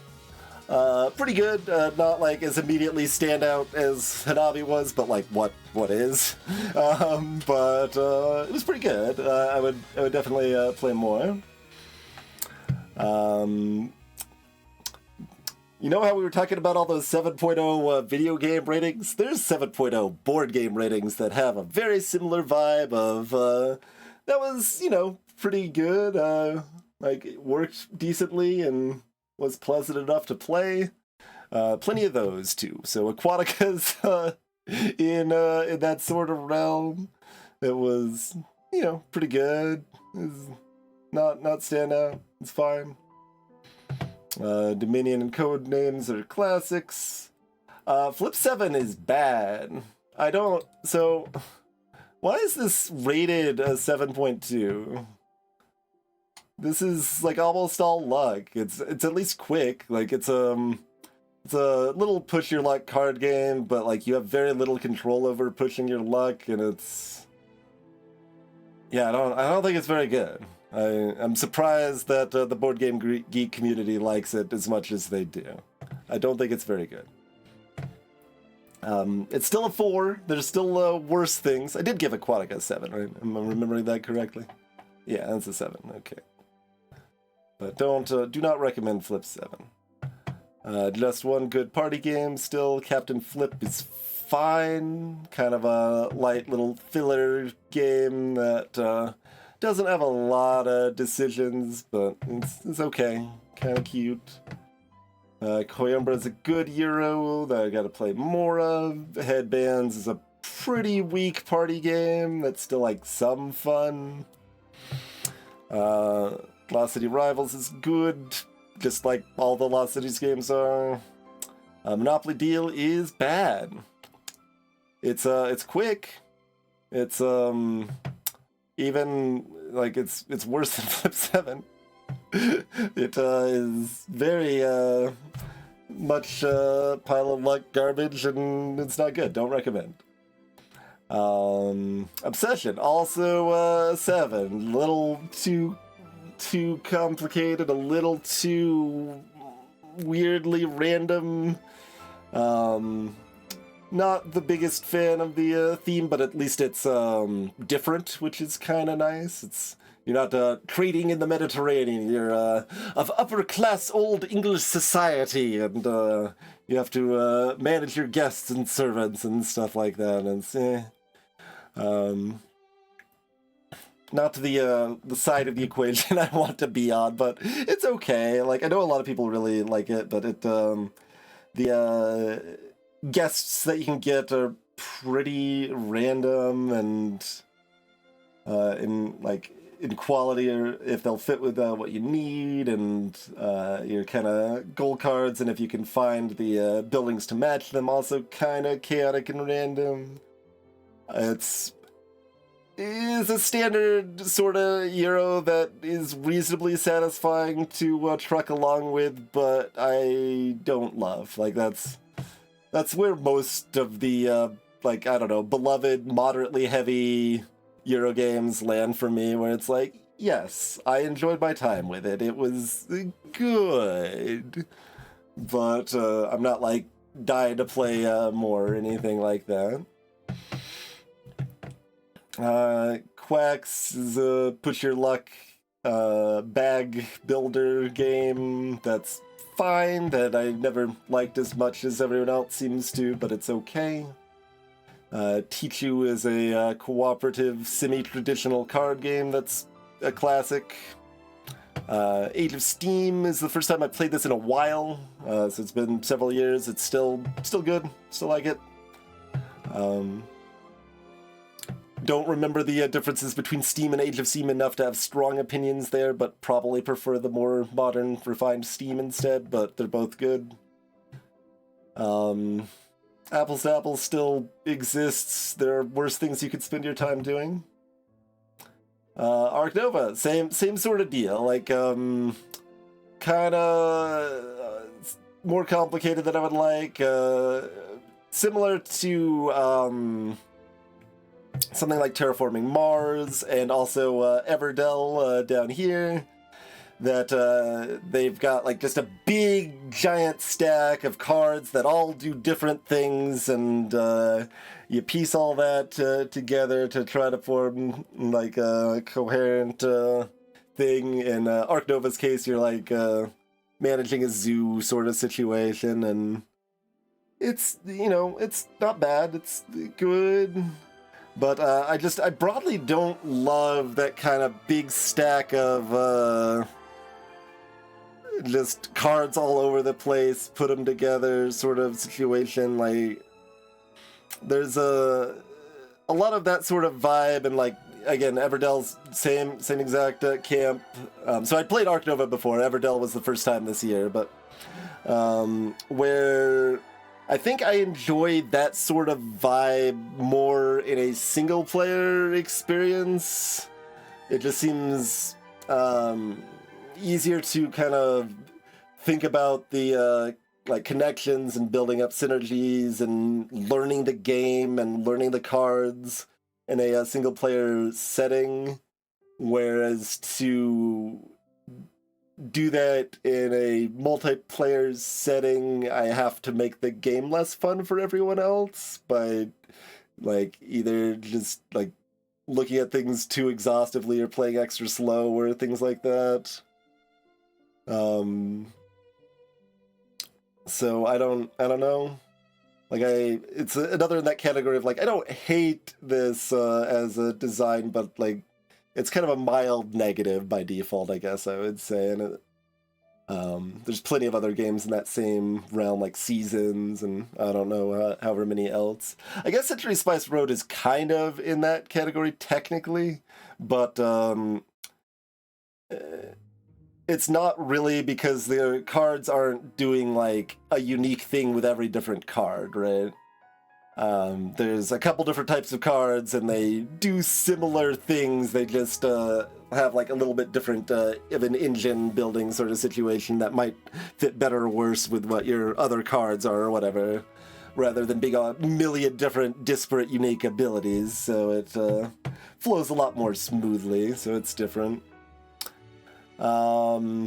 Pretty good, not like as immediately standout as Hanabi was, but like what is. But it was pretty good. I would definitely play more. You know how we were talking about all those 7.0 video game ratings? There's 7.0 board game ratings that have a very similar vibe of that was, you know, pretty good. Like it worked decently and was pleasant enough to play. Plenty of those too. So Aquatica's in that sort of realm. It was, you know, pretty good. It's not standout. It's fine. Dominion and Code Names are classics. Flip 7 is bad. So why is this rated a 7.2? This is like almost all luck. It's at least quick. Like it's a little push your luck card game, but like you have very little control over pushing your luck, and it's, yeah, I don't think it's very good. I'm surprised that the Board Game Geek community likes it as much as they do. I don't think it's very good. It's still a 4. There's still worse things. I did give Aquatica a 7, right? Am I remembering that correctly? Yeah, that's a 7. Okay. But do not recommend Flip 7. Just one good party game still. Captain Flip is fine. Kind of a light little filler game that doesn't have a lot of decisions, but it's okay. Kind of cute. Coimbra is a good Euro that I gotta play more of. Headbands is a pretty weak party game that's still like some fun. Lost City Rivals is good, just like all the Lost Cities games are. Monopoly Deal is bad. It's quick. It's even like it's worse than Flip 7. It is very much pile of luck garbage, and it's not good. Don't recommend. Obsession, also 7. Little too complicated, a little too weirdly random. Not the biggest fan of the theme, but at least it's different, which is kind of nice. You're not trading in the Mediterranean. You're of upper-class old English society, and you have to manage your guests and servants and stuff like that. And it's, not the side of the equation I want to be on, but it's okay. Like, I know a lot of people really like it, but the guests that you can get are pretty random and in quality, or if they'll fit with what you need, and your kind of goal cards, and if you can find the buildings to match them, also kind of chaotic and random. It's a standard sort of Euro that is reasonably satisfying to truck along with, but I don't love. Like, that's where most of the like, I don't know, beloved moderately heavy Euro games land for me, where it's like, yes, I enjoyed my time with it. It was good, but I'm not like dying to play more or anything like that. Quacks is a push your luck bag builder game that's fine, that I never liked as much as everyone else seems to, but it's okay. Tichu is a cooperative, semi-traditional card game that's a classic. Age of Steam is the first time I played this in a while, so it's been several years. It's still good, still like it. Don't remember the differences between Steam and Age of Steam enough to have strong opinions there, but probably prefer the more modern, refined Steam instead, but they're both good. Apples to Apples still exists. There are worse things you could spend your time doing. Arc Nova, same sort of deal. Like, kind of more complicated than I would like. Similar to something like Terraforming Mars, and also Everdell down here. That they've got like just a big giant stack of cards that all do different things, and you piece all that together to try to form like a coherent thing. In Arc Nova's case, you're like managing a zoo sort of situation, and it's, you know, it's not bad, it's good. But I broadly don't love that kind of big stack of just cards all over the place, put them together sort of situation. Like, there's a lot of that sort of vibe, and like, again, Everdell's same exact camp. So I played Arc Nova before. Everdell was the first time this year, but where I think I enjoyed that sort of vibe more in a single player experience. It just seems easier to kind of think about the like connections and building up synergies and learning the game and learning the cards in a single player setting, whereas to do that in a multiplayer setting, I have to make the game less fun for everyone else by like either just like looking at things too exhaustively or playing extra slow or things like that. So I don't know. Like, it's another in that category of like, I don't hate this as a design, but like, it's kind of a mild negative by default, I guess I would say. And there's plenty of other games in that same realm, like Seasons, and I don't know, however many else. I guess Century Spice Road is kind of in that category technically, but it's not really, because the cards aren't doing like a unique thing with every different card, right? There's a couple different types of cards, and they do similar things. They just have like a little bit different of an engine building sort of situation that might fit better or worse with what your other cards are or whatever, rather than being a million different disparate unique abilities. So it flows a lot more smoothly, so it's different. But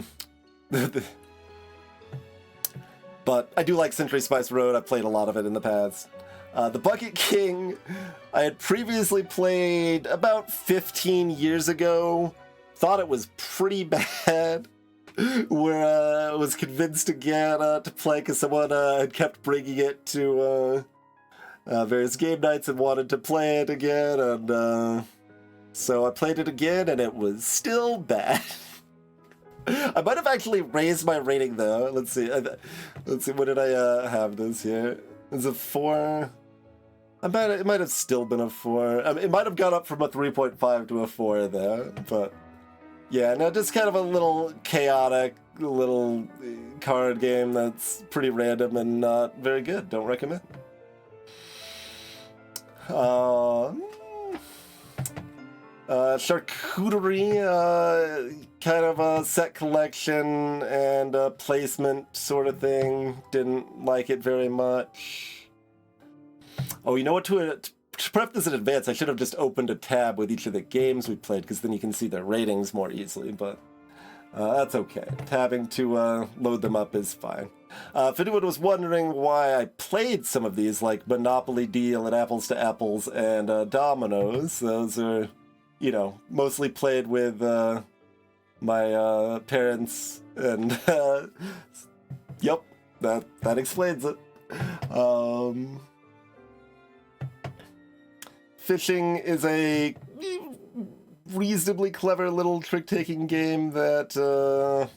I do like Century Spice Road. I've played a lot of it in the past. The Bucket King, I had previously played about 15 years ago. Thought it was pretty bad. Where I was convinced again to play because someone had kept bringing it to various game nights and wanted to play it again. And so I played it again, and it was still bad. I might have actually raised my rating though. Let's see. What did I have this here? Is it 4? It might have still been a 4. I mean, it might have gone up from a 3.5 to a 4 there, but yeah, no, just kind of a little chaotic little card game that's pretty random and not very good. Don't recommend. Charcuterie, kind of a set collection and a placement sort of thing. Didn't like it very much. Oh, you know what? To prep this in advance, I should have just opened a tab with each of the games we played, because then you can see their ratings more easily, but that's okay. Tabbing to load them up is fine. If anyone was wondering why I played some of these, like Monopoly Deal and Apples to Apples and Dominoes, those are, you know, mostly played with my parents, and yep, that explains it. Fishing is a reasonably clever little trick-taking game that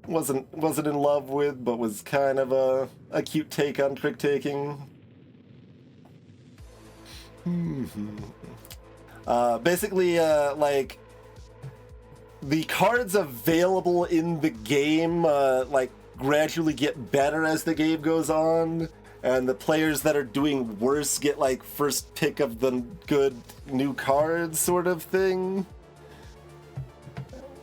wasn't in love with, but was kind of a cute take on trick-taking. Basically, like, the cards available in the game, like, gradually get better as the game goes on, and the players that are doing worse get, like, first pick of the good new cards sort of thing.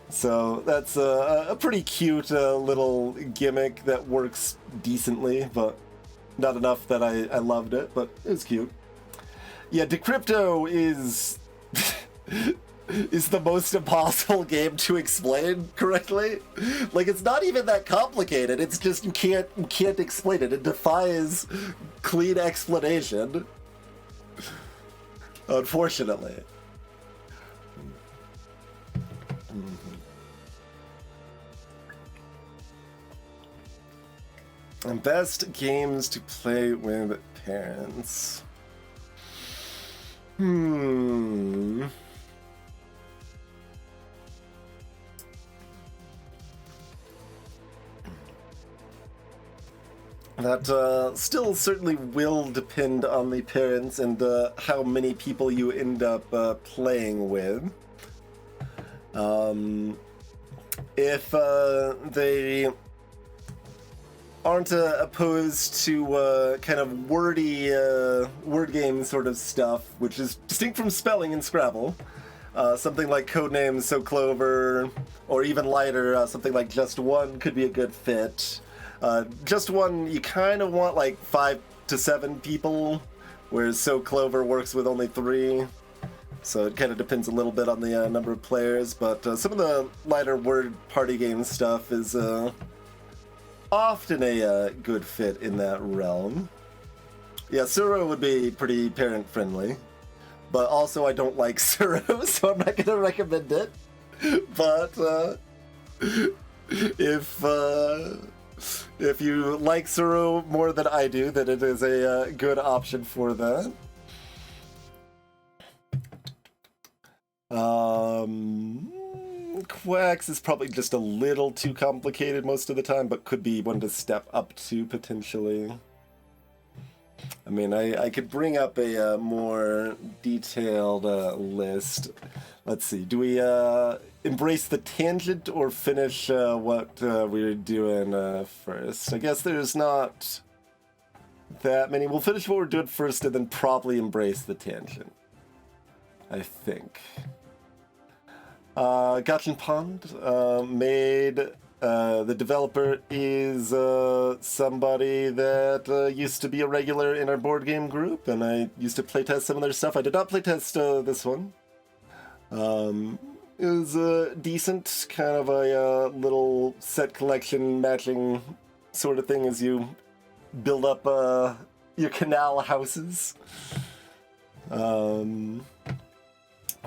So that's a pretty cute little gimmick that works decently, but not enough that I loved it, but it was cute. Yeah, Decrypto is is the most impossible game to explain correctly. Like, it's not even that complicated. It's just you can't explain it. It defies clean explanation. Unfortunately. And best games to play with parents. That still certainly will depend on the parents and how many people you end up playing with. If they aren't opposed to kind of wordy word game sort of stuff, which is distinct from spelling in Scrabble. Something like Codenames, So Clover, or even lighter, something like Just One could be a good fit. Just One, you kind of want like 5 to 7 people, whereas So Clover works with only 3. So it kind of depends a little bit on the number of players, but some of the lighter word party game stuff is often a good fit in that realm. Yeah, Suro would be pretty parent-friendly, but also I don't like Suro, so I'm not going to recommend it. But if you like Suro more than I do, then it is a good option for that. Quacks is probably just a little too complicated most of the time, but could be one to step up to potentially. I mean, I could bring up a more detailed list. Let's see, do we embrace the tangent or finish what we were doing first? I guess there's not that many. We'll finish what we're doing first and then probably embrace the tangent, I think. Gotchin Pond made, the developer is somebody that used to be a regular in our board game group, and I used to playtest some of their stuff. I did not playtest this one. It was decent, kind of a little set collection matching sort of thing as you build up your canal houses.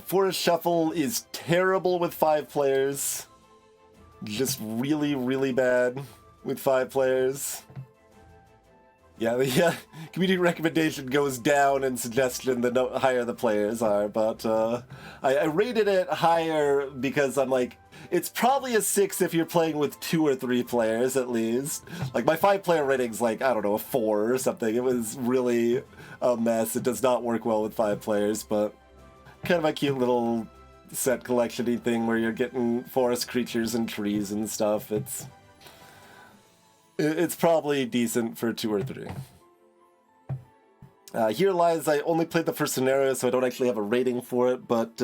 Forest Shuffle is terrible with 5 players. Just really, really bad with 5 players. Yeah, the community recommendation goes down in suggestion the higher the players are, but I rated it higher because I'm like, it's probably a 6 if you're playing with 2 or 3 players at least. Like, my 5-player rating's like, I don't know, a 4 or something. It was really a mess. It does not work well with 5 players, but kind of a cute little set collection-y thing where you're getting forest creatures and trees and stuff. It's probably decent for 2 or 3. Here Lies, I only played the first scenario, so I don't actually have a rating for it, but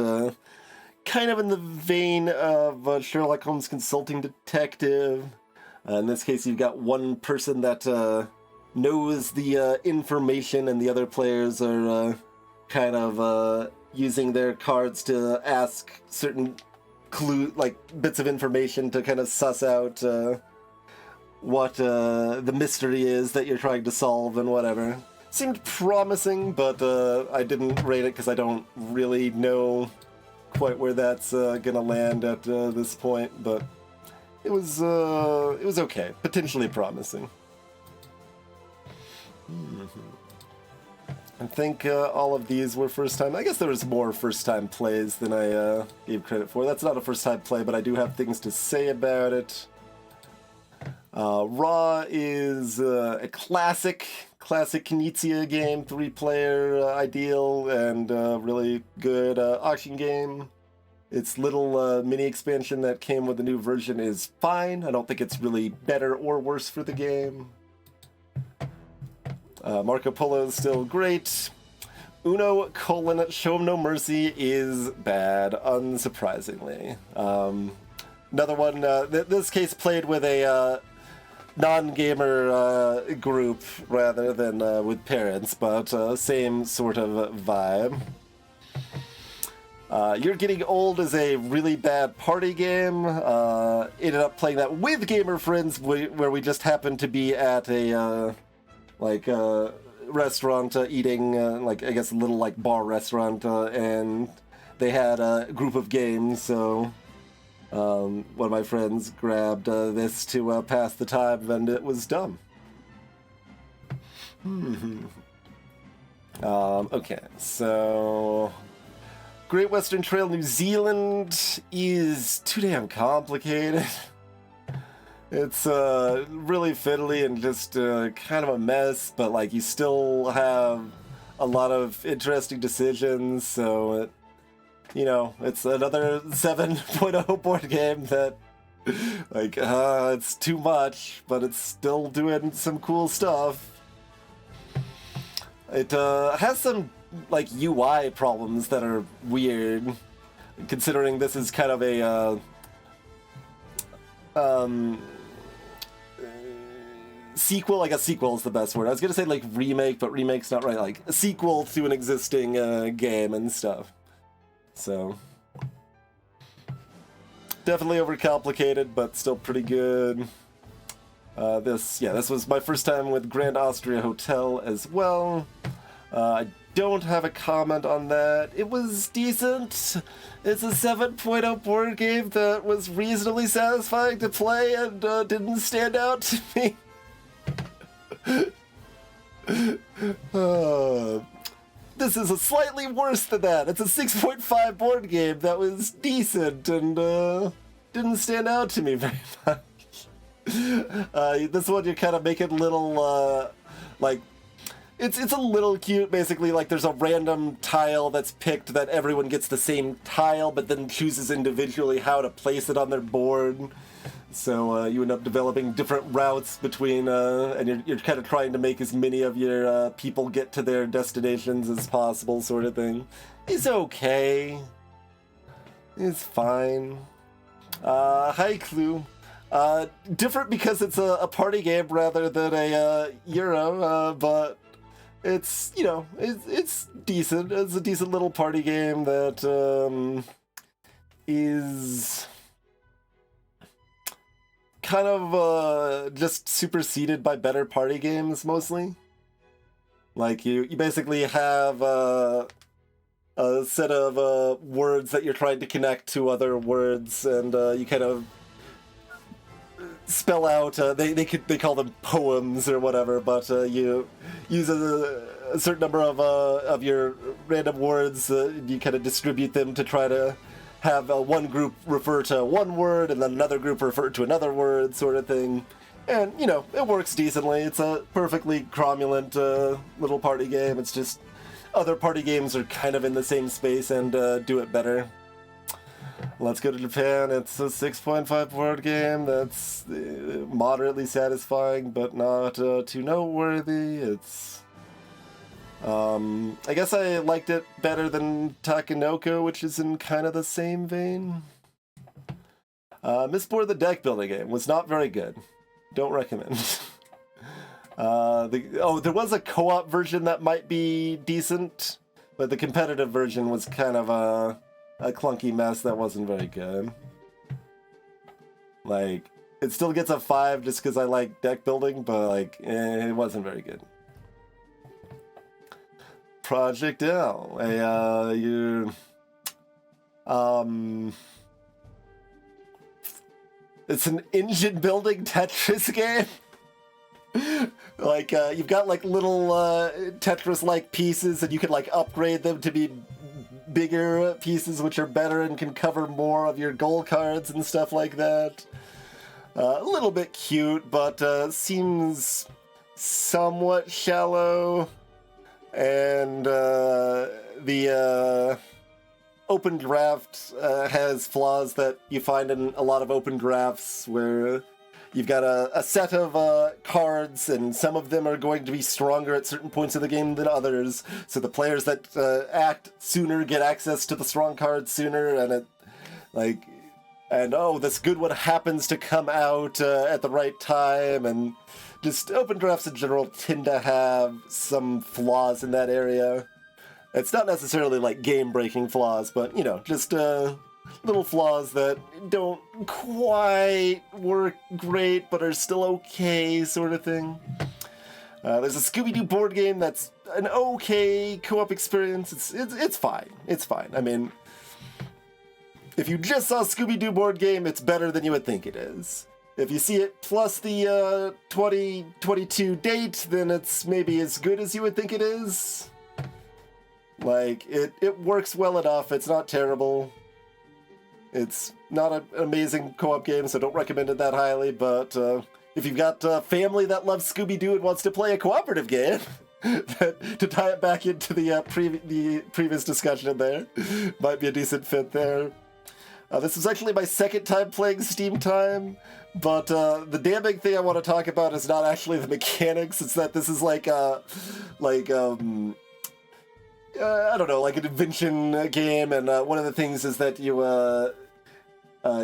kind of in the vein of Sherlock Holmes Consulting Detective. In this case, you've got one person that knows the information, and the other players are kind of using their cards to ask certain bits of information to kind of suss out what the mystery is that you're trying to solve and whatever. Seemed promising, but I didn't rate it because I don't really know quite where that's gonna land at this point, but it was okay, potentially promising. I think all of these were first time. I guess there was more first time plays than I gave credit for. That's not a first time play, but I do have things to say about it. Raw is a classic Knizia game, 3-player ideal, and really good auction game. Its little mini expansion that came with the new version is fine. I don't think it's really better or worse for the game. Marco Polo is still great. Uno: Show 'em No Mercy is bad, unsurprisingly. Another one, this case played with a non-gamer group rather than with parents, but same sort of vibe. You're Getting Old is a really bad party game. Ended up playing that with gamer friends where we just happened to be at a restaurant eating, I guess a little bar restaurant, and they had a group of games, so one of my friends grabbed this to pass the time, and it was dumb. Okay, so Great Western Trail New Zealand is too damn complicated. It's really fiddly and just kind of a mess, but you still have a lot of interesting decisions, so it's another 7.0 board game that it's too much, but it's still doing some cool stuff. It has some UI problems that are weird, considering this is kind of a sequel. I guess sequel is the best word. I was gonna say remake, but remake's not right. A sequel to an existing game and stuff. So definitely overcomplicated, but still pretty good. This was my first time with Grand Austria Hotel as well. I don't have a comment on that. It was decent. It's a 7.0 board game that was reasonably satisfying to play and didn't stand out to me. This is a slightly worse than that. It's a 6.5 board game that was decent and didn't stand out to me very much. This one you're kind of making little it's a little cute, basically. There's a random tile that's picked that everyone gets the same tile, but then chooses individually how to place it on their board. So you end up developing different routes between, and you're kind of trying to make as many of your people get to their destinations as possible, sort of thing. It's okay. It's fine. Haiku. Different because it's a party game rather than a Euro, but it's, it's decent. It's a decent little party game that is kind of just superseded by better party games, mostly. You basically have a set of words that you're trying to connect to other words, and you kind of spell out, they call them poems or whatever, but you use a certain number of your random words, you kind of distribute them to try to have one group refer to one word and then another group refer to another word, sort of thing. And, it works decently. It's a perfectly cromulent little party game. It's just other party games are kind of in the same space and do it better. Let's Go to Japan. It's a 6.5 board game that's moderately satisfying, but not too noteworthy. It's I guess I liked it better than Takenoko, which is in kind of the same vein. Mistborn, the deck building game, was not very good. Don't recommend. There was a co-op version that might be decent, but the competitive version was kind of a clunky mess that wasn't very good. It still gets a 5 just because I like deck building, but it wasn't very good. Project L, it's an engine building Tetris game. Like, you've got, like, little Tetris-like pieces, and you can, like, upgrade them to be bigger pieces, which are better and can cover more of your goal cards and stuff like that. A little bit cute, but seems somewhat shallow. And the open draft has flaws that you find in a lot of open drafts, where you've got a set of cards, and some of them are going to be stronger at certain points of the game than others. So the players that act sooner get access to the strong cards sooner, and this good one happens to come out at the right time, and just open drafts in general tend to have some flaws in that area. It's not necessarily like game-breaking flaws, but, just little flaws that don't quite work great, but are still okay, sort of thing. There's a Scooby-Doo board game that's an okay co-op experience. It's fine. It's fine. I mean, if you just saw Scooby-Doo board game, it's better than you would think it is. If you see it plus the 2022 date, then it's maybe as good as you would think it is. Like, it works well enough. It's not terrible. It's not an amazing co-op game, so don't recommend it that highly, but if you've got a family that loves Scooby-Doo and wants to play a cooperative game, to tie it back into the previous discussion in there, might be a decent fit there. This is actually my second time playing Steam Time, but the damning thing I want to talk about is not actually the mechanics. It's that this is like I don't know, like an invention game, and one of the things is that you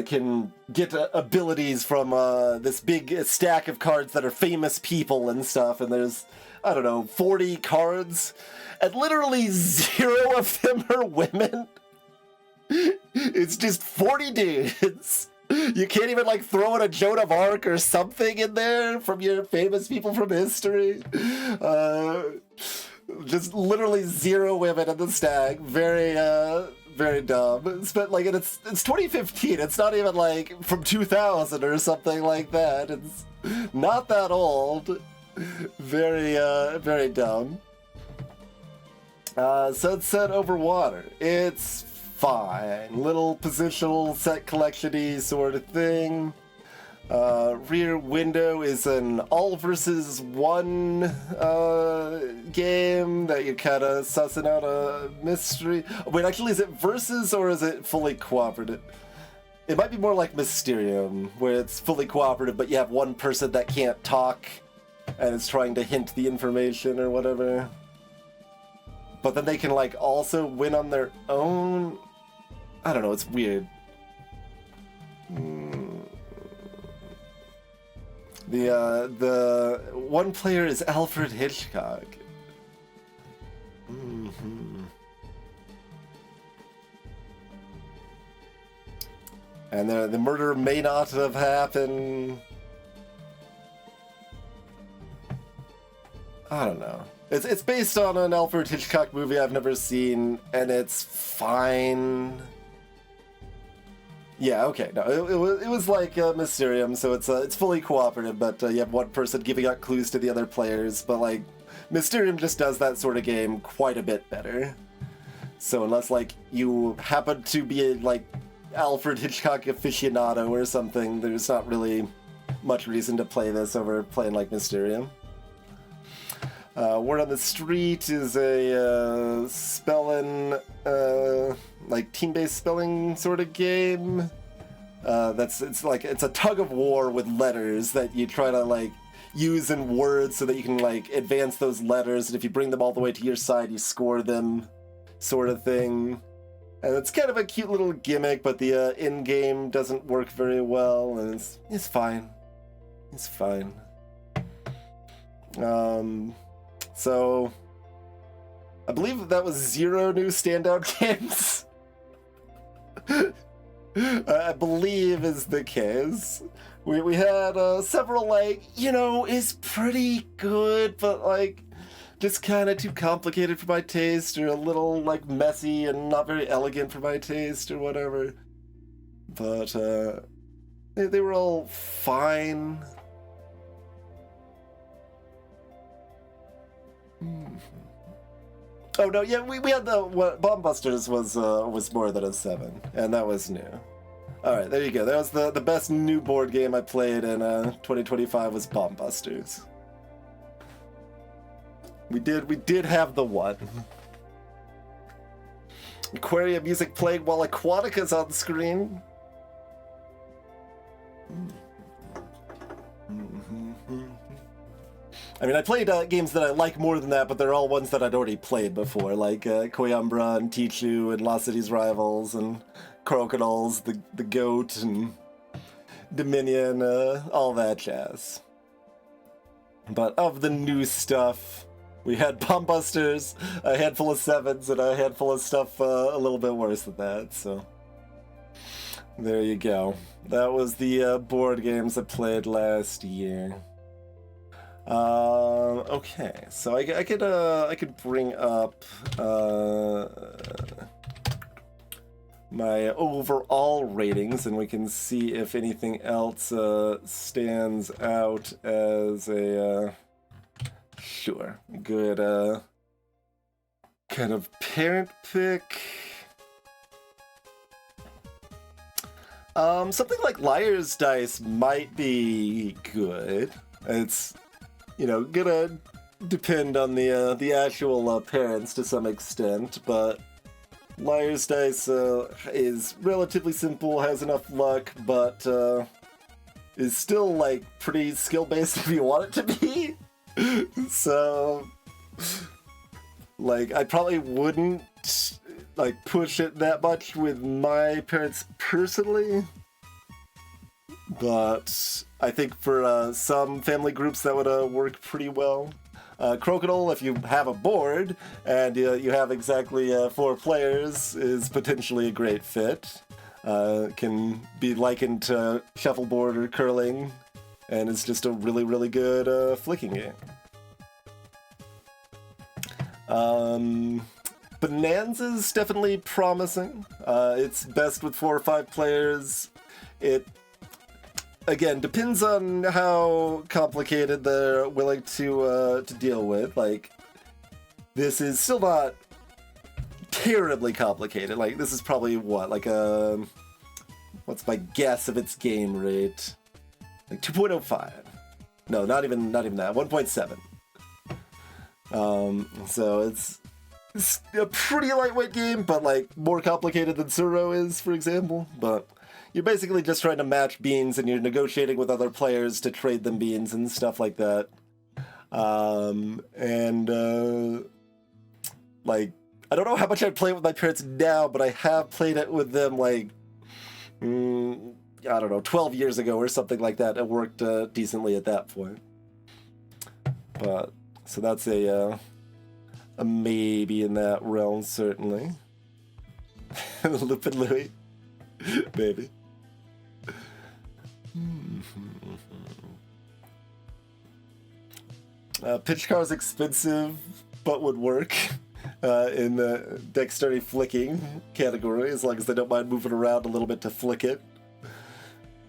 can get abilities from this big stack of cards that are famous people and stuff, and there's, 40 cards, and literally 0 of them are women. It's just 40 dudes. You can't even, throw in a Joan of Arc or something in there from your famous people from history. Just literally 0 women in the stack. Very, very dumb. It's 2015. It's not even, from 2000 or something like that. It's not that old. Very, very dumb. Sunset over water. It's fine. Little positional set collection-y sort of thing. Rear Window is an all versus one game that you're kind of sussing out a mystery. Wait, actually, is it versus or is it fully cooperative? It might be more like Mysterium, where it's fully cooperative, but you have one person that can't talk and is trying to hint the information or whatever. But then they can, also win on their own. I don't know, it's weird. The one player is Alfred Hitchcock. And the murder may not have happened. I don't know. It's based on an Alfred Hitchcock movie I've never seen, and it's fine. Yeah, okay. No, it was like Mysterium, so it's fully cooperative, but you have one person giving out clues to the other players. But Mysterium just does that sort of game quite a bit better. So unless you happen to be a Alfred Hitchcock aficionado or something, there's not really much reason to play this over playing Mysterium. Word on the Street is a spelling, team-based spelling sort of game. It's a tug of war with letters that you try to use in words so that you can advance those letters, and if you bring them all the way to your side, you score them, sort of thing. And it's kind of a cute little gimmick, but the in-game doesn't work very well, and it's fine. It's fine. So, I believe that was 0 new standout games. I believe is the case. We had several is pretty good, but just kind of too complicated for my taste, or a little messy and not very elegant for my taste, or whatever. But they were all fine. Oh no, yeah, we had Bomb Busters was more than a 7, and that was new. All right, there you go. That was the best new board game I played in 2025 was Bomb Busters. We did have the one. Aquarium music playing while Aquatica's on screen. I mean, I played games that I like more than that, but they're all ones that I'd already played before, like Coimbra and Tichu and Lost Cities Rivals and Crocodiles, the Goat and Dominion, all that jazz. But of the new stuff, we had Bomb Busters, a handful of 7s, and a handful of stuff a little bit worse than that, so there you go. That was the board games I played last year. Okay, so I could bring up my overall ratings, and we can see if anything else stands out as a sure good kind of parent pick. Something like Liar's Dice might be good. It's, you know, gonna depend on the actual parents to some extent, but Liar's Dice is relatively simple, has enough luck, but is still like pretty skill-based if you want it to be. So, like, I probably wouldn't like push it that much with my parents personally, but I think for some family groups that would work pretty well. Crocodile, if you have a board and you have exactly 4 players, is potentially a great fit. Can be likened to shuffleboard or curling, and it's just a really, really good flicking game. Bonanza's definitely promising. It's best with 4 or 5 players. It, again, depends on how complicated they're willing to deal with. Like, this is still not terribly complicated. Like, this is probably what, like a, what's my guess of its game rate? Like 2.05. No, not even that. 1.7. So it's a pretty lightweight game, but like more complicated than Suro is, for example. But you're basically just trying to match beans, and you're negotiating with other players to trade them beans and stuff like that. Like, I don't know how much I play it with my parents now, but I have played it with them like, I don't know, 12 years ago or something like that. It worked decently at that point. But so that's a maybe in that realm, certainly. Lupin Louie, maybe. Pitch car is expensive, but would work in the dexterity flicking category, as long as they don't mind moving around a little bit to flick it.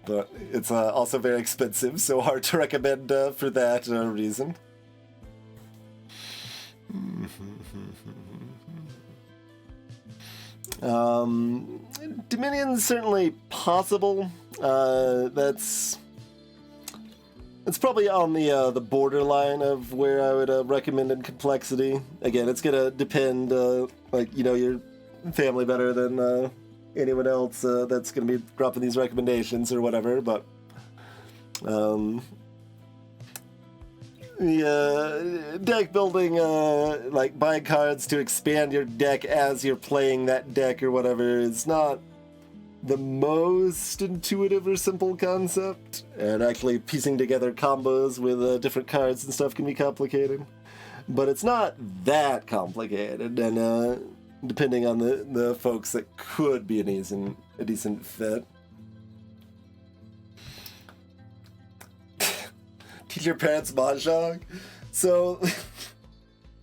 But it's also very expensive, so hard to recommend for that reason. Dominion's certainly possible. That's probably on the borderline of where I would recommend in complexity. Again, it's gonna depend, like, you know, your family better than anyone else that's gonna be dropping these recommendations or whatever. But the deck building, like buying cards to expand your deck as you're playing that deck or whatever, is not the most intuitive or simple concept, and actually piecing together combos with different cards and stuff can be complicated, but it's not that complicated, and depending on the folks, that could be a decent fit. Teach your parents Mahjong? So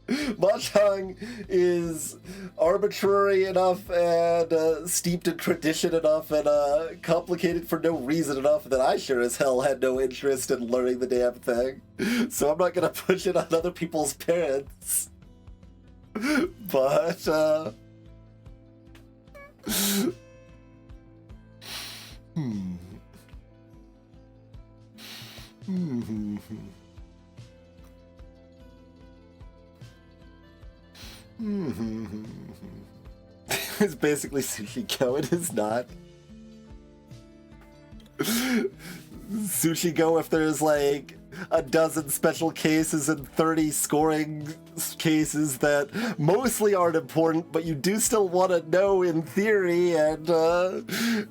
Mahjong is arbitrary enough and steeped in tradition enough and complicated for no reason enough that I sure as hell had no interest in learning the damn thing. So I'm not gonna push it on other people's parents. But, It's basically Sushi Go. It is not. Sushi Go, if there's like a dozen special cases and 30 scoring cases that mostly aren't important, but you do still want to know in theory, and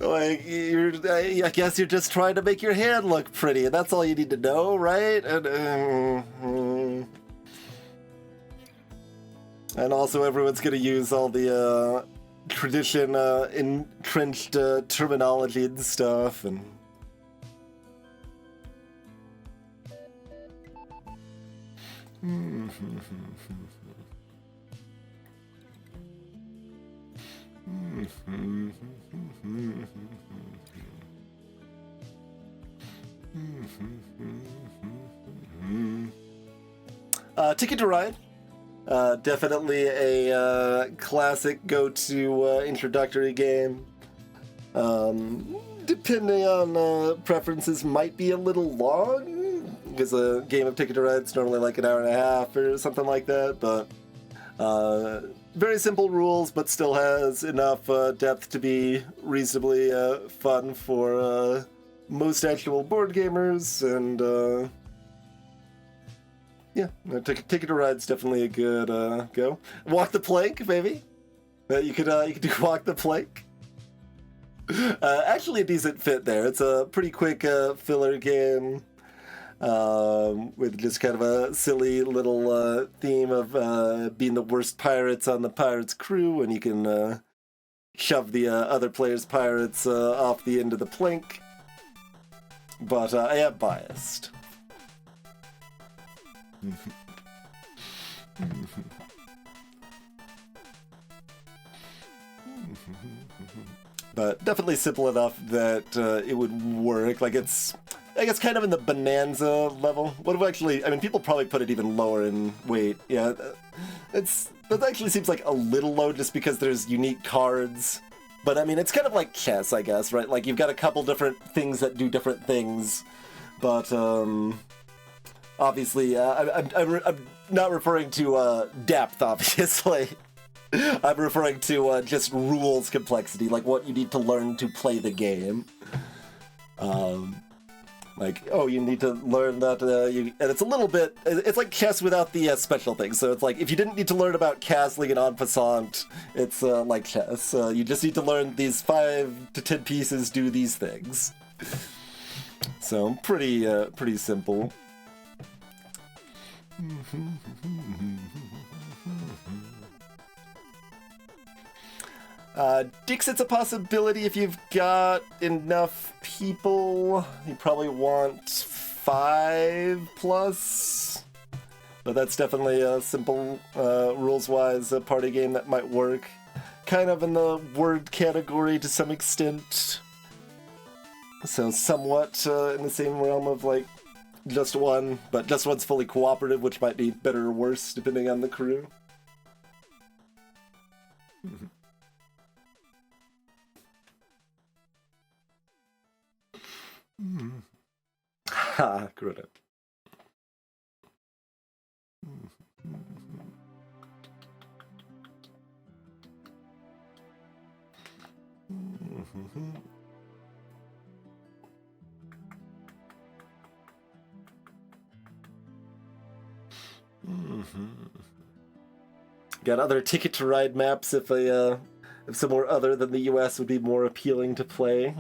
like I guess you're just trying to make your hand look pretty, and that's all you need to know, right? And also everyone's gonna use all the tradition entrenched terminology and stuff, and Ticket to Ride. Definitely a classic go-to introductory game. Depending on preferences, might be a little long, because a game of Ticket to Ride is normally like an hour and a half or something like that, but very simple rules, but still has enough depth to be reasonably fun for most actual board gamers, and yeah, Ticket to Ride's definitely a good go. Walk the Plank, maybe. You could do Walk the Plank. Actually, a decent fit there. It's a pretty quick filler game with just kind of a silly little theme of being the worst pirates on the pirate's crew, and you can shove the other players' pirates off the end of the plank. But I am biased. But definitely simple enough that it would work. Like, it's, I guess, kind of in the Bonanza level. What if actually, I mean, people probably put it even lower in weight. Yeah, that actually seems like a little low just because there's unique cards. But I mean, it's kind of like chess, I guess, right? Like, you've got a couple different things that do different things. But obviously, I'm not referring to depth, obviously. I'm referring to just rules complexity, like what you need to learn to play the game. Like, oh, you need to learn that, and it's a little bit, it's like chess without the special things. So it's like, if you didn't need to learn about castling and en passant, it's like chess. You just need to learn these 5 to 10 pieces do these things. So, pretty simple. Dixit's a possibility if you've got enough people. You probably want 5+. But that's definitely a simple, rules-wise, party game that might work. Kind of in the word category to some extent. So somewhat in the same realm of, like, just one, but just one's fully cooperative, which might be better or worse, depending on the crew. Ha, good. Got other Ticket to Ride maps if somewhere other than the US would be more appealing to play.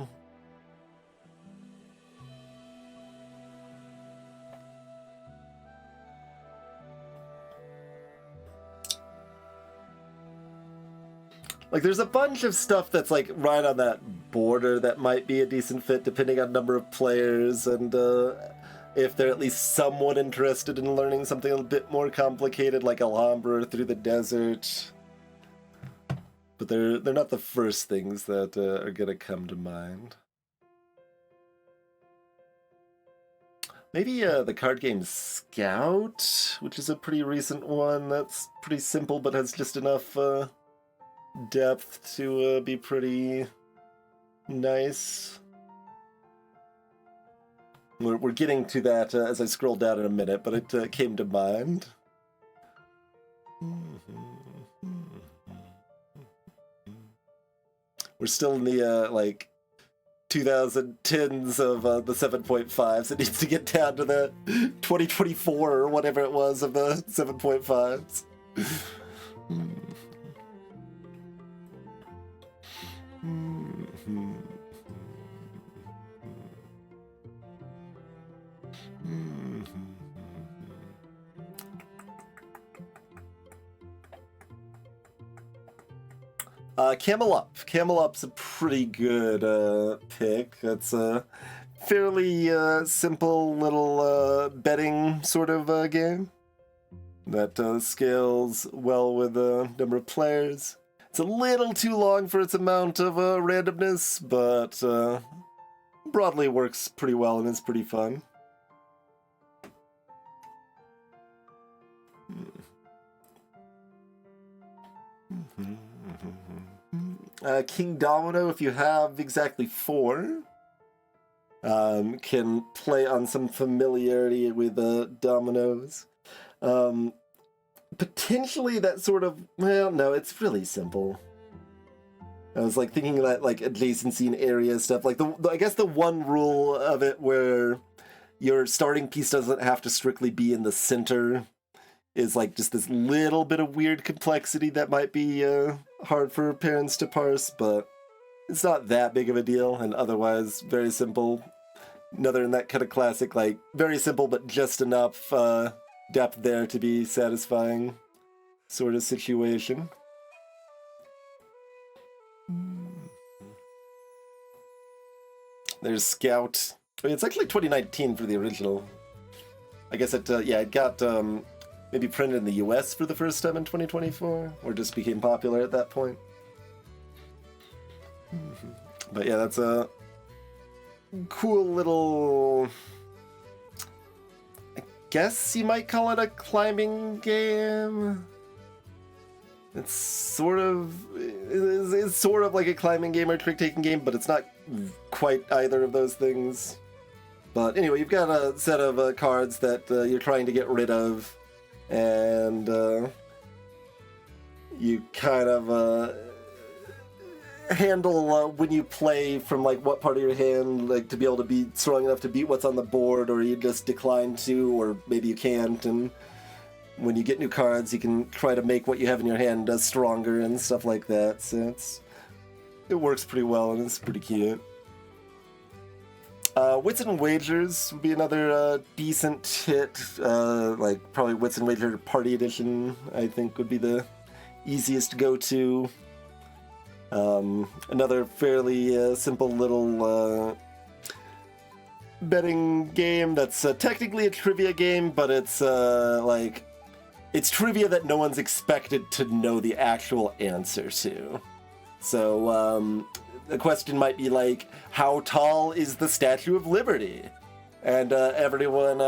Like, there's a bunch of stuff that's, like, right on that border that might be a decent fit, depending on number of players, and, if they're at least somewhat interested in learning something a bit more complicated, like Alhambra or Through the Desert. But they're not the first things that are gonna come to mind. Maybe the card game Scout, which is a pretty recent one. That's pretty simple, but has just enough depth to be pretty nice. We're getting to that as I scroll down in a minute, but it came to mind. We're still in the like 2010s of the 7.5s. It needs to get down to the 2024 or whatever it was of the 7.5s. Camel Up. Camel Up's a pretty good pick. That's a fairly simple little betting sort of game that scales well with a number of players. It's a little too long for its amount of randomness, but broadly works pretty well and is pretty fun. King Domino, if you have exactly 4, can play on some familiarity with dominoes. Potentially that sort of, well, no, it's really simple. I was like thinking that like adjacency and area stuff, like I guess the one rule of it where your starting piece doesn't have to strictly be in the center is like just this little bit of weird complexity that might be hard for parents to parse, but it's not that big of a deal, and otherwise very simple. Another in that kind of classic, like very simple but just enough depth there to be satisfying sort of situation. There's Scout. I mean, it's actually 2019 for the original. I guess it, yeah, it got maybe printed in the US for the first time in 2024, or just became popular at that point. But yeah, that's a cool little, I guess you might call it a climbing game. It's sort of like a climbing game or trick-taking game, but it's not quite either of those things. But anyway, you've got a set of cards that you're trying to get rid of, and you kind of handle when you play from like what part of your hand, like to be able to be strong enough to beat what's on the board, or you just decline to, or maybe you can't, and when you get new cards you can try to make what you have in your hand stronger and stuff like that. So it works pretty well and it's pretty cute. Wits and Wagers would be another decent hit, like probably Wits and Wager Party Edition I think would be the easiest to go to. Another fairly simple little betting game that's technically a trivia game, but it's like it's trivia that no one's expected to know the actual answer to. So the question might be like, how tall is the Statue of Liberty? And everyone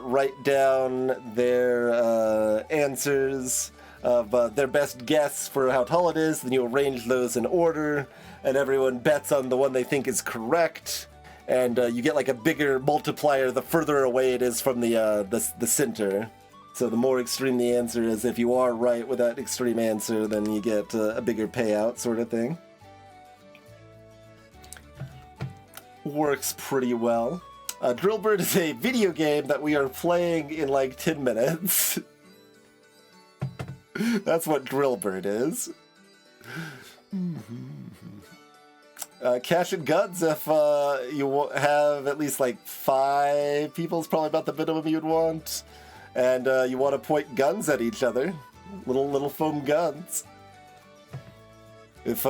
write down their answers of their best guess for how tall it is, then you arrange those in order, and everyone bets on the one they think is correct, and you get like a bigger multiplier the further away it is from the center. So the more extreme the answer is, if you are right with that extreme answer, then you get a bigger payout sort of thing. Works pretty well. Drillbird is a video game that we are playing in like 10 minutes. That's what Drillbird is. Cash and Guns, if you have at least like 5 people, is probably about the minimum you'd want. And you want to point guns at each other. Little foam guns. If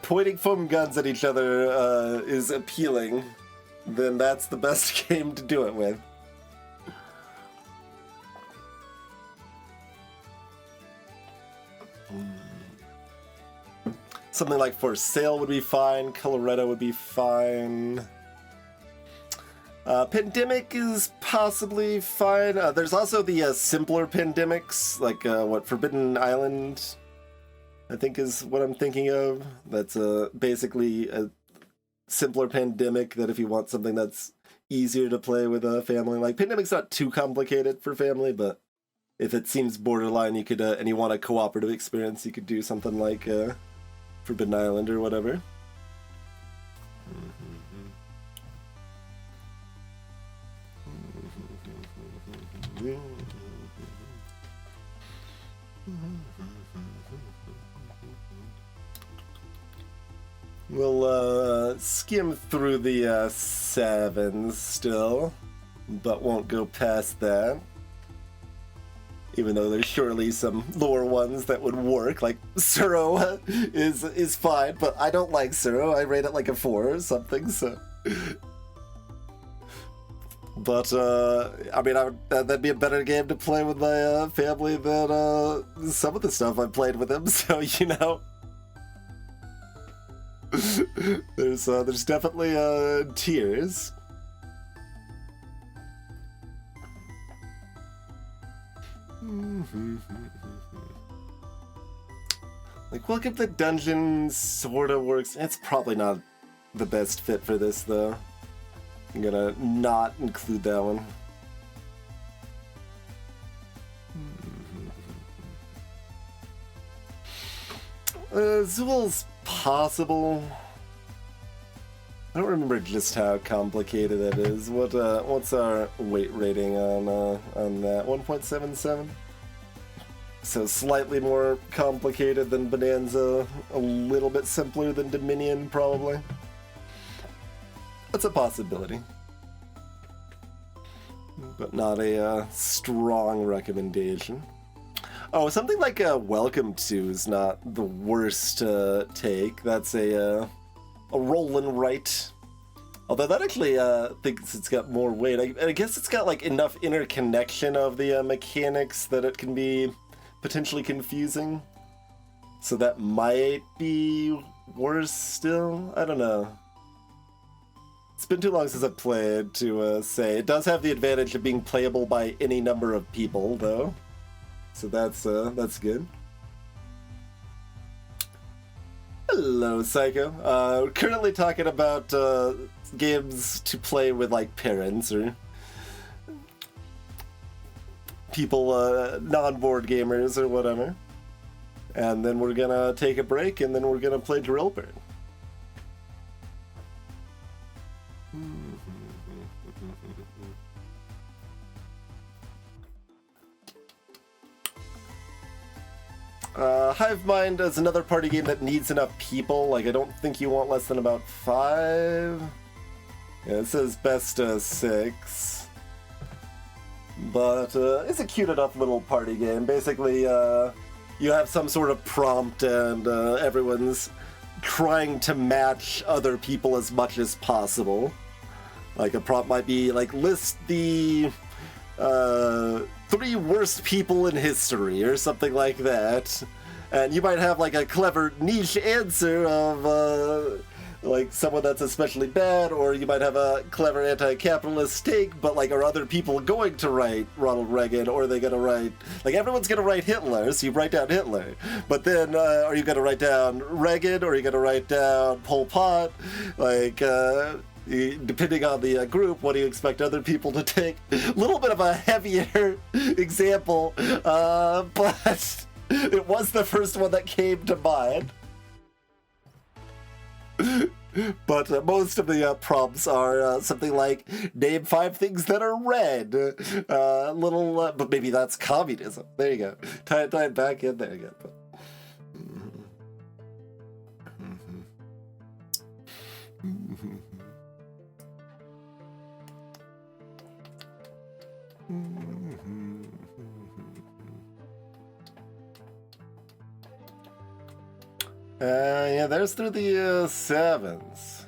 pointing foam guns at each other is appealing, then that's the best game to do it with. Something like For Sale would be fine. Coloretto would be fine. Pandemic is possibly fine. There's also the simpler pandemics, like what Forbidden Island, I think is what I'm thinking of. That's basically a simpler pandemic that if you want something that's easier to play with a family. Like Pandemic's not too complicated for family, but if it seems borderline, you could and you want a cooperative experience, you could do something like Forbidden Island or whatever. We'll skim through the 7s still, but won't go past that. Even though there's surely some lore ones that would work, like Suro is fine, but I don't like Suro. I rate it like a 4 or something, so... But, I mean, that'd be a better game to play with my family than some of the stuff I've played with them, so, you know... there's definitely tiers. Like, Welcome to the Dungeon sorta works. It's probably not the best fit for this, though. I'm gonna not include that one. Zool's possible. I don't remember just how complicated that is. What's our weight rating on that? 1.77? So slightly more complicated than Bonanza, a little bit simpler than Dominion, probably. That's a possibility. But not a strong recommendation. Oh, something like Welcome To is not the worst take. That's a roll and write. Although that actually thinks it's got more weight. I guess it's got like enough interconnection of the mechanics that it can be potentially confusing. So that might be worse still. I don't know. It's been too long since I've played to say. It does have the advantage of being playable by any number of people, though. So that's good. Hello, Psycho. Currently talking about games to play with like parents or people, non-board gamers or whatever. And then we're gonna take a break, and then we're gonna play Drillbird. Hive Mind is another party game that needs enough people. Like, I don't think you want less than about 5. Yeah, it says best 6. But it's a cute enough little party game. Basically, you have some sort of prompt, and everyone's trying to match other people as much as possible. Like, a prompt might be, like, list the 3 worst people in history, or something like that. And you might have, like, a clever niche answer of, like, someone that's especially bad, or you might have a clever anti-capitalist take, but, like, are other people going to write Ronald Reagan, or are they going to write... Like, everyone's going to write Hitler, so you write down Hitler. But then, are you going to write down Reagan, or are you going to write down Pol Pot? Like, depending on the group, what do you expect other people to take? A little bit of a heavier example, but it was the first one that came to mind. But most of the prompts are something like, name 5 things that are red. But maybe that's communism. There you go. Tie it back in there again. Yeah, there's through the 7s.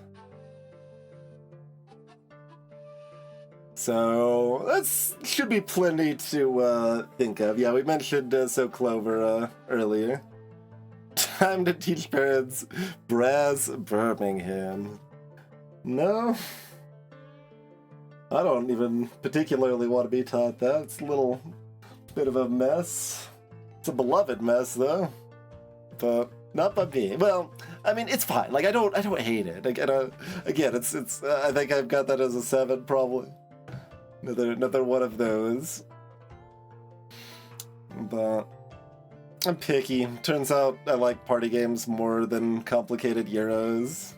So that should be plenty to think of. Yeah, we mentioned So Clover earlier. Time to teach parents Brass Birmingham. No. I don't even particularly want to be taught that. It's a little bit of a mess. It's a beloved mess, though. But not by me. Well, I mean, it's fine. Like, I don't hate it. Again, it's. I think I've got that as a 7, probably. Another one of those. But I'm picky. Turns out I like party games more than complicated Euros.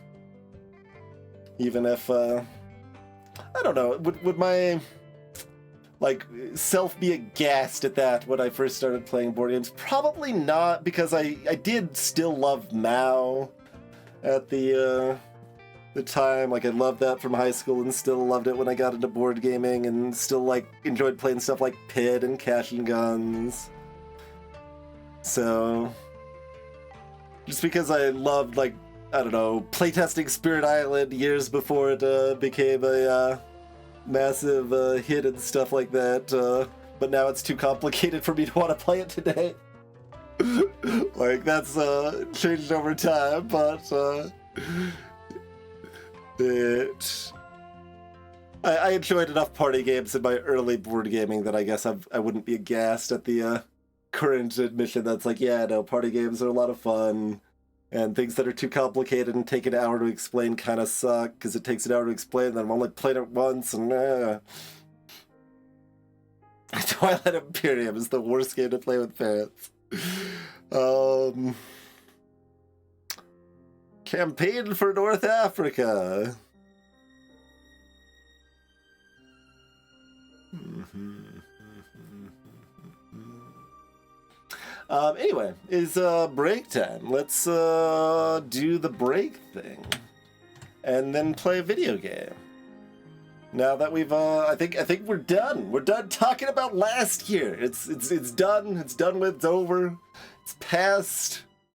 Even if, I don't know, would my, like, self be aghast at that when I first started playing board games? Probably not, because I did still love Mao at the time. Like, I loved that from high school and still loved it when I got into board gaming, and still, like, enjoyed playing stuff like Pit and Cash and Guns. So, just because I loved, like, I don't know, playtesting Spirit Island years before it became a massive hit and stuff like that, but now it's too complicated for me to want to play it today. Like, that's changed over time, but I enjoyed enough party games in my early board gaming that I guess I wouldn't be aghast at the current admission that's like, yeah, no, party games are a lot of fun. And things that are too complicated and take an hour to explain kind of suck, because it takes an hour to explain them. I've only played it once, and Twilight Imperium is the worst game to play with parents. Campaign for North Africa. Anyway, it's break time. Let's do the break thing, and then play a video game. Now that we've, I think we're done. We're done talking about last year. It's done. It's done with. It's over. It's past.